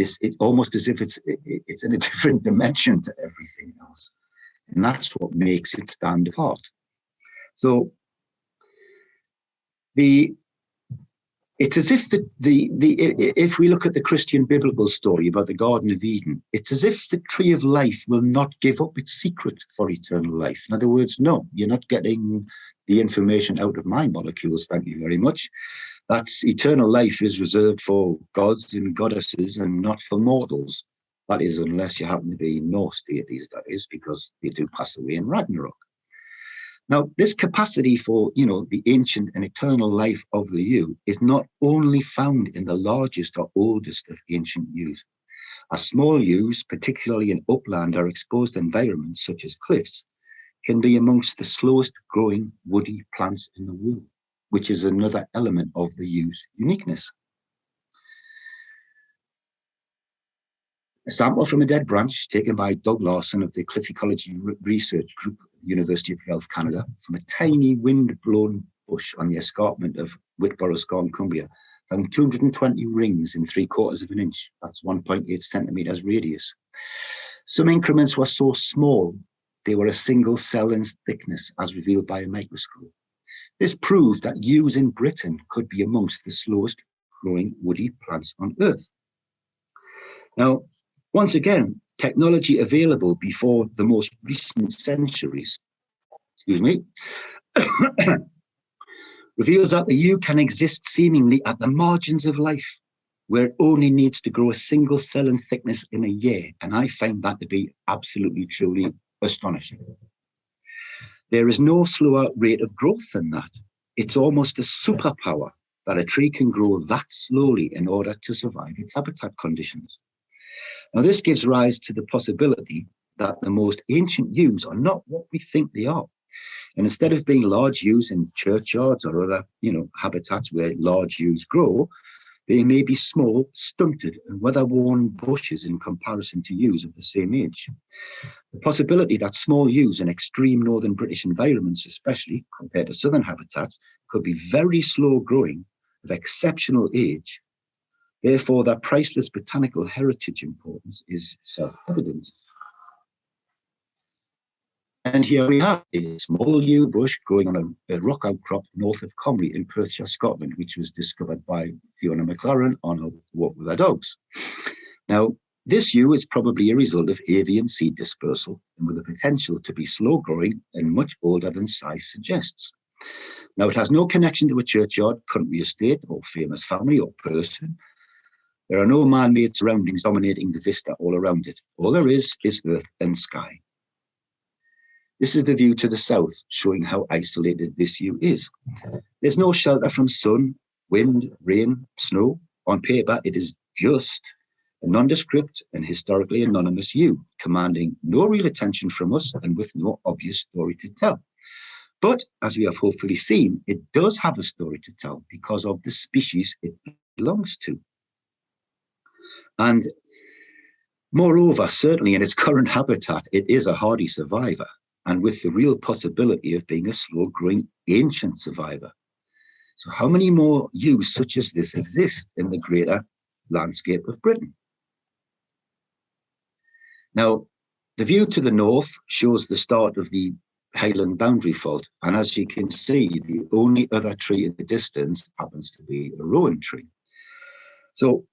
it's almost as if it's in a different dimension to everything else. And that's what makes it stand apart. So it's as if if we look at the Christian biblical story about the Garden of Eden, it's as if the tree of life will not give up its secret for eternal life. In other words, no, you're not getting the information out of my molecules, thank you very much. That's eternal life is reserved for gods and goddesses and not for mortals. That is, unless you happen to be Norse deities, that is, because they do pass away in Ragnarok. Now, this capacity for, the ancient and eternal life of the yew is not only found in the largest or oldest of ancient yews. As small yews, particularly in upland or exposed environments such as cliffs, can be amongst the slowest growing woody plants in the world, which is another element of the yew's uniqueness. A sample from a dead branch taken by Doug Larson of the Cliff Ecology Research Group at the University of Guelph, Canada, from a tiny wind-blown bush on the escarpment of Whitborough, Scarn, Cumbria, found 220 rings in 3/4 of an inch. That's 1.8 centimeters radius. Some increments were so small, they were a single cell in thickness, as revealed by a microscope. This proved that yews in Britain could be amongst the slowest growing woody plants on Earth. Now, once again, technology available before the most recent centuries, reveals that the yew can exist seemingly at the margins of life, where it only needs to grow a single cell in thickness in a year. And I find that to be absolutely, truly astonishing. There is no slower rate of growth than that. It's almost a superpower that a tree can grow that slowly in order to survive its habitat conditions. Now, this gives rise to the possibility that the most ancient yews are not what we think they are. And instead of being large yews in churchyards or other, habitats where large yews grow, They may be small, stunted, and weather-worn bushes in comparison to yews of the same age. The possibility that small yews in extreme northern British environments, especially compared to southern habitats, could be very slow growing, of exceptional age. Therefore, their priceless botanical heritage importance is self-evident. And here we have a small yew bush growing on a rock outcrop north of Comrie in Perthshire, Scotland, which was discovered by Fiona McLaren on a walk with her dogs. Now, this yew is probably a result of avian seed dispersal and with the potential to be slow growing and much older than size suggests. Now, it has no connection to a churchyard, country estate, or famous family or person. There are no man-made surroundings dominating the vista all around it. All there is earth and sky. This is the view to the south, showing how isolated this yew is. There's no shelter from sun, wind, rain, snow. On paper, it is just a nondescript and historically anonymous yew, commanding no real attention from us and with no obvious story to tell. But, as we have hopefully seen, it does have a story to tell because of the species it belongs to. And moreover, certainly in its current habitat, it is a hardy survivor, and with the real possibility of being a slow-growing ancient survivor. So how many more yews such as this exist in the greater landscape of Britain? Now, the view to the north shows the start of the Highland boundary fault, and as you can see, the only other tree in the distance happens to be a rowan tree. So,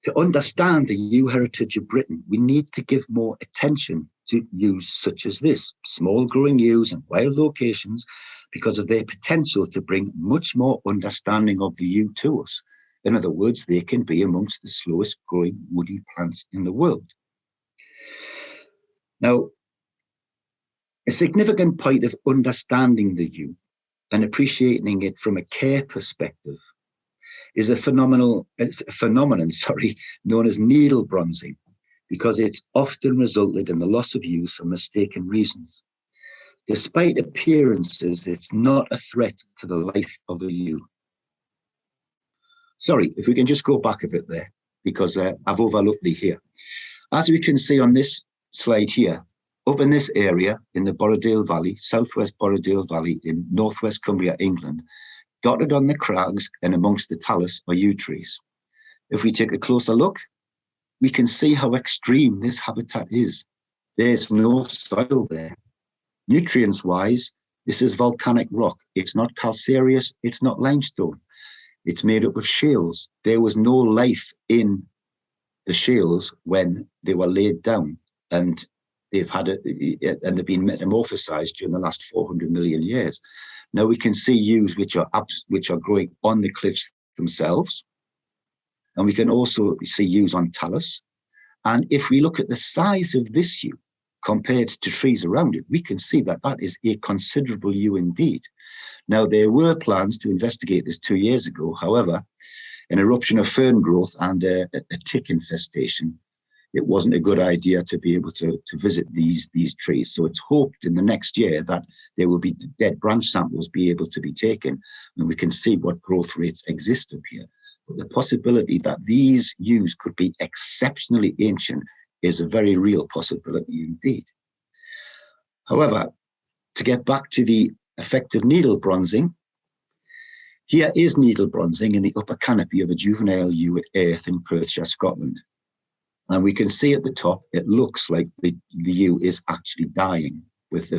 to understand the yew heritage of Britain, we need to give more attention to yews such as this, small growing yews in wild locations, because of their potential to bring much more understanding of the yew to us. In other words, they can be amongst the slowest growing woody plants in the world. Now, a significant point of understanding the yew and appreciating it from a care perspective is a phenomenon known as needle bronzing, because it's often resulted in the loss of yews for mistaken reasons. Despite appearances, it's not a threat to the life of a yew. Sorry, if we can just go back a bit there, because I've overlooked the here. As we can see on this slide here, up in this area in the Borrowdale Valley, southwest Borrowdale Valley in northwest Cumbria, England, dotted on the crags and amongst the talus are yew trees. If we take a closer look, we can see how extreme this habitat is. There's no soil there. Nutrients-wise, this is volcanic rock. It's not calcareous, it's not limestone. It's made up of shales. There was no life in the shales when they were laid down, and they've been metamorphosized during the last 400 million years. Now we can see yews which are growing on the cliffs themselves, and we can also see yews on talus. And if we look at the size of this yew compared to trees around it, we can see that that is a considerable yew indeed. Now, there were plans to investigate this 2 years ago. However, an eruption of fern growth and a tick infestation, it wasn't a good idea to be able to visit these trees. So it's hoped in the next year that there will be dead branch samples be able to be taken, and we can see what growth rates exist up here. But the possibility that these yews could be exceptionally ancient is a very real possibility indeed. However, to get back to the effect of needle bronzing, here is needle bronzing in the upper canopy of a juvenile yew at Airth in Perthshire, Scotland. And we can see at the top, it looks like the yew is actually dying. With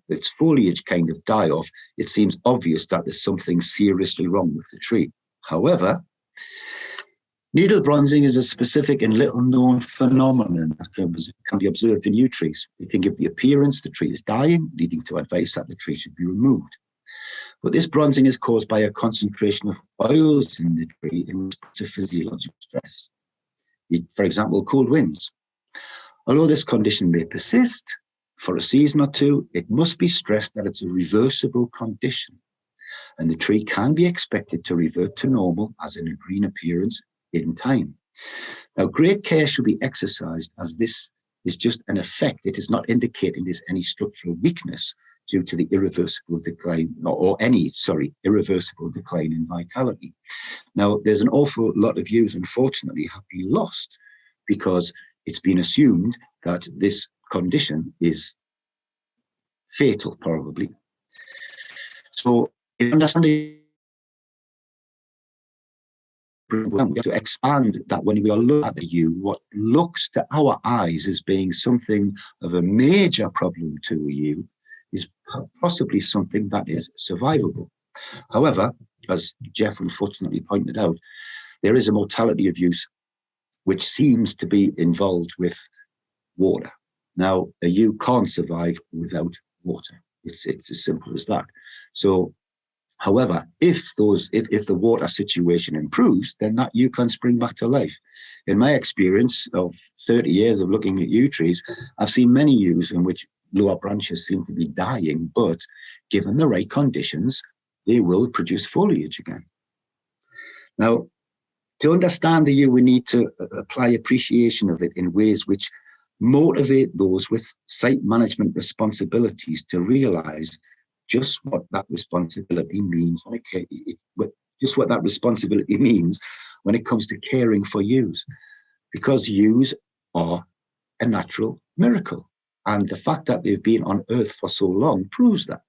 its foliage kind of die off, it seems obvious that there's something seriously wrong with the tree. However, needle bronzing is a specific and little known phenomenon that can be observed in yew trees. It can give the appearance the tree is dying, leading to advice that the tree should be removed. But this bronzing is caused by a concentration of oils in the tree in response to physiological stress. For example, cold winds. Although this condition may persist for a season or two, it must be stressed that it's a reversible condition, and the tree can be expected to revert to normal as in a green appearance in time. Now, great care should be exercised, as this is just an effect. It is not indicating there's any structural weakness. due to the irreversible decline, irreversible decline in vitality. Now, there's an awful lot of yews, unfortunately, have been lost because it's been assumed that this condition is fatal, probably. So, in understanding, we have to expand that when we are looking at the yew, what looks to our eyes as being something of a major problem to a yew is possibly something that is survivable. However, as Geoff unfortunately pointed out, there is a mortality of yews which seems to be involved with water. Now, a yew can't survive without water. It's as simple as that. So, however, if the water situation improves, then that yew can spring back to life. In my experience of 30 years of looking at yew trees, I've seen many yews in which lower branches seem to be dying, but given the right conditions, they will produce foliage again. Now, to understand the yew, we need to apply appreciation of it in ways which motivate those with site management responsibilities to realize just what that responsibility means when it comes to caring for yews, because yews are a natural miracle, and the fact that they've been on Earth for so long proves that.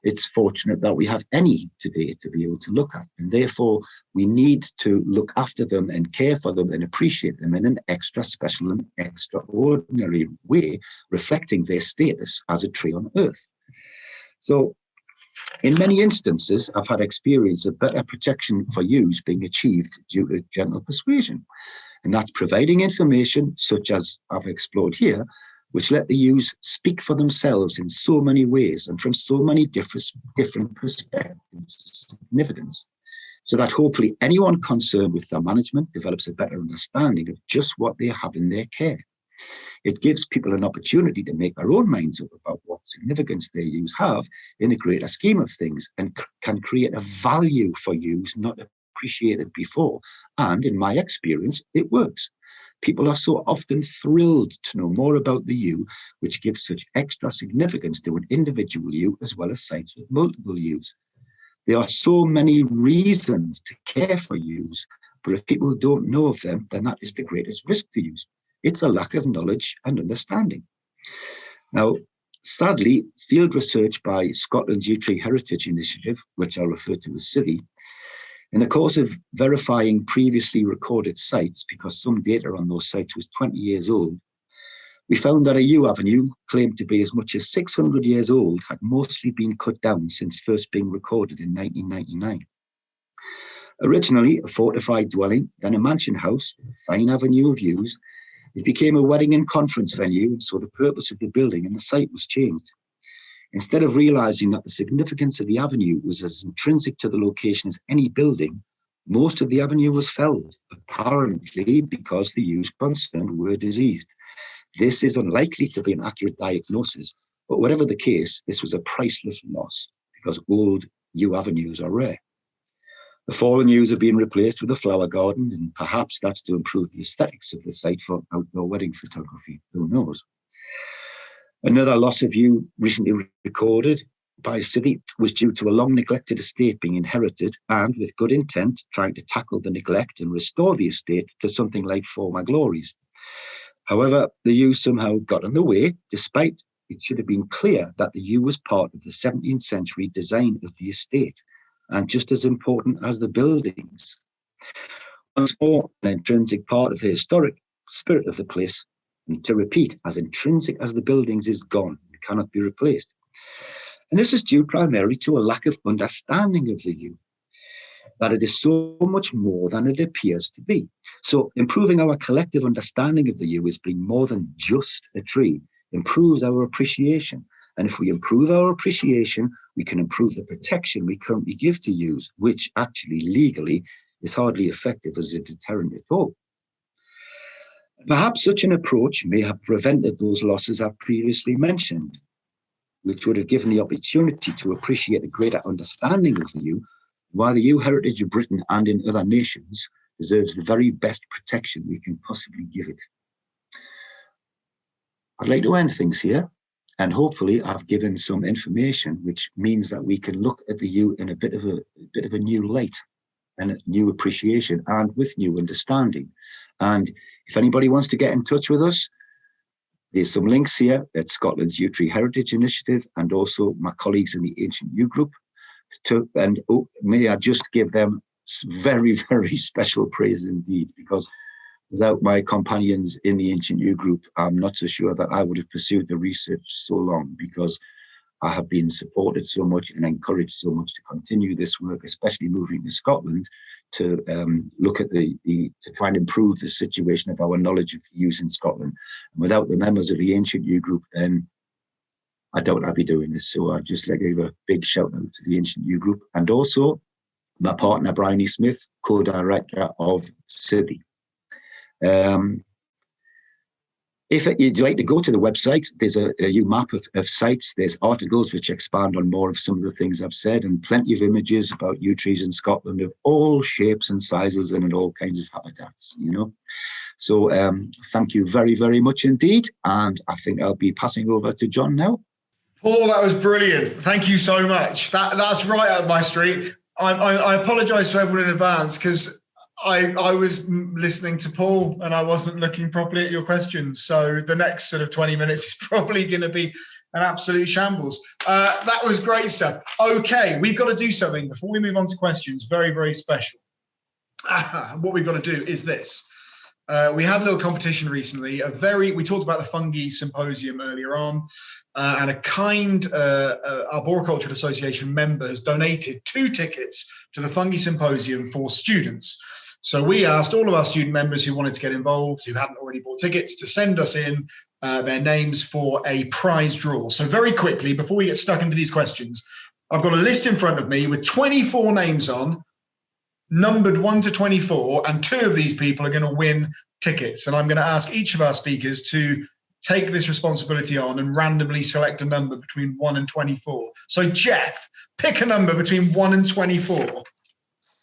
It's fortunate that we have any today to be able to look at, and therefore we need to look after them and care for them and appreciate them in an extra special and extraordinary way, reflecting their status as a tree on Earth. So, in many instances, I've had experience of better protection for yews being achieved due to gentle persuasion, and that's providing information such as I've explored here, which let the yews speak for themselves in so many ways and from so many different perspectives of significance, so that hopefully anyone concerned with their management develops a better understanding of just what they have in their care. It gives people an opportunity to make their own minds up about what significance their yews have in the greater scheme of things, and can create a value for yews not appreciated before. And in my experience, it works. People are so often thrilled to know more about the yew, which gives such extra significance to an individual yew as well as sites with multiple yews. There are so many reasons to care for yews, but if people don't know of them, then that is the greatest risk to yews. It's a lack of knowledge and understanding. Now, sadly, field research by Scotland's Yew Tree Heritage Initiative, which I'll refer to as CIVI, in the course of verifying previously recorded sites, because some data on those sites was 20 years old, we found that a yew avenue, claimed to be as much as 600 years old, had mostly been cut down since first being recorded in 1999. Originally a fortified dwelling, then a mansion house, a fine avenue of yews, it became a wedding and conference venue, and so the purpose of the building and the site was changed. Instead of realizing that the significance of the avenue was as intrinsic to the location as any building, most of the avenue was felled, apparently because the yews concerned were diseased. This is unlikely to be an accurate diagnosis, but whatever the case, this was a priceless loss because old yew avenues are rare. The fallen yews have been replaced with a flower garden, and perhaps that's to improve the aesthetics of the site for outdoor wedding photography. Who knows? Another loss of yew recently recorded by CIVI was due to a long neglected estate being inherited and, with good intent, trying to tackle the neglect and restore the estate to something like former glories. However, the yew somehow got in the way, despite it should have been clear that the yew was part of the 17th century design of the estate, and just as important as the buildings. Once more, an intrinsic part of the historic spirit of the place, and to repeat, as intrinsic as the buildings, is gone and cannot be replaced. And this is due primarily to a lack of understanding of the yew, that it is so much more than it appears to be. So improving our collective understanding of the yew as being more than just a tree improves our appreciation. And if we improve our appreciation, we can improve the protection we currently give to yews, which actually legally is hardly effective as a deterrent at all. Perhaps such an approach may have prevented those losses I've previously mentioned, which would have given the opportunity to appreciate a greater understanding of the yew, while the yew heritage of Britain and in other nations deserves the very best protection we can possibly give it. I'd like to end things here And hopefully I've given some information, which means that we can look at the yew in a bit of a new light and a new appreciation and with new understanding. And if anybody wants to get in touch with us, there's some links here at Scotland's Yew Tree Heritage Initiative and also my colleagues in the Ancient Yew Group. May I just give them very, very special praise indeed, because without my companions in the Ancient Yew Group, I'm not so sure that I would have pursued the research so long, because I have been supported so much and encouraged so much to continue this work, especially moving to Scotland to look at to try and improve the situation of our knowledge of use in Scotland. And without the members of the Ancient Yew Group, then I doubt I'd be doing this. So I'd just like to give a big shout out to the Ancient Yew Group and also my partner, Bryony Smith, co-director of CIBI. If you'd like to go to the website, there's a yew map of sites. There's articles which expand on more of some of the things I've said, and plenty of images about yew trees in Scotland of all shapes and sizes and in all kinds of habitats, you know. So thank you very, very much indeed. And I think I'll be passing over to John now. Paul, that was brilliant. Thank you so much. That's right up my street. I apologise to everyone in advance because I was listening to Paul and I wasn't looking properly at your questions. So the next sort of 20 minutes is probably going to be an absolute shambles. That was great stuff. Okay, we've got to do something before we move on to questions. Very, very special. What we've got to do is this. We had a little competition recently. We talked about the Fungi Symposium earlier on, and a kind Arboriculture Association member has donated 2 tickets to the Fungi Symposium for students. So we asked all of our student members who wanted to get involved, who hadn't already bought tickets, to send us in their names for a prize draw. So very quickly, before we get stuck into these questions, I've got a list in front of me with 24 names on, numbered 1 to 24, and 2 of these people are going to win tickets. And I'm going to ask each of our speakers to take this responsibility on and randomly select a number between 1 and 24. So Geoff, pick a number between 1 and 24.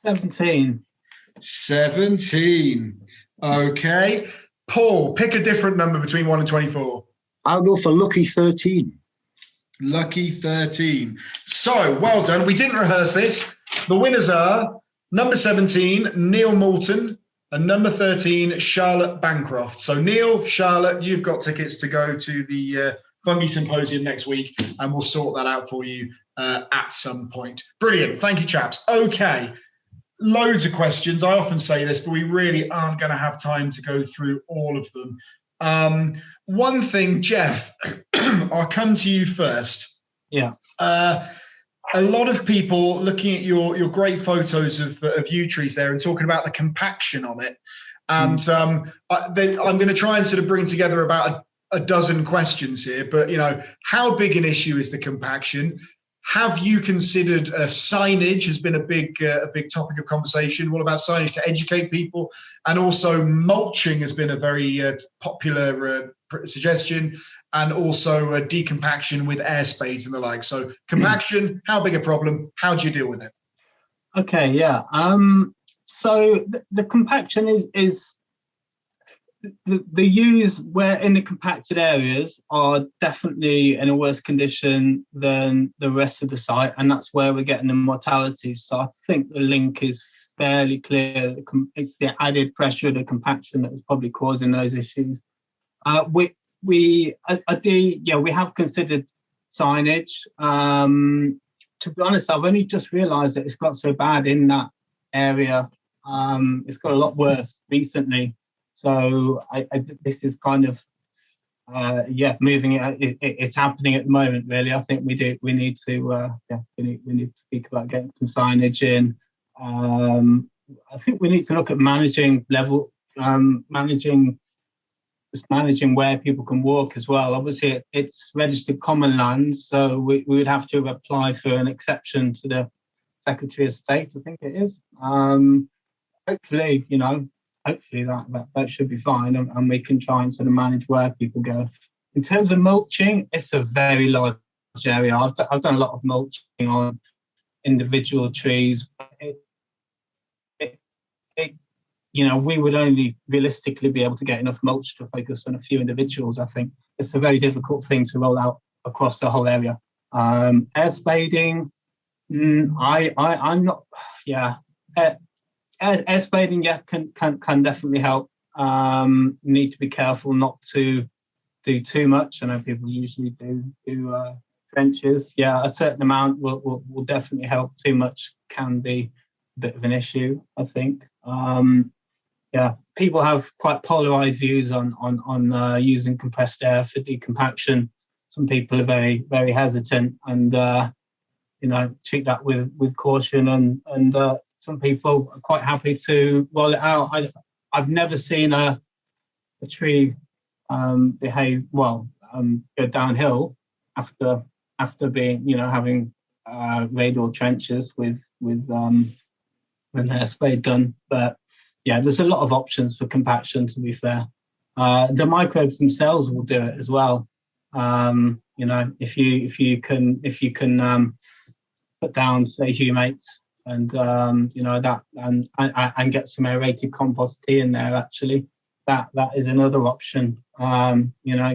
17. 17. Okay. Paul, pick a different number between 1 and 24. I'll go for lucky 13. Lucky 13. So, well done. We didn't rehearse this. The winners are number 17, Neil Moulton, and number 13, Charlotte Bancroft. So, Neil, Charlotte, you've got tickets to go to the Fungi Symposium next week, and we'll sort that out for you at some point. Brilliant. Thank you, chaps. Okay. Loads of questions. I often say this, but we really aren't going to have time to go through all of them. One thing, Geoff, I'll come to you first. Yeah. A lot of people looking at your great photos of yew trees there and talking about the compaction on it. And I'm going to try and sort of bring together about a dozen questions here. But, you know, how big an issue is the compaction? Have you considered signage has been a big topic of conversation? What about signage to educate people? And also mulching has been a very popular suggestion, and also decompaction with air spades and the like. So compaction, how big a problem? How do you deal with it? Okay, yeah. So the compaction is the yews where in the compacted areas are definitely in a worse condition than the rest of the site, and that's where we're getting the mortalities. So I think the link is fairly clear. It's the added pressure of the compaction that is probably causing those issues. We have considered signage. To be honest, I've only just realised that it's got so bad in that area. It's got a lot worse recently. So this is kind of moving it. It's happening at the moment. Really, I think we need to speak about getting some signage in. I think we need to look at managing where people can walk as well. Obviously, it's registered common land, so we would have to apply for an exception to the Secretary of State, I think it is. Hopefully that should be fine, and we can try and sort of manage where people go. In terms of mulching, it's a very large area. I've done a lot of mulching on individual trees. We would only realistically be able to get enough mulch to focus on a few individuals. I think it's a very difficult thing to roll out across the whole area. Air spading, I'm not. Yeah, air spading, yeah, can definitely help. Need to be careful not to do too much. I know people usually do trenches. Yeah, a certain amount will definitely help. Too much can be a bit of an issue, I think. Yeah, people have quite polarized views on using compressed air for decompaction. Some people are very, very hesitant and treat that with caution, and some people are quite happy to roll it out. I've never seen a tree behave well, go downhill after being, having radial trenches with an air spade done. But yeah, there's a lot of options for compaction, to be fair. The microbes themselves will do it as well. If you can put down, say, humates and that and get some aerated compost tea in there, actually, that is another option.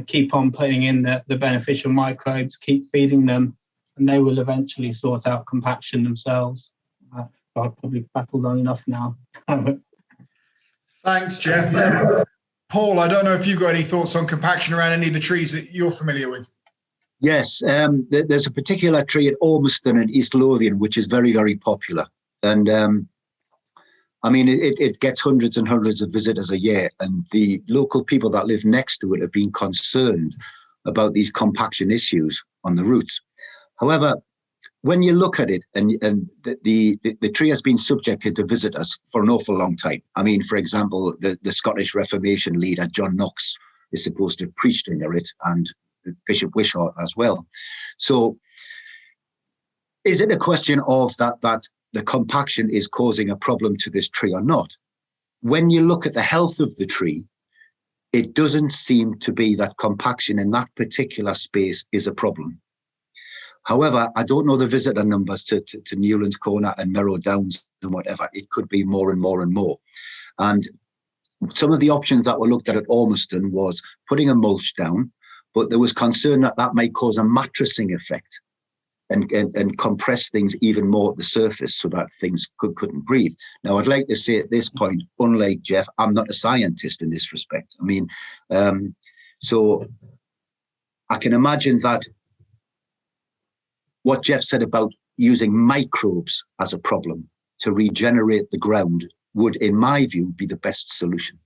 Keep on putting in the beneficial microbes, keep feeding them, and they will eventually sort out compaction themselves. I've probably battled on enough now. Thanks, Geoff. Paul, I don't know if you've got any thoughts on compaction around any of the trees that you're familiar with. Yes, there's a particular tree at Ormiston in East Lothian, which is very, very popular. And it gets hundreds and hundreds of visitors a year. And the local people that live next to it have been concerned about these compaction issues on the roots. However, when you look at it, and the tree has been subjected to visitors for an awful long time. I mean, for example, the Scottish Reformation leader, John Knox, is supposed to have preached under it, and Bishop Wishart as well. So is it a question of that the compaction is causing a problem to this tree or not? When you look at the health of the tree, it doesn't seem to be that compaction in that particular space is a problem. However, I don't know the visitor numbers to Newlands Corner and Merrow Downs and whatever. It could be more and more and more. And some of the options that were looked at Ormiston was putting a mulch down, but there was concern that might cause a mattressing effect and compress things even more at the surface so that things couldn't breathe. Now, I'd like to say at this point, unlike Geoff, I'm not a scientist in this respect. I mean, so I can imagine that what Geoff said about using microbes as a problem to regenerate the ground would, in my view, be the best solution.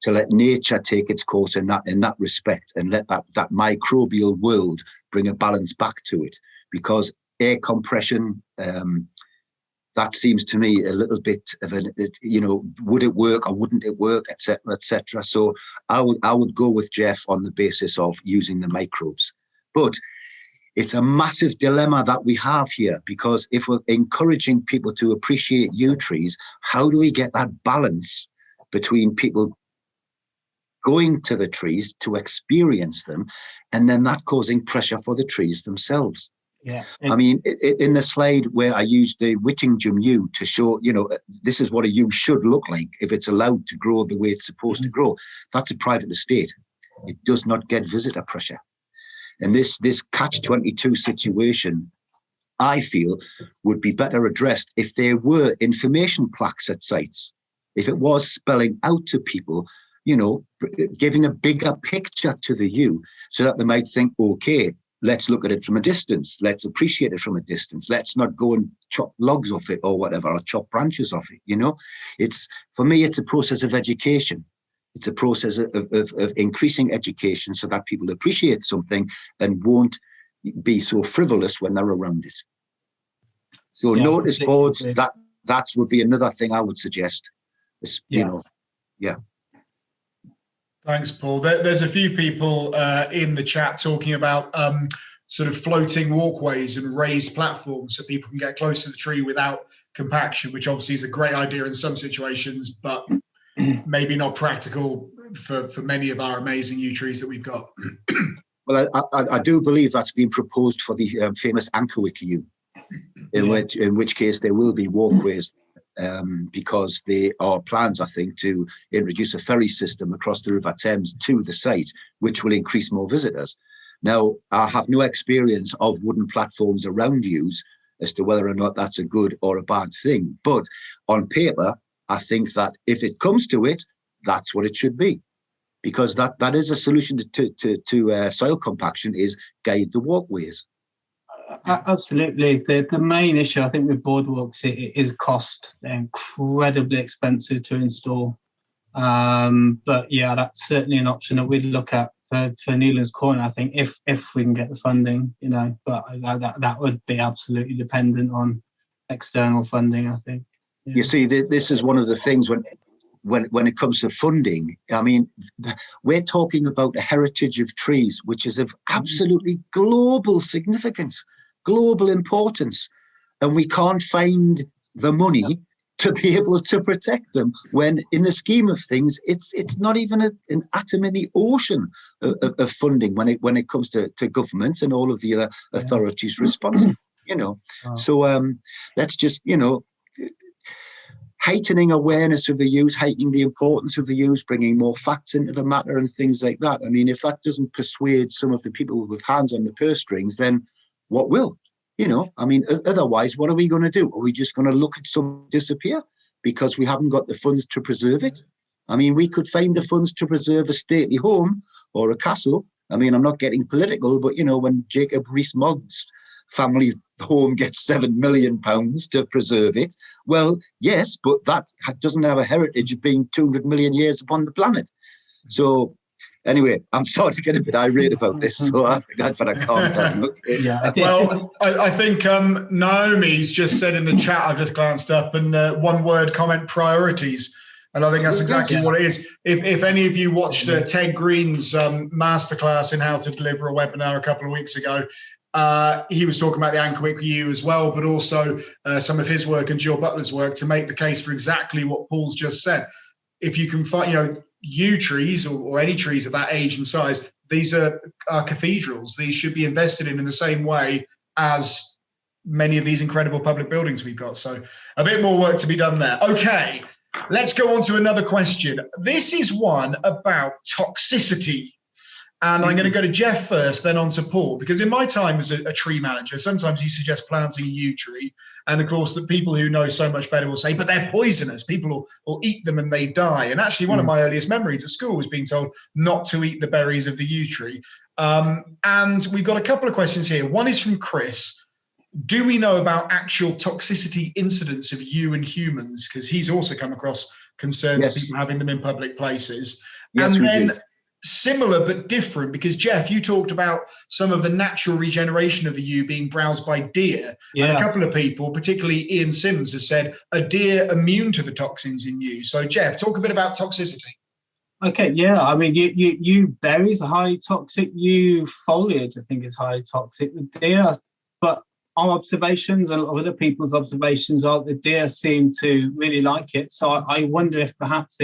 To let nature take its course in that respect, and let that microbial world bring a balance back to it. Because air compression, that seems to me a little bit of would it work or wouldn't it work, etc., etc. So I would go with Geoff on the basis of using the microbes. But it's a massive dilemma that we have here, because if we're encouraging people to appreciate yew trees, how do we get that balance between people going to the trees to experience them and then that causing pressure for the trees themselves? Yeah. I mean, in the slide where I used the Whittingham yew to show, this is what a yew should look like if it's allowed to grow the way it's supposed to grow. That's a private estate. It does not get visitor pressure. And this catch-22 situation, I feel, would be better addressed if there were information plaques at sites. If it was spelling out to people, giving a bigger picture to the yew so that they might think, okay, let's look at it from a distance. Let's appreciate it from a distance. Let's not go and chop logs off it or whatever, or chop branches off it. For me, it's a process of education. It's a process of increasing education so that people appreciate something and won't be so frivolous when they're around it. So notice boards, that would be another thing I would suggest. Thanks, Paul. There's a few people in the chat talking about sort of floating walkways and raised platforms so people can get close to the tree without compaction, which obviously is a great idea in some situations, but maybe not practical for many of our amazing yew trees that we've got. Well, I do believe that's been proposed for the famous Ankerwick yew, in which case there will be walkways, because there are plans, I think, to introduce a ferry system across the River Thames to the site, which will increase more visitors. Now, I have no experience of wooden platforms around yews as to whether or not that's a good or a bad thing. But on paper, I think that if it comes to it, that's what it should be. Because that is a solution to soil compaction, is guide the walkways. Absolutely. The main issue, I think, with boardwalks is cost. They're incredibly expensive to install. But yeah, that's certainly an option that we'd look at for Newlands Corner, I think, if we can get the funding, you know. But that would be absolutely dependent on external funding, I think. Yeah. You see, this is one of the things when it comes to funding. I mean, we're talking about a heritage of trees, which is of absolutely global significance, global importance, and we can't find the money to be able to protect them, when in the scheme of things, it's not even an atom in the ocean of funding when it comes to governments and all of the other authorities responsible, you know. So let's just, you know, heightening awareness of the use, heightening the importance of the use, bringing more facts into the matter and things like that. I mean, if that doesn't persuade some of the people with hands on the purse strings, then what will? You know, I mean, otherwise, what are we going to do? Are we just going to look at some disappear because we haven't got the funds to preserve it? I mean, we could find the funds to preserve a stately home or a castle. I mean, I'm not getting political, but, you know, when Jacob Rees-Mogg's family home gets £7 million to preserve it, well, yes, but that doesn't have a heritage of being 200 million years upon the planet. So anyway, I'm sorry to get a bit irate about this, so that's what I can't. Yeah. Well, I think Naomi's just said in the chat, I've just glanced up, and one word comment, priorities. And I think that's exactly what it is. If any of you watched Ted Green's masterclass in how to deliver a webinar a couple of weeks ago, he was talking about the Ankerwick yew as well, but also some of his work and Jill Butler's work to make the case for exactly what Paul's just said. If you can find, you know, yew trees or any trees of that age and size, these are cathedrals. These should be invested in the same way as many of these incredible public buildings we've got. So a bit more work to be done there. Okay, let's go on to another question. This is one about toxicity. And I'm going to go to Geoff first, then on to Paul, because in my time as a tree manager, sometimes you suggest planting a yew tree. And of course, the people who know so much better will say, but they're poisonous. People will eat them and they die. And actually, one of my earliest memories at school was being told not to eat the berries of the yew tree. And we've got a couple of questions here. One is from Chris. Do we know about actual toxicity incidents of yew in humans? Because he's also come across concerns of people having them in public places. Yes, and then, we do. Similar but different, because Geoff, you talked about some of the natural regeneration of the yew being browsed by deer. And a couple of people, particularly Ian Sims, has said a deer immune to the toxins in yew. So Geoff, talk a bit about toxicity. Okay, yeah, I mean, yew berries are highly toxic. Yew foliage, I think, is highly toxic. The deer, but our observations and other people's observations are the deer seem to really like it. So I wonder if perhaps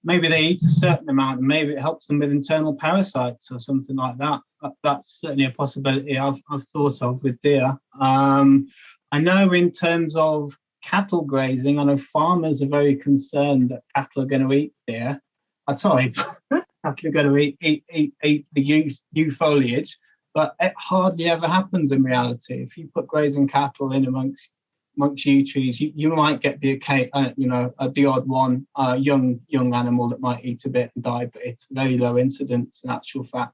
maybe they eat a certain amount and maybe it helps them with internal parasites or something like that. That's certainly a possibility I've thought of with deer. I know in terms of cattle grazing, I know farmers are very concerned that cattle are going to eat deer. Cattle are going to eat the yew foliage, but it hardly ever happens in reality. If you put grazing cattle in amongst yew trees, you might get the odd one young animal that might eat a bit and die, but it's very low incidence in actual fact.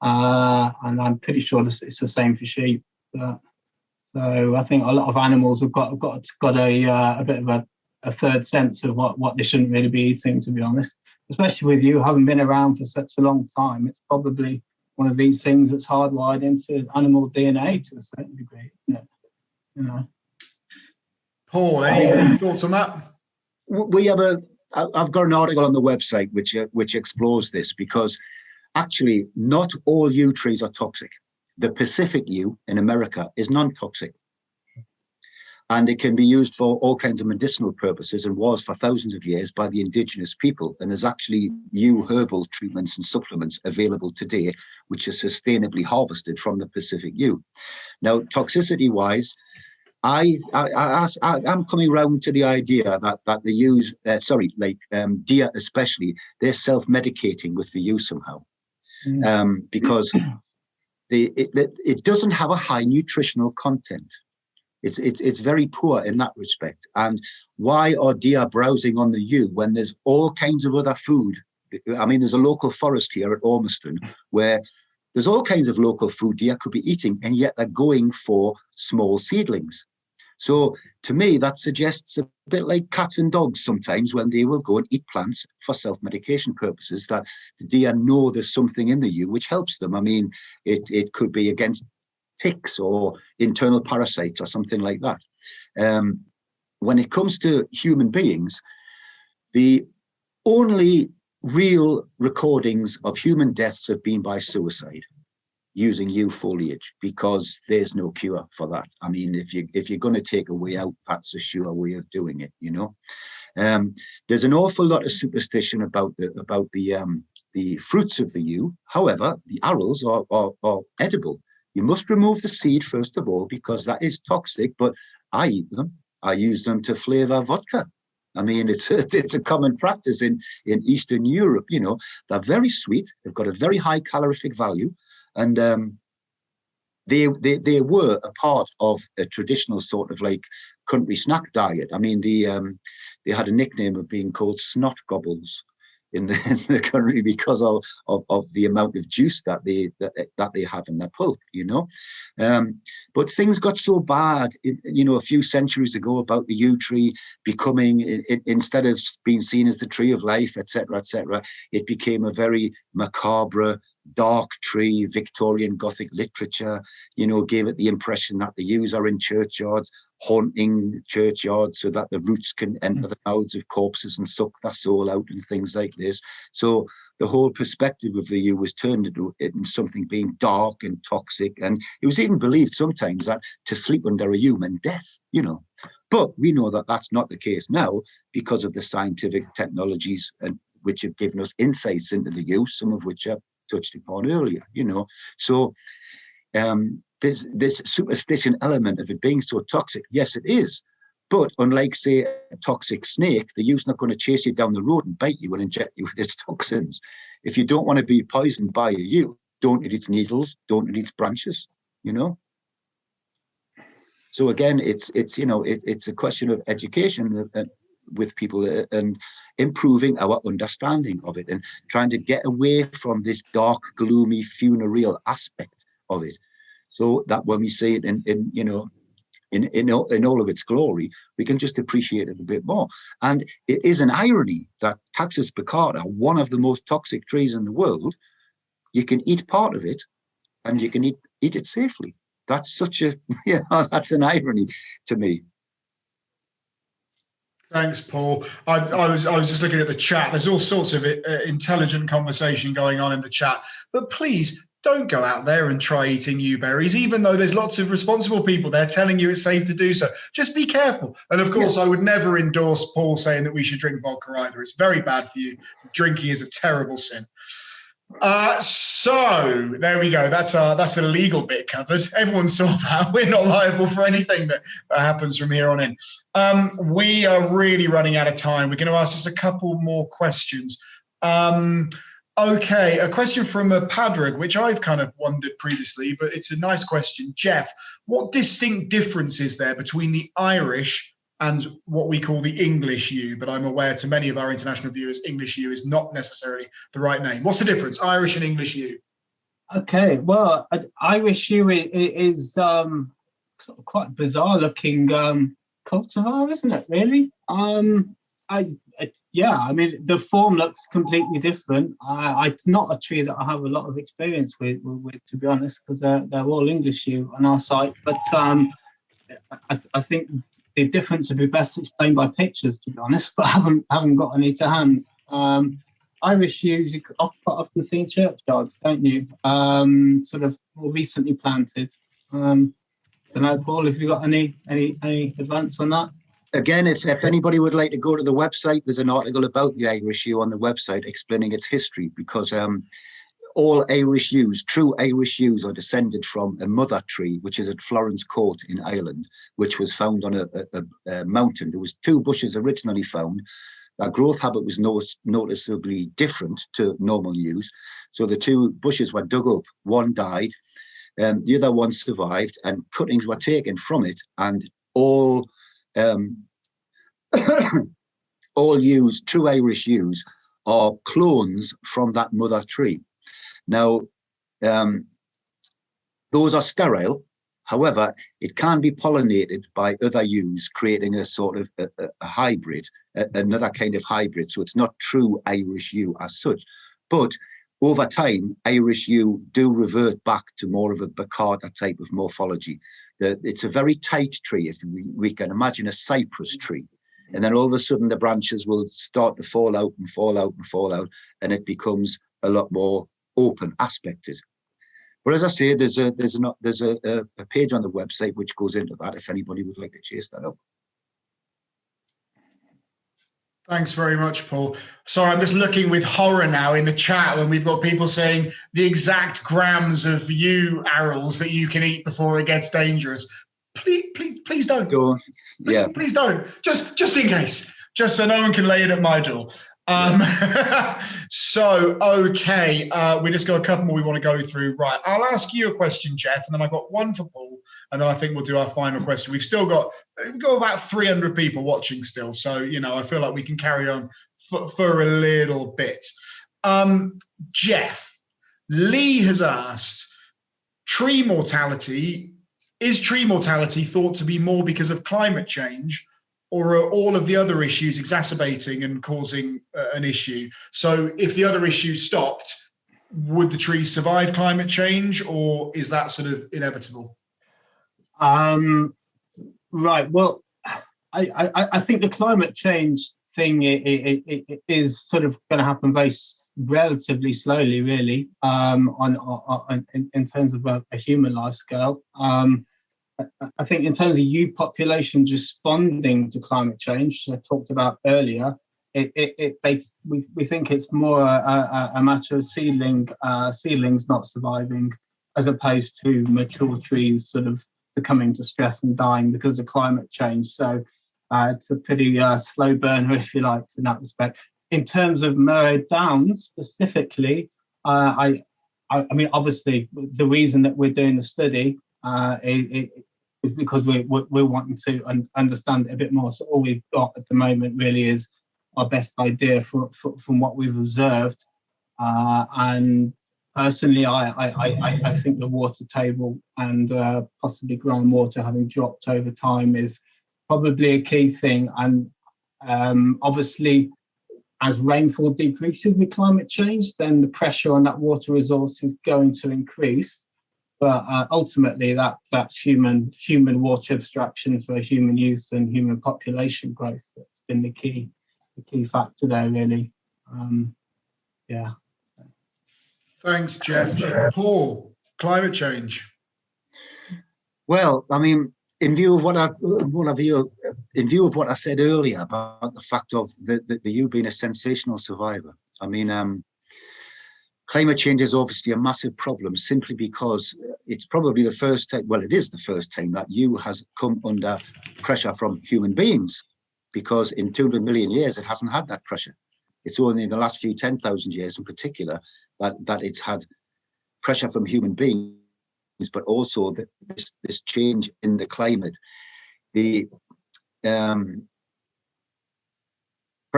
And I'm pretty sure it's the same for sheep. So I think a lot of animals have got a bit of a third sense of what they shouldn't really be eating, to be honest. Especially with you having been around for such a long time, it's probably one of these things that's hardwired into animal DNA to a certain degree, isn't it? You know. Paul, any thoughts on that? I've got an article on the website which explores this, because actually not all yew trees are toxic. The Pacific yew in America is non-toxic, and it can be used for all kinds of medicinal purposes, and was for thousands of years by the indigenous people. And there's actually yew herbal treatments and supplements available today, which are sustainably harvested from the Pacific yew. Now, toxicity-wise, I'm coming round to the idea that the yews, deer especially, they're self-medicating with the yew somehow, because it doesn't have a high nutritional content. It's very poor in that respect. And why are deer browsing on the yew when there's all kinds of other food? I mean, there's a local forest here at Ormiston where there's all kinds of local food deer could be eating, and yet they're going for small seedlings. So to me, that suggests a bit like cats and dogs sometimes when they will go and eat plants for self-medication purposes, that the deer know there's something in the yew which helps them. I mean, it could be against ticks or internal parasites or something like that. When it comes to human beings, the only real recordings of human deaths have been by suicide using yew foliage, because there's no cure for that. I mean, if you're going to take a way out, that's a sure way of doing it, you know. There's an awful lot of superstition about the fruits of the yew. However, the arils are edible. You must remove the seed first of all, because that is toxic, but I eat them. I use them to flavor vodka. I mean, it's a common practice in Eastern Europe, you know. They're very sweet. They've got a very high calorific value. And they were a part of a traditional sort of like country snack diet. I mean, they had a nickname of being called snot gobbles in the country because of the amount of juice that they have in their pulp, you know. But things got so bad, you know, a few centuries ago about the yew tree becoming, instead of being seen as the tree of life, etc., it became a very macabre, dark tree. Victorian Gothic literature, you know, gave it the impression that the yews are in churchyards, haunting churchyards so that the roots can enter the mouths of corpses and suck their soul out and things like this. So the whole perspective of the yew was turned into something being dark and toxic. And it was even believed sometimes that to sleep under a yew meant death, you know. But we know that that's not the case now because of the scientific technologies and which have given us insights into the yew, some of which are touched upon earlier, you know. So this superstition element of it being so toxic, yes, it is. But unlike, say, a toxic snake, the yew's not going to chase you down the road and bite you and inject you with its toxins. If you don't want to be poisoned by a yew, don't eat its needles, don't eat its branches, you know. So again, it's you know, it's a question of education with people and improving our understanding of it and trying to get away from this dark, gloomy, funereal aspect of it, so that when we see it in you know, in all of its glory, we can just appreciate it a bit more. And it is an irony that Taxus baccata, one of the most toxic trees in the world, you can eat part of it and you can eat it safely. That's such a, you know, that's an irony to me. Thanks, Paul. I was just looking at the chat. There's all sorts of intelligent conversation going on in the chat. But please don't go out there and try eating yew berries, even though there's lots of responsible people there telling you it's safe to do so. Just be careful. And of course, I would never endorse Paul saying that we should drink vodka either. It's very bad for you. Drinking is a terrible sin. So there we go. That's the legal bit covered. Everyone saw that. We're not liable for anything that happens from here on in. We are really running out of time. We're going to ask just a couple more questions. Okay, a question from Padraig, which I've kind of wondered previously, but it's a nice question. Geoff, what distinct difference is there between the Irish and what we call the English yew? But I'm aware to many of our international viewers, English yew is not necessarily the right name. What's the difference, Irish and English yew? Okay, well, Irish yew is sort of quite bizarre looking cultivar, isn't it, really? Yeah, I mean, the form looks completely different. It's not a tree that I have a lot of experience with to be honest, because they're all English yew on our site. But I think the difference would be best explained by pictures, to be honest, but I haven't got any to hand. Irish yews you often see in churchyards, don't you? Sort of more recently planted. Don't know, Paul, have you got any advance on that? Again, if anybody would like to go to the website, there's an article about the Irish yew on the website explaining its history, because all Irish yews, true Irish yews, are descended from a mother tree, which is at Florence Court in Ireland, which was found on a mountain. There was 2 bushes originally found. Their growth habit was noticeably different to normal yews. So the 2 bushes were dug up, one died. The other one survived, and cuttings were taken from it, and all all yews, true Irish yews, are clones from that mother tree. Now, those are sterile. However, it can be pollinated by other yews, creating a sort of a hybrid, another kind of hybrid. So it's not true Irish yew as such. But over time, Irish yew do revert back to more of a baccata type of morphology. It's a very tight tree. If we can imagine a cypress tree. And then all of a sudden, the branches will start to fall out and fall out and fall out, and it becomes a lot more open aspected. But as I say, there's a page on the website which goes into that if anybody would like to chase that up. Thanks very much, Paul. Sorry, I'm just looking with horror now in the chat when we've got people saying the exact grams of yew arils that you can eat before it gets dangerous. Please don't. Please don't. Just in case. Just so no one can lay it at my door. So, okay, we just got a couple more we want to go through. Right, I'll ask you a question, Geoff, and then I've got one for Paul, and then I think we'll do our final question. We've got about 300 people watching still, so, you know, I feel like we can carry on for a little bit. Geoff, Lee has asked, is tree mortality thought to be more because of climate change, or are all of the other issues exacerbating and causing an issue? So if the other issues stopped, would the trees survive climate change, or is that sort of inevitable? Right. Well, I think the climate change thing is sort of going to happen relatively slowly, really, in terms of a human life scale. I think in terms of yew populations responding to climate change, I talked about earlier, we think it's more a matter of seedlings not surviving, as opposed to mature trees sort of succumbing to stress and dying because of climate change. So it's a pretty slow burner, if you like, in that respect. In terms of Murray Downs specifically, I mean, obviously, the reason that we're doing the study is because we're wanting to understand it a bit more. So all we've got at the moment really is our best idea from what we've observed. And personally, I think the water table and possibly groundwater having dropped over time is probably a key thing. And obviously, as rainfall decreases with climate change, then the pressure on that water resource is going to increase. But ultimately, that's human water abstraction for human use and human population growth that's been the key factor there, really. Yeah. Thanks, Geoff. Paul, climate change. Well, I mean, in view of what I said earlier about the fact of the yew being a sensational survivor, I mean, climate change is obviously a massive problem simply because it's probably the first time, well, it is the first time that yew has come under pressure from human beings, because in 200 million years, it hasn't had that pressure. It's only in the last few 10,000 years in particular that it's had pressure from human beings, but also this change in the climate. For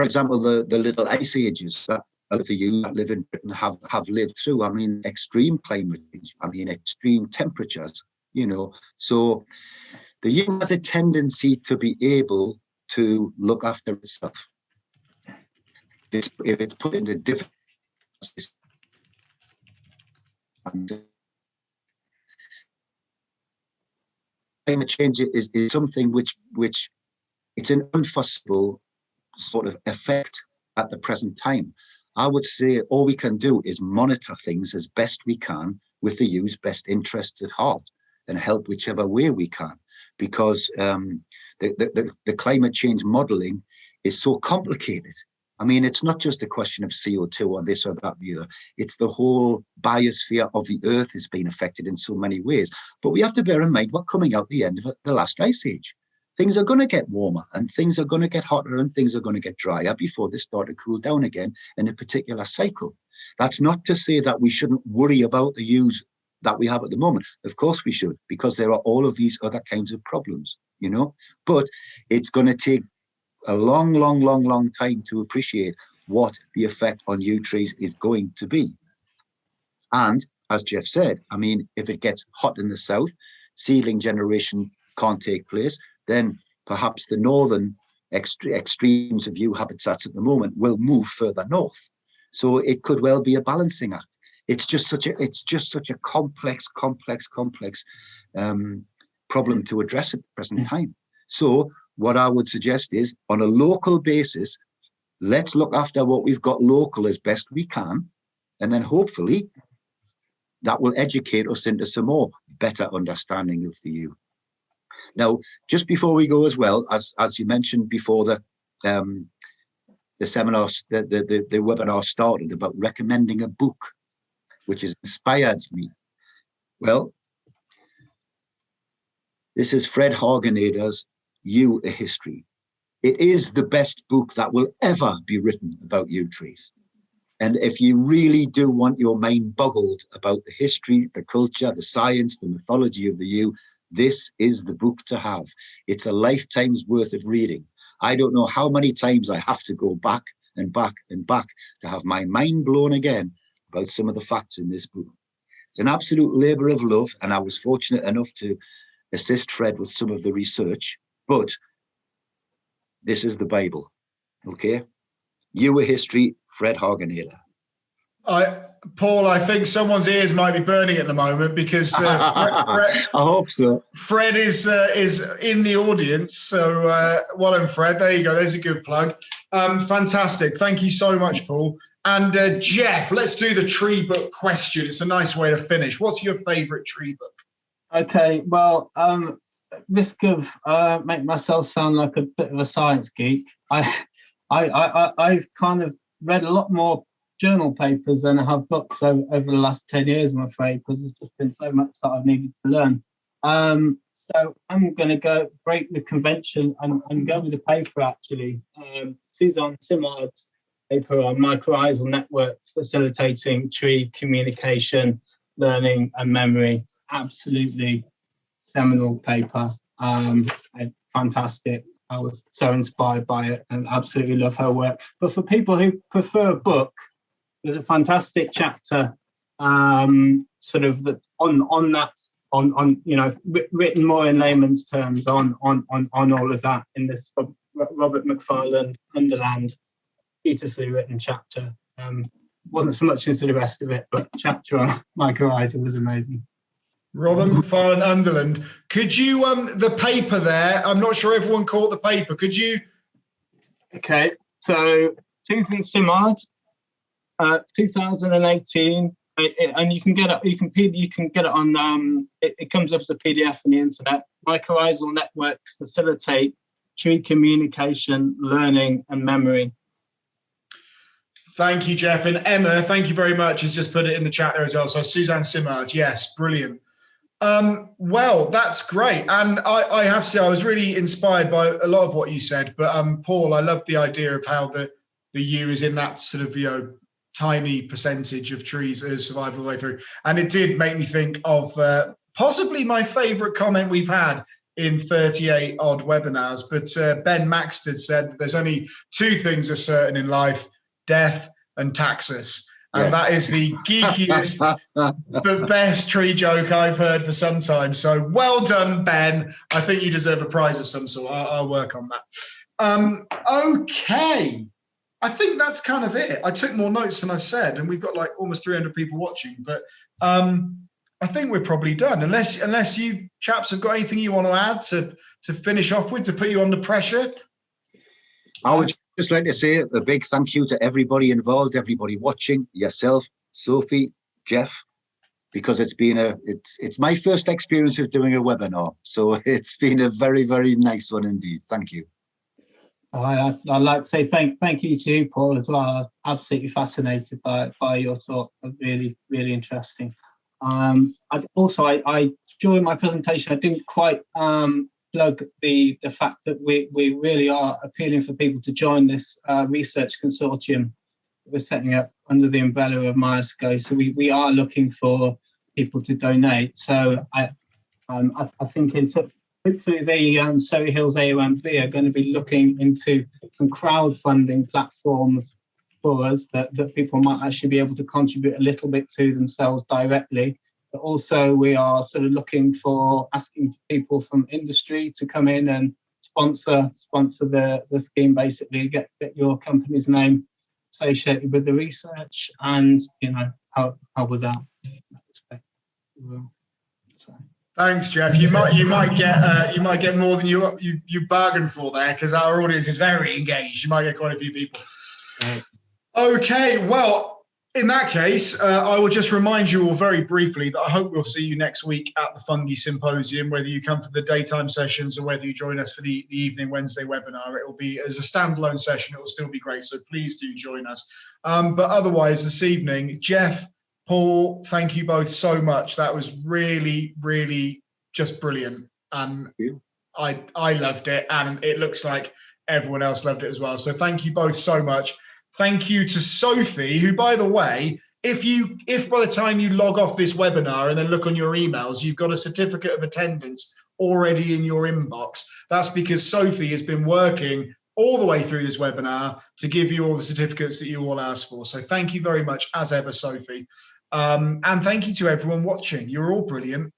example, the little ice ages that the yew that live in Britain have lived through. I mean, extreme climate change. I mean, extreme temperatures. You know, so the yew has a tendency to be able to look after itself. If it's put into different, climate change is something which it's an unforeseeable sort of effect at the present time. I would say all we can do is monitor things as best we can with the yew's best interests at heart and help whichever way we can, because the climate change modelling is so complicated. I mean, it's not just a question of CO2 or this or that, the other. It's the whole biosphere of the Earth is being affected in so many ways. But we have to bear in mind we're coming out the end of the last ice age. Things are going to get warmer and things are going to get hotter and things are going to get drier before they start to cool down again in a particular cycle. That's not to say that we shouldn't worry about the yew's that we have at the moment. Of course we should, because there are all of these other kinds of problems, but it's going to take a long time to appreciate what the effect on yew trees is going to be. And as Geoff said, I mean, if it gets hot in the south, seedling generation can't take place, then perhaps the northern extremes of yew habitats at the moment will move further north. So it could well be a balancing act. It's just such a complex problem to address at the present time. So what I would suggest is, on a local basis, let's look after what we've got local as best we can, and then hopefully that will educate us into some more better understanding of the yew. Now, just before we go as well, as you mentioned before the seminar, the webinar started, about recommending a book, which has inspired me. Well, this is Fred Hagenader's Yew: A History. It is the best book that will ever be written about yew trees. And if you really do want your mind boggled about the history, the culture, the science, the mythology of the yew, this is the book to have. It's a lifetime's worth of reading. I don't know how many times I have to go back and back and back to have my mind blown again about some of the facts in this book. It's an absolute labor of love, and I was fortunate enough to assist Fred with some of the research, but this is the Bible, okay? Yew: A History, Fred Hagenader. Paul, I think someone's ears might be burning at the moment, because I hope so. Fred is in the audience. So well done, Fred. There you go. There's a good plug. Fantastic. Thank you so much, Paul. And Geoff, let's do the tree book question. It's a nice way to finish. What's your favourite tree book? Okay, well, risk of making myself sound like a bit of a science geek. I've kind of read a lot more journal papers than I have books over the last 10 years, I'm afraid, because there's just been so much that I've needed to learn. So I'm going to go break the convention and go with the paper, actually. Suzanne Simard's paper on mycorrhizal networks facilitating tree communication, learning and memory. Absolutely seminal paper. Fantastic. I was so inspired by it and absolutely love her work. But for people who prefer a book, there's a fantastic chapter sort of that on written more in layman's terms on all of that in this Robert McFarland Underland, beautifully written chapter. Wasn't so much into the rest of it, but chapter on mycorrhiza was amazing. Robert McFarland Underland. Could you the paper there? I'm not sure everyone caught the paper. Could you? Okay. So Susan Simard, 2018, and you can get it. You can get it on. It comes up as a PDF on the internet. Mycorrhizal networks facilitate tree communication, learning, and memory. Thank you, Geoff. And Emma, thank you very much. Has just put it in the chat there as well. So Suzanne Simard, yes, brilliant. Well, that's great. And I have to say, I was really inspired by a lot of what you said. But Paul, I love the idea of how the yew is in that sort of, tiny percentage of trees that have survived all the way through. And it did make me think of possibly my favourite comment we've had in 38 odd webinars. But Ben Maxted said that there's only two things are certain in life: death and taxes. And yes, that is the geekiest but best tree joke I've heard for some time. So well done, Ben. I think you deserve a prize of some sort. I'll work on that. Okay. I think that's kind of it. I took more notes than I've said, and we've got like almost 300 people watching. But I think we're probably done. Unless you chaps have got anything you want to add to finish off with, to put you under pressure. I would just like to say a big thank you to everybody involved, everybody watching, yourself, Sophie, Geoff, because it's my first experience of doing a webinar. So it's been a very, very nice one indeed. Thank you. I'd like to say thank you to you, Paul, as well. I was absolutely fascinated by your talk. Really, really interesting. I during my presentation, I didn't quite plug the fact that we really are appealing for people to join this research consortium we're setting up under the umbrella of Myosco. So we are looking for people to donate. So I think hopefully the Surrey Hills AOMB are going to be looking into some crowdfunding platforms for us that people might actually be able to contribute a little bit to themselves directly. But also we are sort of asking people from industry to come in and sponsor the scheme, basically get your company's name associated with the research, and help us out in that respect. So. Thanks, Geoff. You might get more than you bargained for there, because our audience is very engaged. You might get quite a few people. Right. Okay, well, in that case, I will just remind you all very briefly that I hope we'll see you next week at the Fungi Symposium, whether you come for the daytime sessions or whether you join us for the evening Wednesday webinar. It will be as a standalone session. It will still be great, so please do join us. But otherwise, this evening, Geoff, Paul, thank you both so much. That was really, really just brilliant. And I loved it, and it looks like everyone else loved it as well. So thank you both so much. Thank you to Sophie, who, by the way, if by the time you log off this webinar and then look on your emails, you've got a certificate of attendance already in your inbox, that's because Sophie has been working all the way through this webinar to give you all the certificates that you all asked for. So thank you very much, as ever, Sophie. And thank you to everyone watching. You're all brilliant.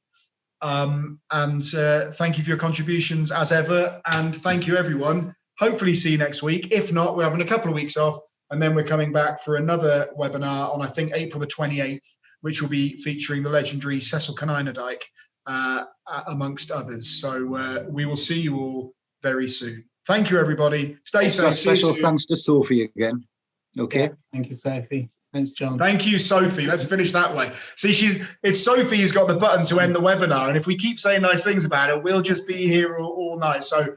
And thank you for your contributions, as ever. And thank you, everyone. Hopefully see you next week. If not, we're having a couple of weeks off, and then we're coming back for another webinar on, I think, April the 28th, which will be featuring the legendary Cecil Konynadijk, amongst others. So we will see you all very soon. Thank you, everybody. Stay safe. Special thanks to Sophie again. Okay. Yeah, thank you, Sophie. Thanks, John. Thank you, Sophie. Let's finish that way. See, it's Sophie who's got the button to end the webinar, and if we keep saying nice things about it, we'll just be here all night. So